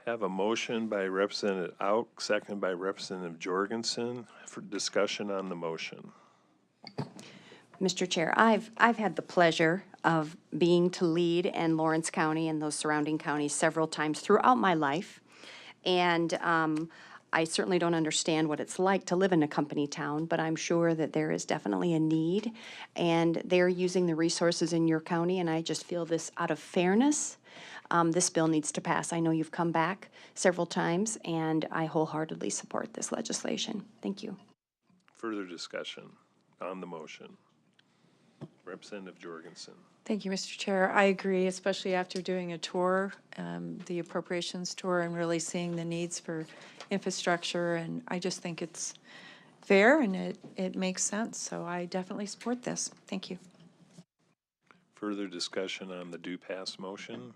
[SPEAKER 11] Have a motion by Representative Auk, second by Representative Jorgensen for discussion on the motion.
[SPEAKER 10] Mr. Chair, I've had the pleasure of being to Lead and Lawrence County and those surrounding counties several times throughout my life. And I certainly don't understand what it's like to live in a company town, but I'm sure that there is definitely a need. And they're using the resources in your county, and I just feel this out of fairness. This bill needs to pass. I know you've come back several times, and I wholeheartedly support this legislation. Thank you.
[SPEAKER 11] Further discussion on the motion. Representative Jorgensen.
[SPEAKER 22] Thank you, Mr. Chair. I agree, especially after doing a tour, the appropriations tour, and really seeing the needs for infrastructure. And I just think it's fair and it makes sense. So I definitely support this. Thank you.
[SPEAKER 11] Further discussion on the do pass motion.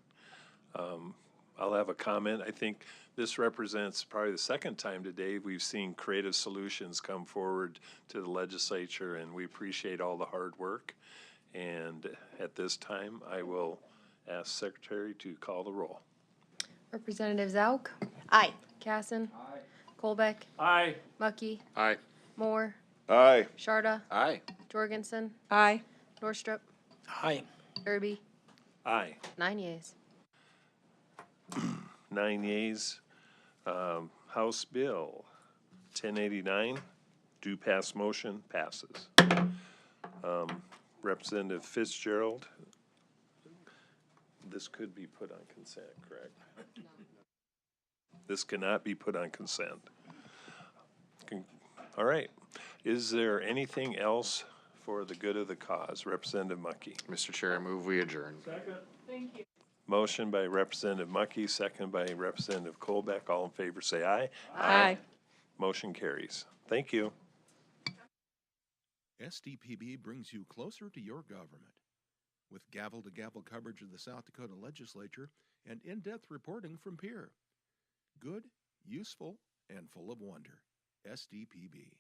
[SPEAKER 11] I'll have a comment. I think this represents probably the second time today we've seen creative solutions come forward to the legislature, and we appreciate all the hard work. And at this time, I will ask Secretary to call the roll.
[SPEAKER 20] Representatives Auk,
[SPEAKER 10] Aye.
[SPEAKER 20] Casson. Aye. Colbeck.
[SPEAKER 8] Aye.
[SPEAKER 20] Mucky.
[SPEAKER 14] Aye.
[SPEAKER 20] Moore.
[SPEAKER 18] Aye.
[SPEAKER 20] Sharda.
[SPEAKER 18] Aye.
[SPEAKER 20] Jorgensen.
[SPEAKER 22] Aye.
[SPEAKER 20] Norstrup.
[SPEAKER 15] Aye.
[SPEAKER 20] Irby.
[SPEAKER 11] Aye.
[SPEAKER 20] 9 yeas.
[SPEAKER 11] 9 yeas. House Bill 1089, do pass motion, passes. Representative Fitzgerald, this could be put on consent, correct? This cannot be put on consent. All right. Is there anything else for the good of the cause? Representative Mucky.
[SPEAKER 14] Mr. Chair, I move we adjourn.
[SPEAKER 22] Thank you.
[SPEAKER 11] Motion by Representative Mucky, second by Representative Colbeck. All in favor say aye.
[SPEAKER 22] Aye.
[SPEAKER 11] Motion carries. Thank you.
[SPEAKER 23] SDPB brings you closer to your government. With gavel-to-gavel coverage of the South Dakota legislature and in-depth reporting from Pierre. Good, useful, and full of wonder. SDPB.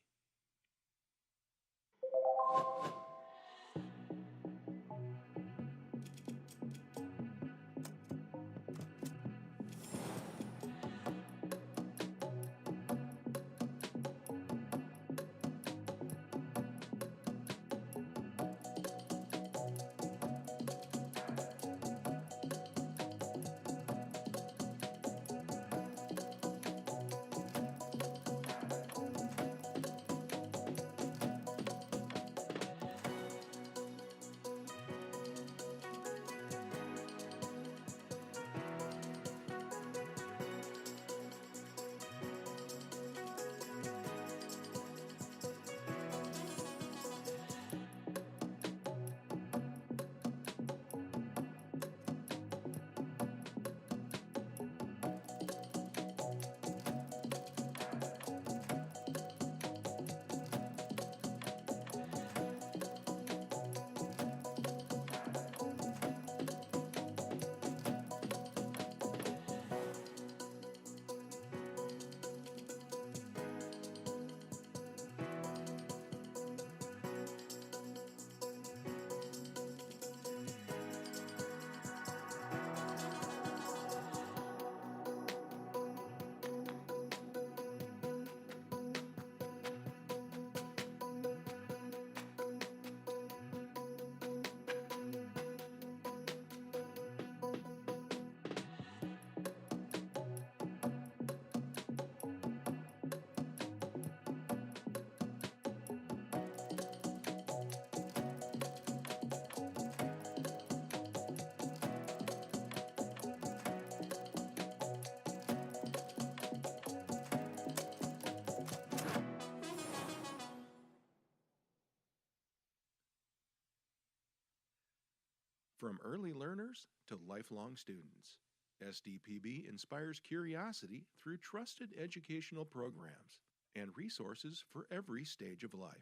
[SPEAKER 23] From early learners to lifelong students, SDPB inspires curiosity through trusted educational programs and resources for every stage of life.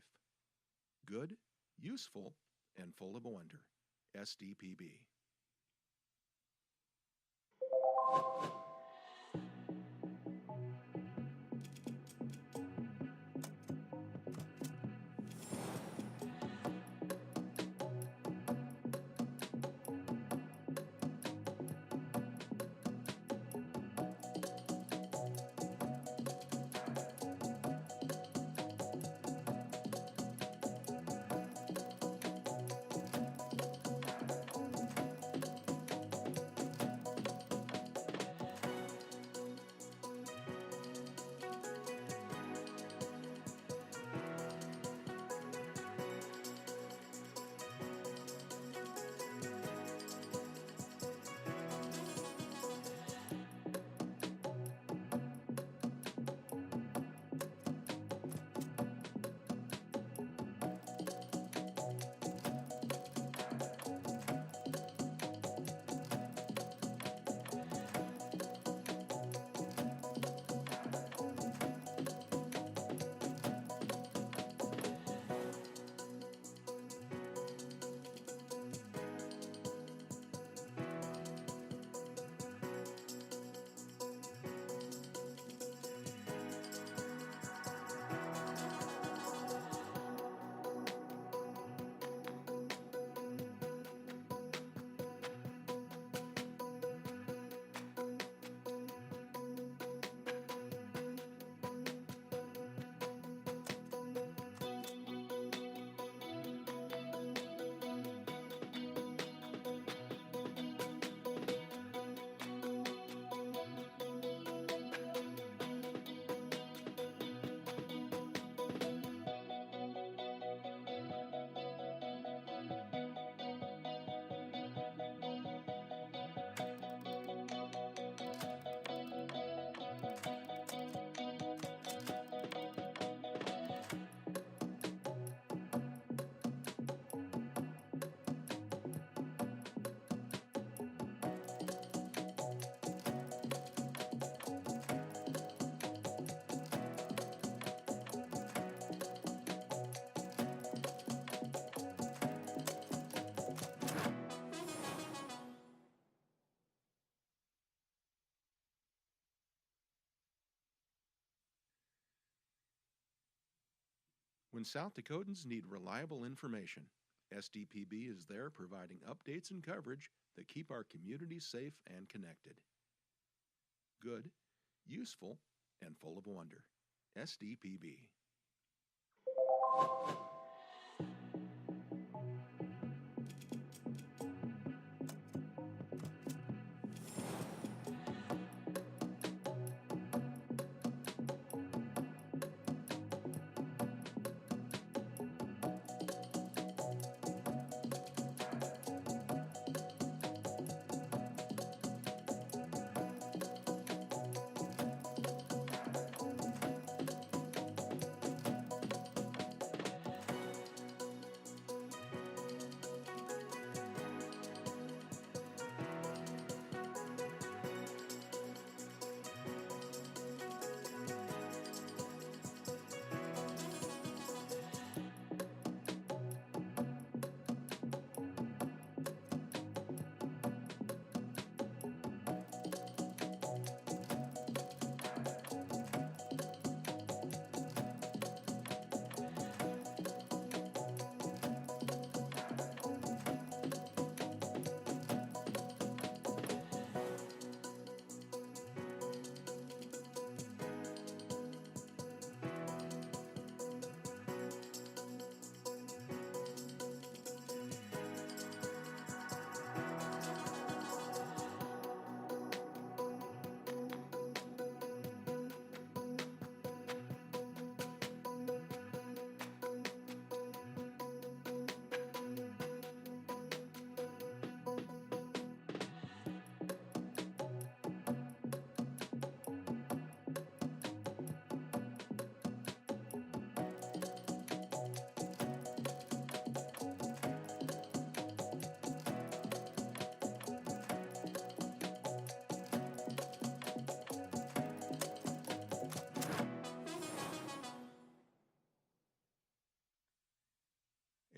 [SPEAKER 23] Good, useful, and full of wonder. SDPB. When South Dakotans need reliable information, SDPB is there providing updates and coverage that keep our communities safe and connected. Good, useful, and full of wonder. SDPB.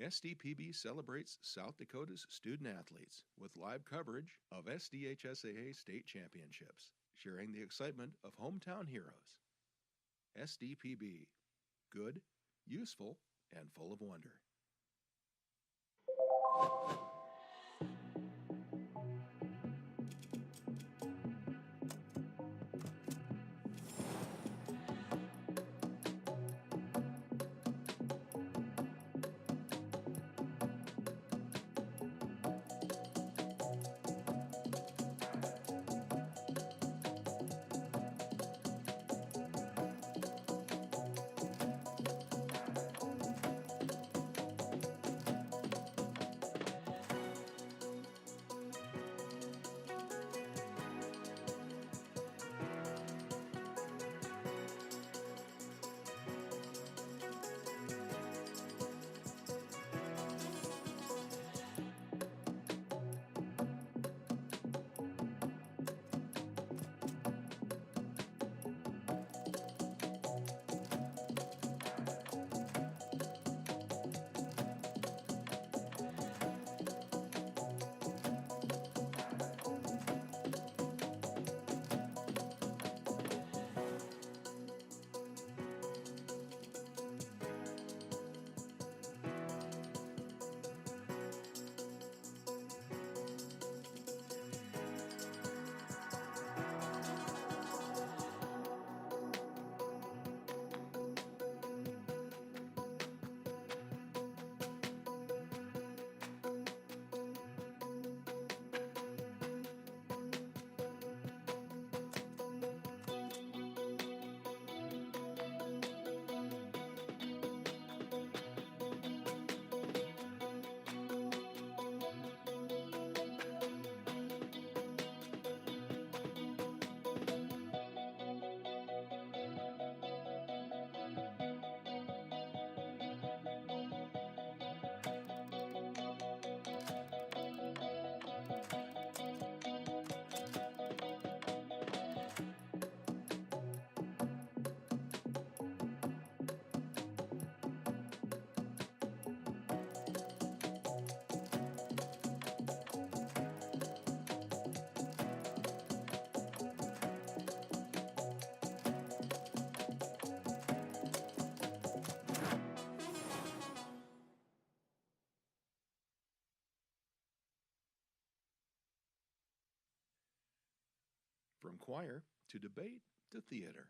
[SPEAKER 23] SDPB celebrates South Dakota's student athletes with live coverage of SDHSAA state championships, sharing the excitement of hometown heroes. SDPB. Good, useful, and full of wonder. From choir to debate to theater,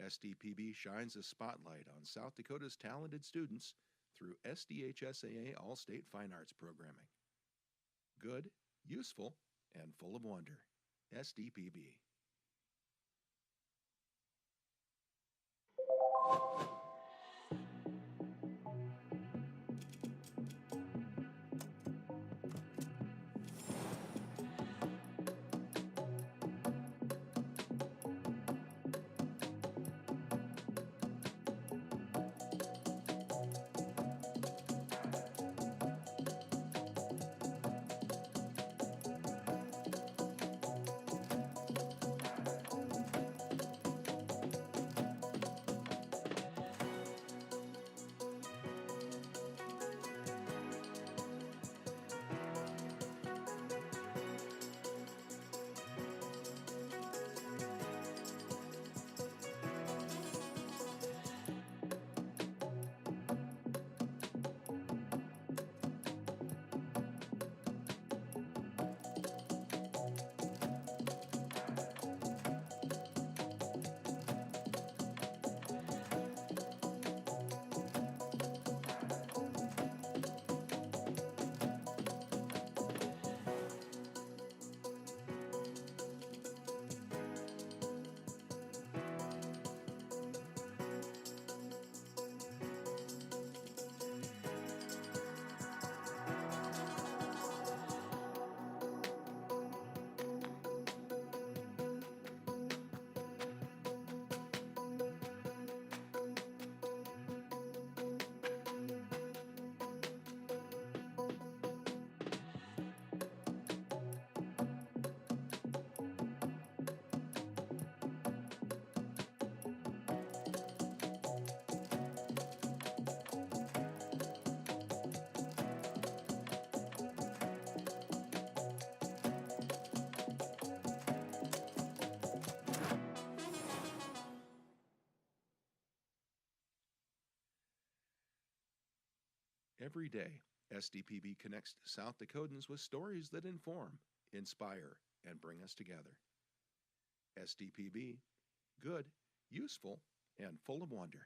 [SPEAKER 23] SDPB shines a spotlight on South Dakota's talented students through SDHSAA All-State Fine Arts Programming. Good, useful, and full of wonder. SDPB. Every day, SDPB connects South Dakotans with stories that inform, inspire, and bring us together. SDPB, good, useful, and full of wonder.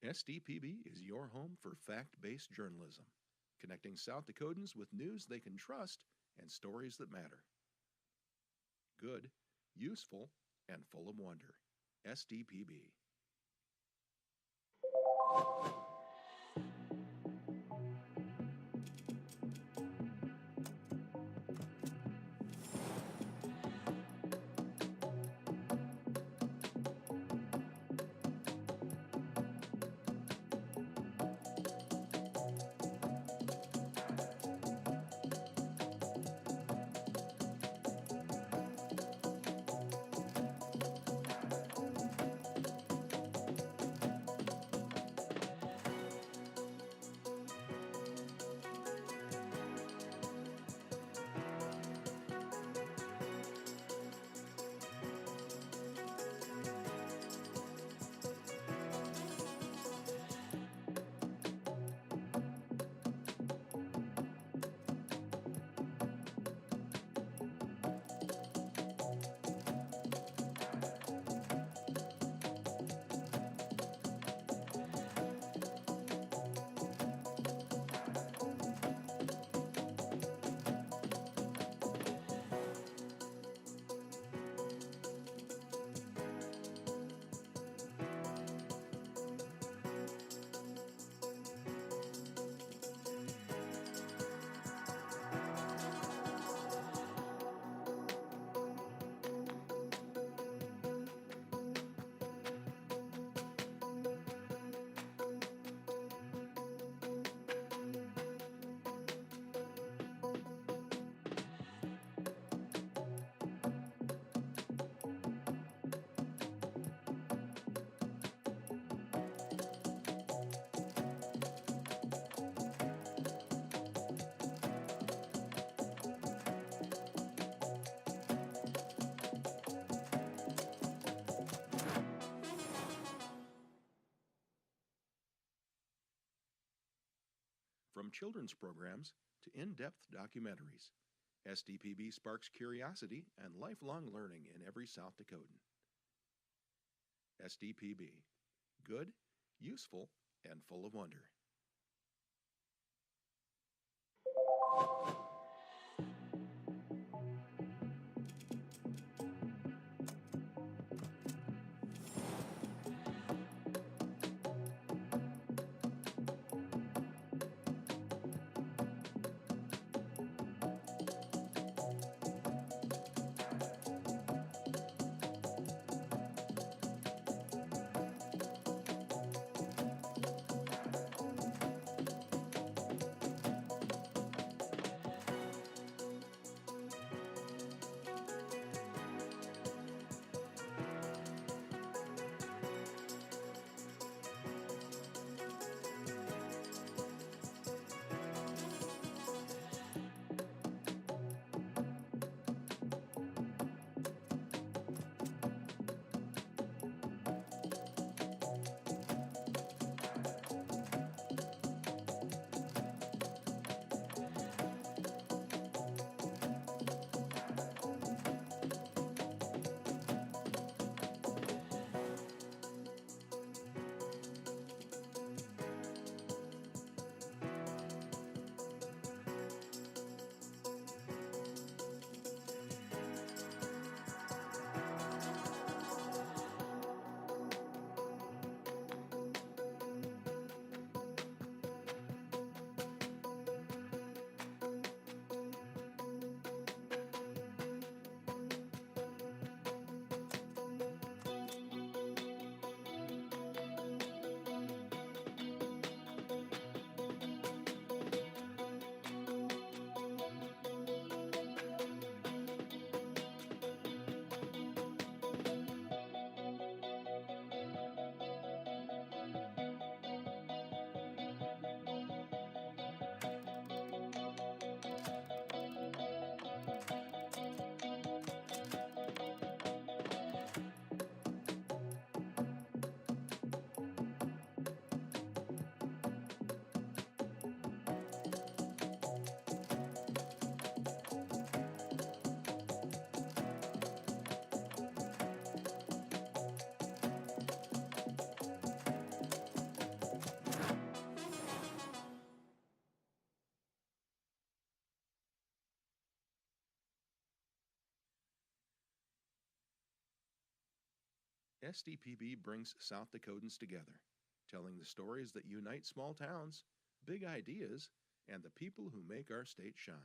[SPEAKER 23] SDPB is your home for fact-based journalism, connecting South Dakotans with news they can trust and stories that matter. Good, useful, and full of wonder. SDPB. From children's programs to in-depth documentaries, SDPB sparks curiosity and lifelong learning in every South Dakotan. SDPB. Good, useful, and full of wonder. SDPB brings South Dakotans together, telling the stories that unite small towns, big ideas, and the people who make our state shine.